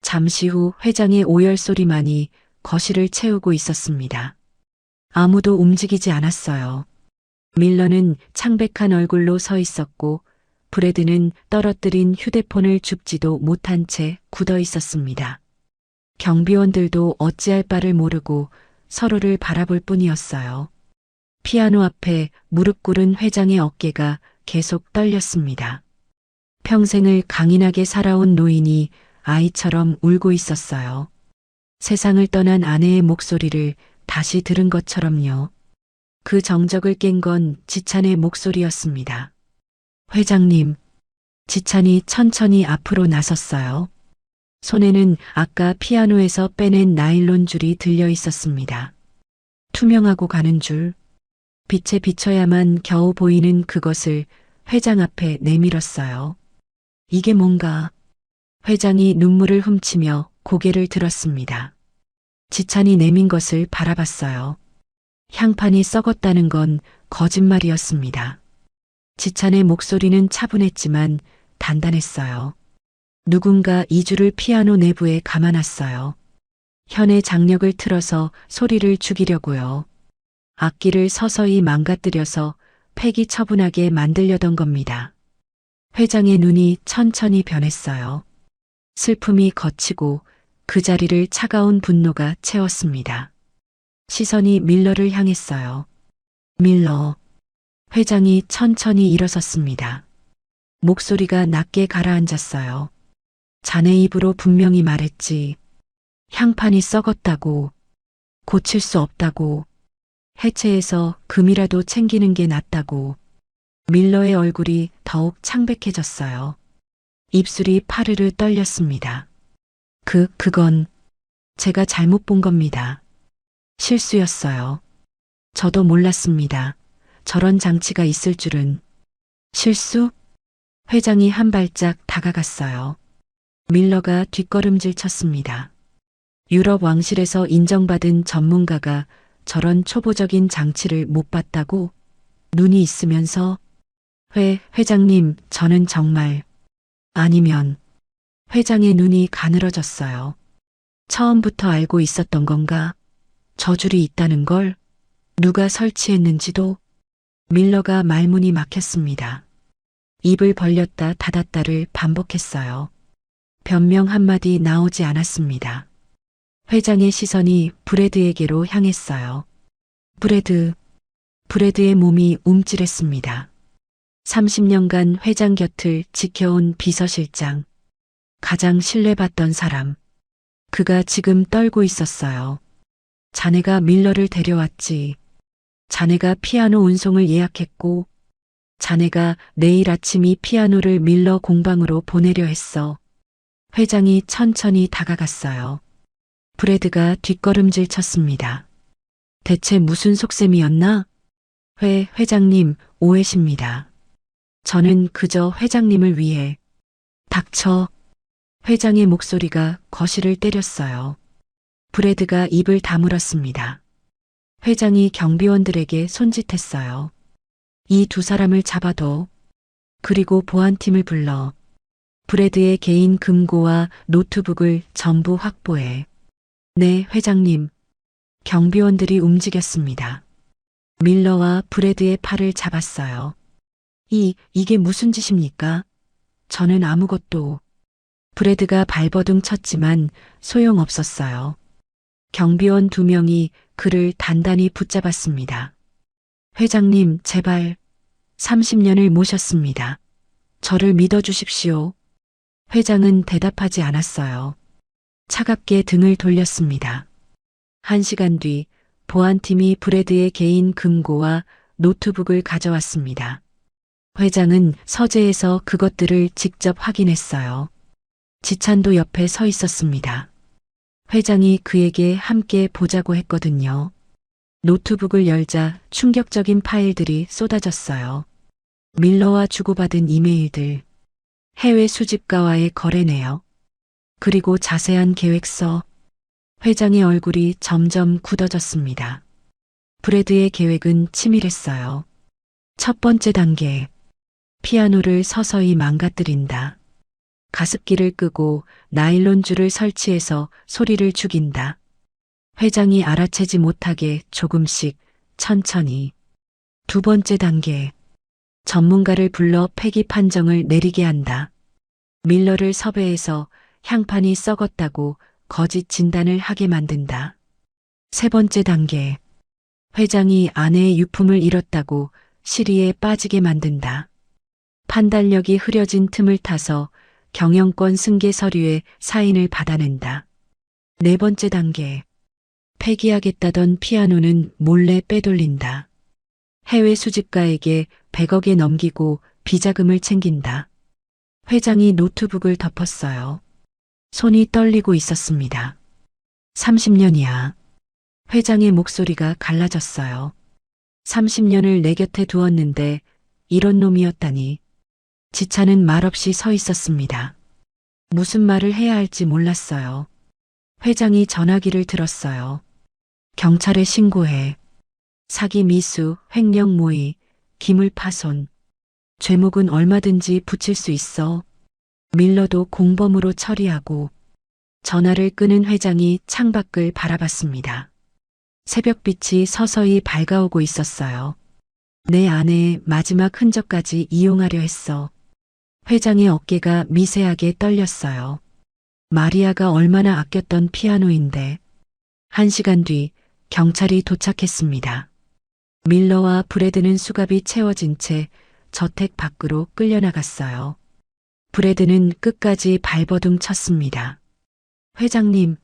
잠시 후 회장의 오열 소리만이 거실을 채우고 있었습니다. 아무도 움직이지 않았어요. 밀러는 창백한 얼굴로 서 있었고 브래드는 떨어뜨린 휴대폰을 줍지도 못한 채 굳어 있었습니다. 경비원들도 어찌할 바를 모르고 서로를 바라볼 뿐이었어요. 피아노 앞에 무릎 꿇은 회장의 어깨가 계속 떨렸습니다. 평생을 강인하게 살아온 노인이 아이처럼 울고 있었어요. 세상을 떠난 아내의 목소리를 다시 들은 것처럼요. 그 정적을 깬 건 지찬의 목소리였습니다. 회장님, 지찬이 천천히 앞으로 나섰어요. 손에는 아까 피아노에서 빼낸 나일론 줄이 들려 있었습니다. 투명하고 가는 줄. 빛에 비춰야만 겨우 보이는 그것을 회장 앞에 내밀었어요. 이게 뭔가. 회장이 눈물을 훔치며 고개를 들었습니다. 지찬이 내민 것을 바라봤어요. 향판이 썩었다는 건 거짓말이었습니다. 지찬의 목소리는 차분했지만 단단했어요. 누군가 이 줄을 피아노 내부에 감아놨어요. 현의 장력을 틀어서 소리를 죽이려고요. 악기를 서서히 망가뜨려서 폐기처분하게 만들려던 겁니다. 회장의 눈이 천천히 변했어요. 슬픔이 걷히고 그 자리를 차가운 분노가 채웠습니다. 시선이 밀러를 향했어요. 밀러. 회장이 천천히 일어섰습니다. 목소리가 낮게 가라앉았어요. 자네 입으로 분명히 말했지. 향판이 썩었다고. 고칠 수 없다고. 해체해서 금이라도 챙기는 게 낫다고. 밀러의 얼굴이 더욱 창백해졌어요. 입술이 파르르 떨렸습니다. 그건 제가 잘못 본 겁니다. 실수였어요. 저도 몰랐습니다. 저런 장치가 있을 줄은. 실수? 회장이 한 발짝 다가갔어요. 밀러가 뒷걸음질 쳤습니다. 유럽 왕실에서 인정받은 전문가가 저런 초보적인 장치를 못 봤다고? 눈이 있으면서? 회장님, 저는 정말. 아니면. 회장의 눈이 가늘어졌어요. 처음부터 알고 있었던 건가? 저줄이 있다는 걸? 누가 설치했는지도? 밀러가 말문이 막혔습니다. 입을 벌렸다 닫았다를 반복했어요. 변명 한마디 나오지 않았습니다. 회장의 시선이 브래드에게로 향했어요. 브래드의 몸이 움찔했습니다. 30년간 회장 곁을 지켜온 비서실장. 가장 신뢰받던 사람. 그가 지금 떨고 있었어요. 자네가 밀러를 데려왔지. 자네가 피아노 운송을 예약했고, 자네가 내일 아침 이 피아노를 밀러 공방으로 보내려 했어. 회장이 천천히 다가갔어요. 브래드가 뒷걸음질 쳤습니다. 대체 무슨 속셈이었나? 회장님, 오해십니다. 저는 그저 회장님을 위해. 닥쳐. 회장의 목소리가 거실을 때렸어요. 브래드가 입을 다물었습니다. 회장이 경비원들에게 손짓했어요. 이 두 사람을 잡아둬. 그리고 보안팀을 불러. 브래드의 개인 금고와 노트북을 전부 확보해. 네, 회장님. 경비원들이 움직였습니다. 밀러와 브래드의 팔을 잡았어요. 이게 무슨 짓입니까? 저는 아무것도. 브래드가 발버둥 쳤지만 소용없었어요. 경비원 2명이 그를 단단히 붙잡았습니다. 회장님, 제발. 30년을 모셨습니다. 저를 믿어주십시오. 회장은 대답하지 않았어요. 차갑게 등을 돌렸습니다. 1시간 뒤 보안팀이 브래드의 개인 금고와 노트북을 가져왔습니다. 회장은 서재에서 그것들을 직접 확인했어요. 지찬도 옆에 서 있었습니다. 회장이 그에게 함께 보자고 했거든요. 노트북을 열자 충격적인 파일들이 쏟아졌어요. 밀러와 주고받은 이메일들, 해외 수집가와의 거래 내역, 그리고 자세한 계획서. 회장의 얼굴이 점점 굳어졌습니다. 브래드의 계획은 치밀했어요. 첫 번째 단계, 피아노를 서서히 망가뜨린다. 가습기를 끄고 나일론 줄을 설치해서 소리를 죽인다. 회장이 알아채지 못하게 조금씩 천천히. 두 번째 단계, 전문가를 불러 폐기 판정을 내리게 한다. 밀러를 섭외해서 향판이 썩었다고 거짓 진단을 하게 만든다. 세 번째 단계, 회장이 아내의 유품을 잃었다고 시리에 빠지게 만든다. 판단력이 흐려진 틈을 타서 경영권 승계 서류에 사인을 받아낸다. 네 번째 단계, 폐기하겠다던 피아노는 몰래 빼돌린다. 해외 수집가에게 100억에 넘기고 비자금을 챙긴다. 회장이 노트북을 덮었어요. 손이 떨리고 있었습니다. 30년이야. 회장의 목소리가 갈라졌어요. 30년을 내 곁에 두었는데 이런 놈이었다니. 지찬은 말없이 서 있었습니다. 무슨 말을 해야 할지 몰랐어요. 회장이 전화기를 들었어요. 경찰에 신고해. 사기 미수, 횡령 모의, 기물 파손. 죄목은 얼마든지 붙일 수 있어. 밀러도 공범으로 처리하고. 전화를 끄는 회장이 창밖을 바라봤습니다. 새벽빛이 서서히 밝아오고 있었어요. 내 아내의 마지막 흔적까지 이용하려 했어. 회장의 어깨가 미세하게 떨렸어요. 마리아가 얼마나 아꼈던 피아노인데. 1시간 뒤 경찰이 도착했습니다. 밀러와 브래드는 수갑이 채워진 채 저택 밖으로 끌려나갔어요. 브래드는 끝까지 발버둥 쳤습니다. 회장님,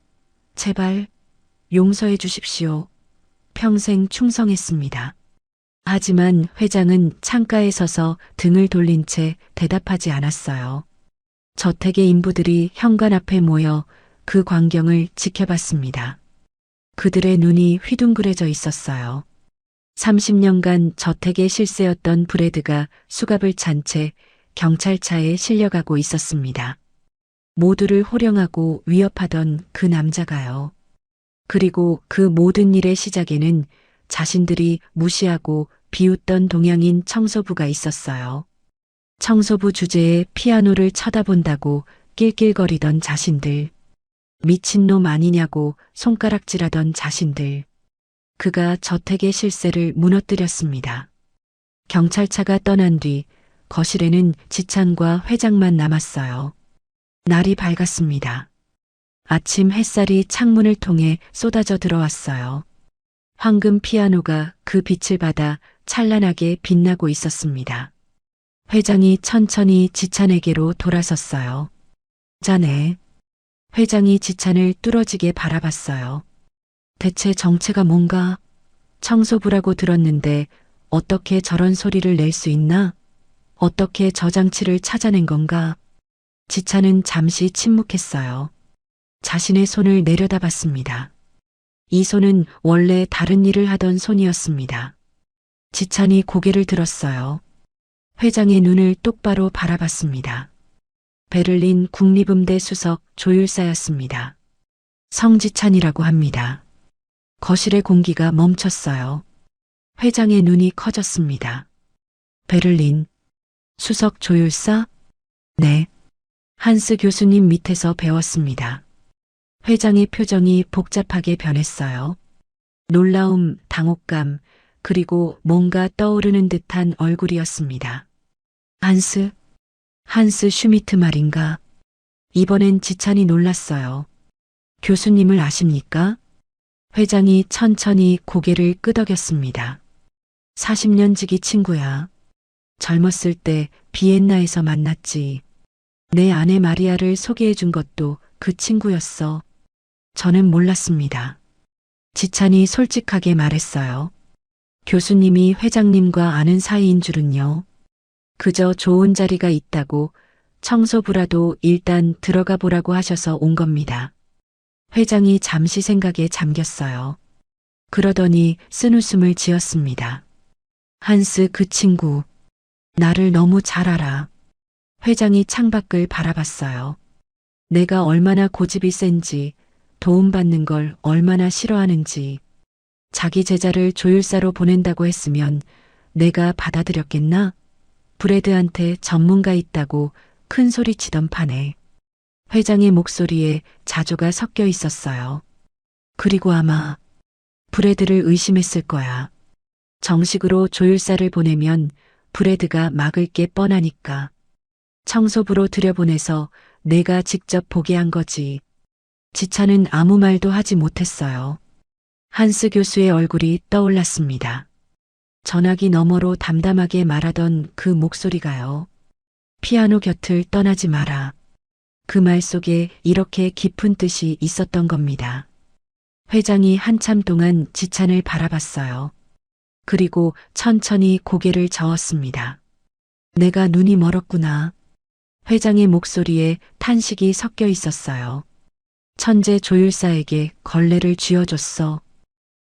제발 용서해 주십시오. 평생 충성했습니다. 하지만 회장은 창가에 서서 등을 돌린 채 대답하지 않았어요. 저택의 인부들이 현관 앞에 모여 그 광경을 지켜봤습니다. 그들의 눈이 휘둥그레져 있었어요. 30년간 저택의 실세였던 브래드가 수갑을 찬 채 경찰차에 실려가고 있었습니다. 모두를 호령하고 위협하던 그 남자가요. 그리고 그 모든 일의 시작에는 자신들이 무시하고 비웃던 동양인 청소부가 있었어요. 청소부 주제에 피아노를 쳐다본다고 낄낄거리던 자신들. 미친놈 아니냐고 손가락질하던 자신들. 그가 저택의 실세를 무너뜨렸습니다. 경찰차가 떠난 뒤 거실에는 지찬과 회장만 남았어요. 날이 밝았습니다. 아침 햇살이 창문을 통해 쏟아져 들어왔어요. 황금 피아노가 그 빛을 받아 찬란하게 빛나고 있었습니다. 회장이 천천히 지찬에게로 돌아섰어요. 자네. 회장이 지찬을 뚫어지게 바라봤어요. 대체 정체가 뭔가? 청소부라고 들었는데 어떻게 저런 소리를 낼 수 있나? 어떻게 저 장치를 찾아낸 건가? 지찬은 잠시 침묵했어요. 자신의 손을 내려다봤습니다. 이 손은 원래 다른 일을 하던 손이었습니다. 지찬이 고개를 들었어요. 회장의 눈을 똑바로 바라봤습니다. 베를린 국립음대 수석 조율사였습니다. 성지찬이라고 합니다. 거실의 공기가 멈췄어요. 회장의 눈이 커졌습니다. 베를린 수석 조율사? 네. 한스 교수님 밑에서 배웠습니다. 회장의 표정이 복잡하게 변했어요. 놀라움, 당혹감, 그리고 뭔가 떠오르는 듯한 얼굴이었습니다. 한스 슈미트 말인가? 이번엔 지찬이 놀랐어요. 교수님을 아십니까? 회장이 천천히 고개를 끄덕였습니다. 40년 지기 친구야. 젊었을 때 비엔나에서 만났지. 내 아내 마리아를 소개해 준 것도 그 친구였어. 저는 몰랐습니다. 지찬이 솔직하게 말했어요. 교수님이 회장님과 아는 사이인 줄은요. 그저 좋은 자리가 있다고 청소부라도 일단 들어가 보라고 하셔서 온 겁니다. 회장이 잠시 생각에 잠겼어요. 그러더니 쓴웃음을 지었습니다. 한스 그 친구, 나를 너무 잘 알아. 회장이 창밖을 바라봤어요. 내가 얼마나 고집이 센지, 도움받는 걸 얼마나 싫어하는지. 자기 제자를 조율사로 보낸다고 했으면 내가 받아들였겠나? 브래드한테 전문가 있다고 큰 소리 치던 판에. 회장의 목소리에 자조가 섞여 있었어요. 그리고 아마 브래드를 의심했을 거야. 정식으로 조율사를 보내면 브래드가 막을 게 뻔하니까. 청소부로 들여보내서 내가 직접 보게 한 거지. 지찬은 아무 말도 하지 못했어요. 한스 교수의 얼굴이 떠올랐습니다. 전화기 너머로 담담하게 말하던 그 목소리가요. 피아노 곁을 떠나지 마라. 그 말 속에 이렇게 깊은 뜻이 있었던 겁니다. 회장이 한참 동안 지찬을 바라봤어요. 그리고 천천히 고개를 저었습니다. 내가 눈이 멀었구나. 회장의 목소리에 탄식이 섞여 있었어요. 천재 조율사에게 걸레를 쥐어줬어.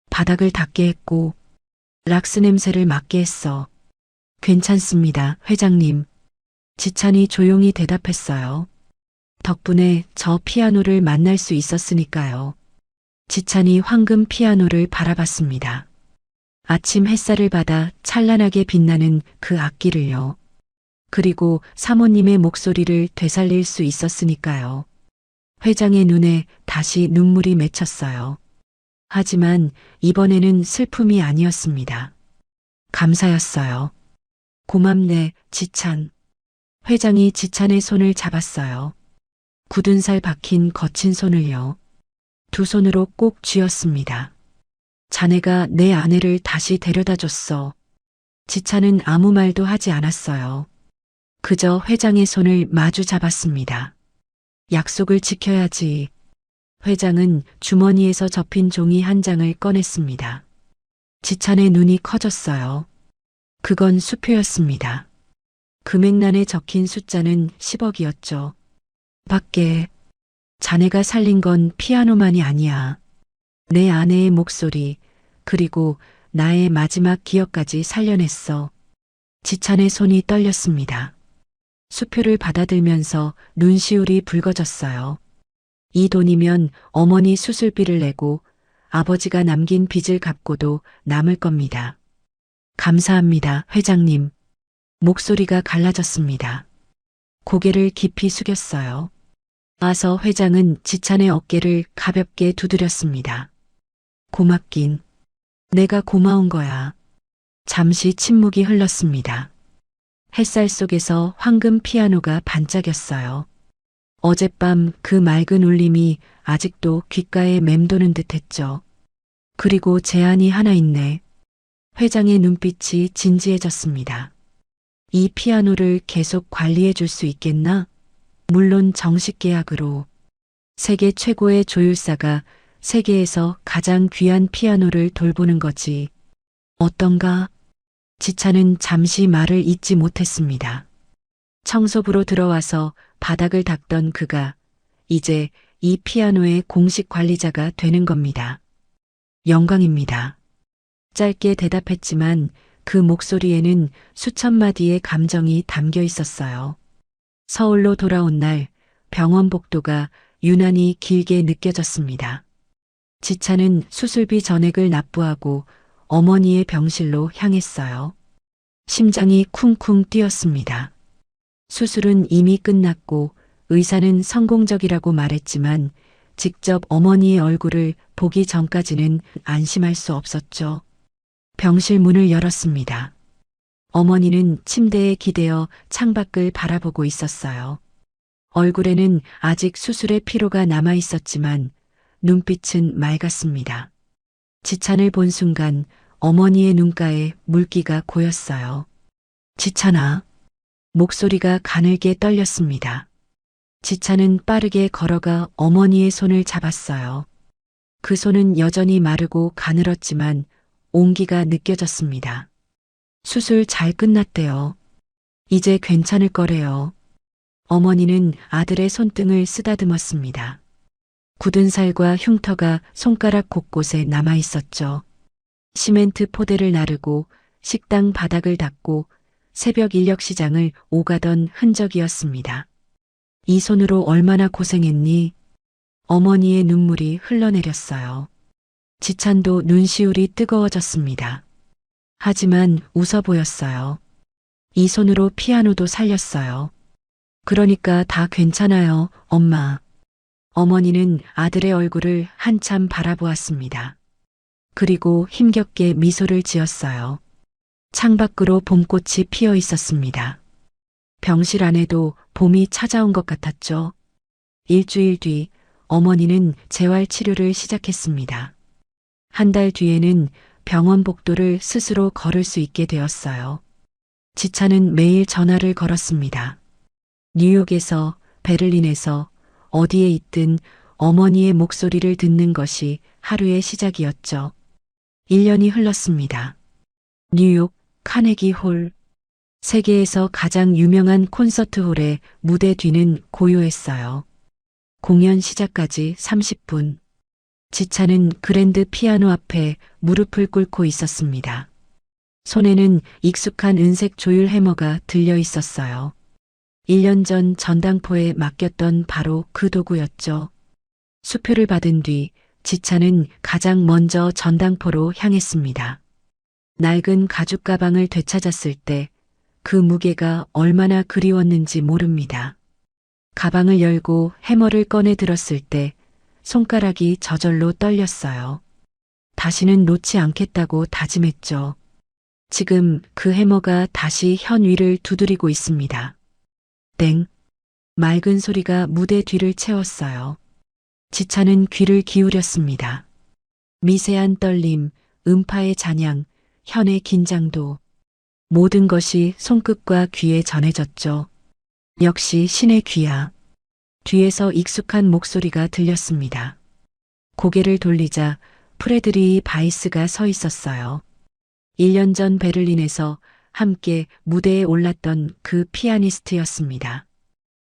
바닥을 닦게 했고 락스 냄새를 맡게 했어. 괜찮습니다, 회장님. 지찬이 조용히 대답했어요. 덕분에 저 피아노를 만날 수 있었으니까요. 지찬이 황금 피아노를 바라봤습니다. 아침 햇살을 받아 찬란하게 빛나는 그 악기를요. 그리고 사모님의 목소리를 되살릴 수 있었으니까요. 회장의 눈에 다시 눈물이 맺혔어요. 하지만 이번에는 슬픔이 아니었습니다. 감사였어요. 고맙네, 지찬. 회장이 지찬의 손을 잡았어요. 굳은 살 박힌 거친 손을요. 두 손으로 꼭 쥐었습니다. 자네가 내 아내를 다시 데려다 줬어. 지찬은 아무 말도 하지 않았어요. 그저 회장의 손을 마주 잡았습니다. 약속을 지켜야지. 회장은 주머니에서 접힌 종이 한 장을 꺼냈습니다. 지찬의 눈이 커졌어요. 그건 수표였습니다. 금액란에 적힌 숫자는 10억이었죠. 밖에 자네가 살린 건 피아노만이 아니야. 내 아내의 목소리, 그리고 나의 마지막 기억까지 살려냈어. 지찬의 손이 떨렸습니다. 수표를 받아들면서 눈시울이 붉어졌어요. 이 돈이면 어머니 수술비를 내고 아버지가 남긴 빚을 갚고도 남을 겁니다. 감사합니다, 회장님. 목소리가 갈라졌습니다. 고개를 깊이 숙였어요. 와서 회장은 지찬의 어깨를 가볍게 두드렸습니다. 고맙긴. 내가 고마운 거야. 잠시 침묵이 흘렀습니다. 햇살 속에서 황금 피아노가 반짝였어요. 어젯밤 그 맑은 울림이 아직도 귓가에 맴도는 듯했죠. 그리고 제안이 하나 있네. 회장의 눈빛이 진지해졌습니다. 이 피아노를 계속 관리해 줄 수 있겠나? 물론 정식 계약으로. 세계 최고의 조율사가 세계에서 가장 귀한 피아노를 돌보는 거지. 어떤가? 지찬은 잠시 말을 잇지 못했습니다. 청소부로 들어와서 바닥을 닦던 그가 이제 이 피아노의 공식 관리자가 되는 겁니다. 영광입니다. 짧게 대답했지만 그 목소리에는 수천 마디의 감정이 담겨 있었어요. 서울로 돌아온 날 병원 복도가 유난히 길게 느껴졌습니다. 지찬은 수술비 전액을 납부하고 어머니의 병실로 향했어요. 심장이 쿵쿵 뛰었습니다. 수술은 이미 끝났고 의사는 성공적이라고 말했지만 직접 어머니의 얼굴을 보기 전까지는 안심할 수 없었죠. 병실 문을 열었습니다. 어머니는 침대에 기대어 창밖을 바라보고 있었어요. 얼굴에는 아직 수술의 피로가 남아 있었지만 눈빛은 맑았습니다. 지찬을 본 순간 어머니의 눈가에 물기가 고였어요. 지찬아. 목소리가 가늘게 떨렸습니다. 지찬은 빠르게 걸어가 어머니의 손을 잡았어요. 그 손은 여전히 마르고 가늘었지만 온기가 느껴졌습니다. 수술 잘 끝났대요. 이제 괜찮을 거래요. 어머니는 아들의 손등을 쓰다듬었습니다. 굳은 살과 흉터가 손가락 곳곳에 남아 있었죠. 시멘트 포대를 나르고 식당 바닥을 닦고 새벽 인력 시장을 오가던 흔적이었습니다. 이 손으로 얼마나 고생했니? 어머니의 눈물이 흘러내렸어요. 지찬도 눈시울이 뜨거워졌습니다. 하지만 웃어 보였어요. 이 손으로 피아노도 살렸어요. 그러니까 다 괜찮아요, 엄마. 어머니는 아들의 얼굴을 한참 바라보았습니다. 그리고 힘겹게 미소를 지었어요. 창밖으로 봄꽃이 피어 있었습니다. 병실 안에도 봄이 찾아온 것 같았죠. 일주일 뒤 어머니는 재활 치료를 시작했습니다. 한 달 뒤에는 병원 복도를 스스로 걸을 수 있게 되었어요. 지찬은 매일 전화를 걸었습니다. 뉴욕에서, 베를린에서, 어디에 있든 어머니의 목소리를 듣는 것이 하루의 시작이었죠. 1년이 흘렀습니다. 뉴욕 카네기 홀. 세계에서 가장 유명한 콘서트 홀의 무대 뒤는 고요했어요. 공연 시작까지 30분. 지찬은 그랜드 피아노 앞에 무릎을 꿇고 있었습니다. 손에는 익숙한 은색 조율 해머가 들려 있었어요. 1년 전 전당포에 맡겼던 바로 그 도구였죠. 수표를 받은 뒤 지찬은 가장 먼저 전당포로 향했습니다. 낡은 가죽 가방을 되찾았을 때 그 무게가 얼마나 그리웠는지 모릅니다. 가방을 열고 해머를 꺼내 들었을 때 손가락이 저절로 떨렸어요. 다시는 놓지 않겠다고 다짐했죠. 지금 그 해머가 다시 현 위를 두드리고 있습니다. 땡. 맑은 소리가 무대 뒤를 채웠어요. 지찬은 귀를 기울였습니다. 미세한 떨림, 음파의 잔향, 현의 긴장도. 모든 것이 손끝과 귀에 전해졌죠. 역시 신의 귀야. 뒤에서 익숙한 목소리가 들렸습니다. 고개를 돌리자 프레드리 바이스가 서 있었어요. 1년 전 베를린에서 함께 무대에 올랐던 그 피아니스트였습니다.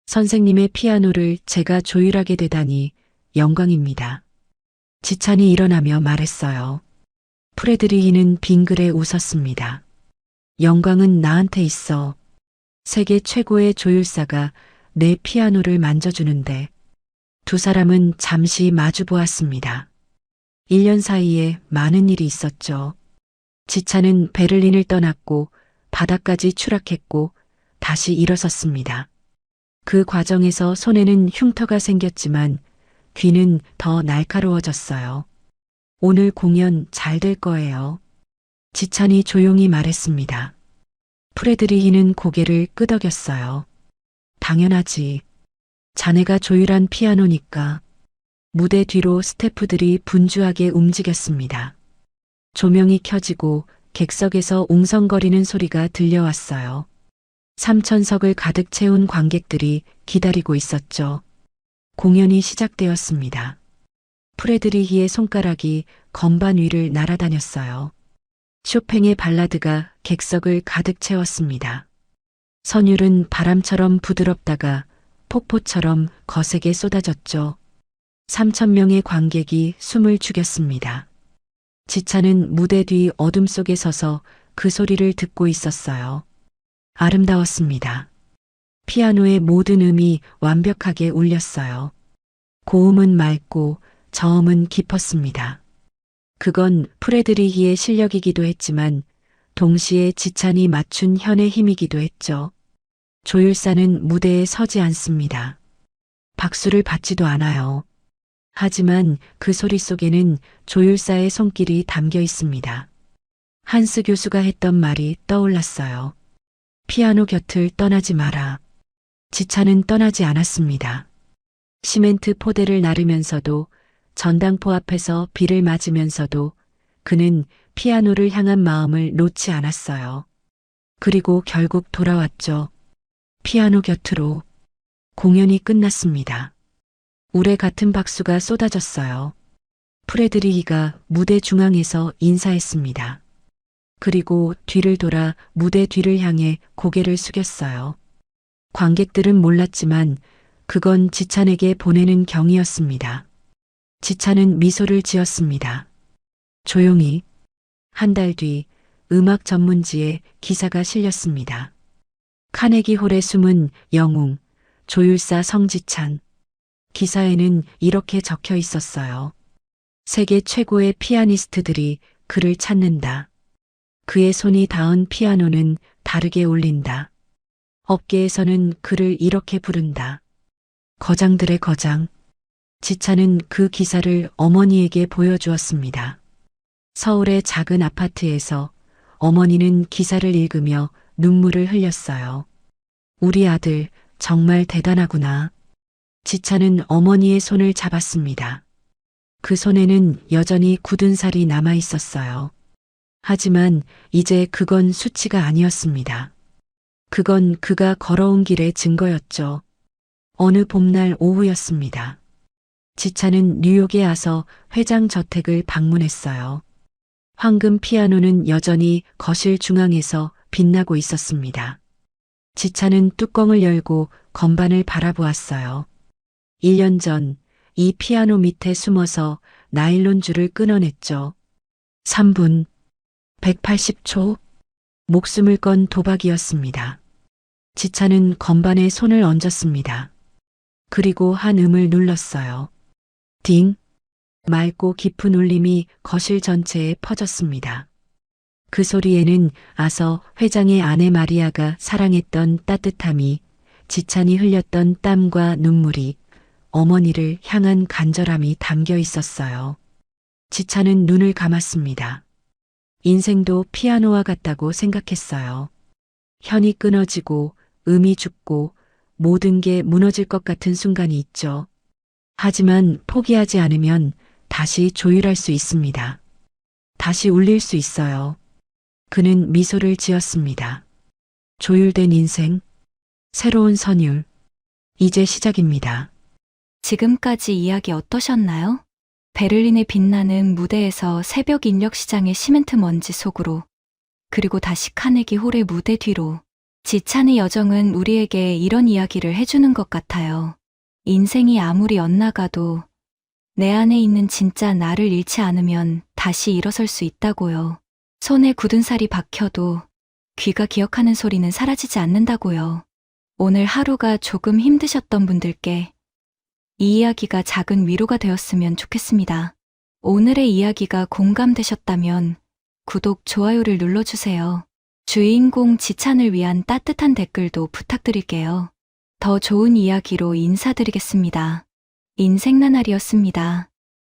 선생님의 피아노를 제가 조율하게 되다니 영광입니다. 지찬이 일어나며 말했어요. 프레드리히는 빙그레 웃었습니다. 영광은 나한테 있어. 세계 최고의 조율사가 내 피아노를 만져주는데. 두 사람은 잠시 마주 보았습니다. 1년 사이에 많은 일이 있었죠. 지찬은 베를린을 떠났고 바다까지 추락했고 다시 일어섰습니다. 그 과정에서 손에는 흉터가 생겼지만 귀는 더 날카로워졌어요. 오늘 공연 잘 될 거예요. 지찬이 조용히 말했습니다. 프레드리히는 고개를 끄덕였어요. 당연하지. 자네가 조율한 피아노니까. 무대 뒤로 스태프들이 분주하게 움직였습니다. 조명이 켜지고 객석에서 웅성거리는 소리가 들려왔어요. 3,000석을 가득 채운 관객들이 기다리고 있었죠. 공연이 시작되었습니다. 프레드리히의 손가락이 건반 위를 날아다녔어요. 쇼팽의 발라드가 객석을 가득 채웠습니다. 선율은 바람처럼 부드럽다가 폭포처럼 거세게 쏟아졌죠. 3,000명의 관객이 숨을 죽였습니다. 지찬은 무대 뒤 어둠 속에 서서 그 소리를 듣고 있었어요. 아름다웠습니다. 피아노의 모든 음이 완벽하게 울렸어요. 고음은 맑고 저음은 깊었습니다. 그건 프레드리히의 실력이기도 했지만 동시에 지찬이 맞춘 현의 힘이기도 했죠. 조율사는 무대에 서지 않습니다. 박수를 받지도 않아요. 하지만 그 소리 속에는 조율사의 손길이 담겨 있습니다. 한스 교수가 했던 말이 떠올랐어요. 피아노 곁을 떠나지 마라. 지찬은 떠나지 않았습니다. 시멘트 포대를 나르면서도, 전당포 앞에서 비를 맞으면서도 그는 피아노를 향한 마음을 놓지 않았어요. 그리고 결국 돌아왔죠. 피아노 곁으로. 공연이 끝났습니다. 우레 같은 박수가 쏟아졌어요. 프레드리히가 무대 중앙에서 인사했습니다. 그리고 뒤를 돌아 무대 뒤를 향해 고개를 숙였어요. 관객들은 몰랐지만 그건 지찬에게 보내는 경이었습니다. 지찬은 미소를 지었습니다. 조용히. 한 달 뒤 음악 전문지에 기사가 실렸습니다. 카네기 홀의 숨은 영웅, 조율사 성지찬. 기사에는 이렇게 적혀 있었어요. 세계 최고의 피아니스트들이 그를 찾는다. 그의 손이 닿은 피아노는 다르게 울린다. 업계에서는 그를 이렇게 부른다. 거장들의 거장. 지찬은 그 기사를 어머니에게 보여주었습니다. 서울의 작은 아파트에서 어머니는 기사를 읽으며 눈물을 흘렸어요. 우리 아들 정말 대단하구나. 지찬은 어머니의 손을 잡았습니다. 그 손에는 여전히 굳은 살이 남아 있었어요. 하지만 이제 그건 수치가 아니었습니다. 그건 그가 걸어온 길의 증거였죠. 어느 봄날 오후였습니다. 지찬은 뉴욕에 와서 회장 저택을 방문했어요. 황금 피아노는 여전히 거실 중앙에서 빛나고 있었습니다. 지찬은 뚜껑을 열고 건반을 바라보았어요. 1년 전 이 피아노 밑에 숨어서 나일론 줄을 끊어냈죠. 3분, 180초, 목숨을 건 도박이었습니다. 지찬은 건반에 손을 얹었습니다. 그리고 한 음을 눌렀어요. 딩! 맑고 깊은 울림이 거실 전체에 퍼졌습니다. 그 소리에는 아서 회장의 아내 마리아가 사랑했던 따뜻함이, 지찬이 흘렸던 땀과 눈물이, 어머니를 향한 간절함이 담겨 있었어요. 지찬은 눈을 감았습니다. 인생도 피아노와 같다고 생각했어요. 현이 끊어지고 음이 죽고 모든 게 무너질 것 같은 순간이 있죠. 하지만 포기하지 않으면 다시 조율할 수 있습니다. 다시 울릴 수 있어요. 그는 미소를 지었습니다. 조율된 인생, 새로운 선율, 이제 시작입니다. 지금까지 이야기 어떠셨나요? 베를린의 빛나는 무대에서 새벽 인력시장의 시멘트 먼지 속으로, 그리고 다시 카네기 홀의 무대 뒤로. 지찬의 여정은 우리에게 이런 이야기를 해주는 것 같아요. 인생이 아무리 엇나가도 내 안에 있는 진짜 나를 잃지 않으면 다시 일어설 수 있다고요. 손에 굳은 살이 박혀도 귀가 기억하는 소리는 사라지지 않는다고요. 오늘 하루가 조금 힘드셨던 분들께 이 이야기가 작은 위로가 되었으면 좋겠습니다. 오늘의 이야기가 공감되셨다면 구독, 좋아요를 눌러주세요. 주인공 지찬을 위한 따뜻한 댓글도 부탁드릴게요. 더 좋은 이야기로 인사드리겠습니다. 인생나날이었습니다.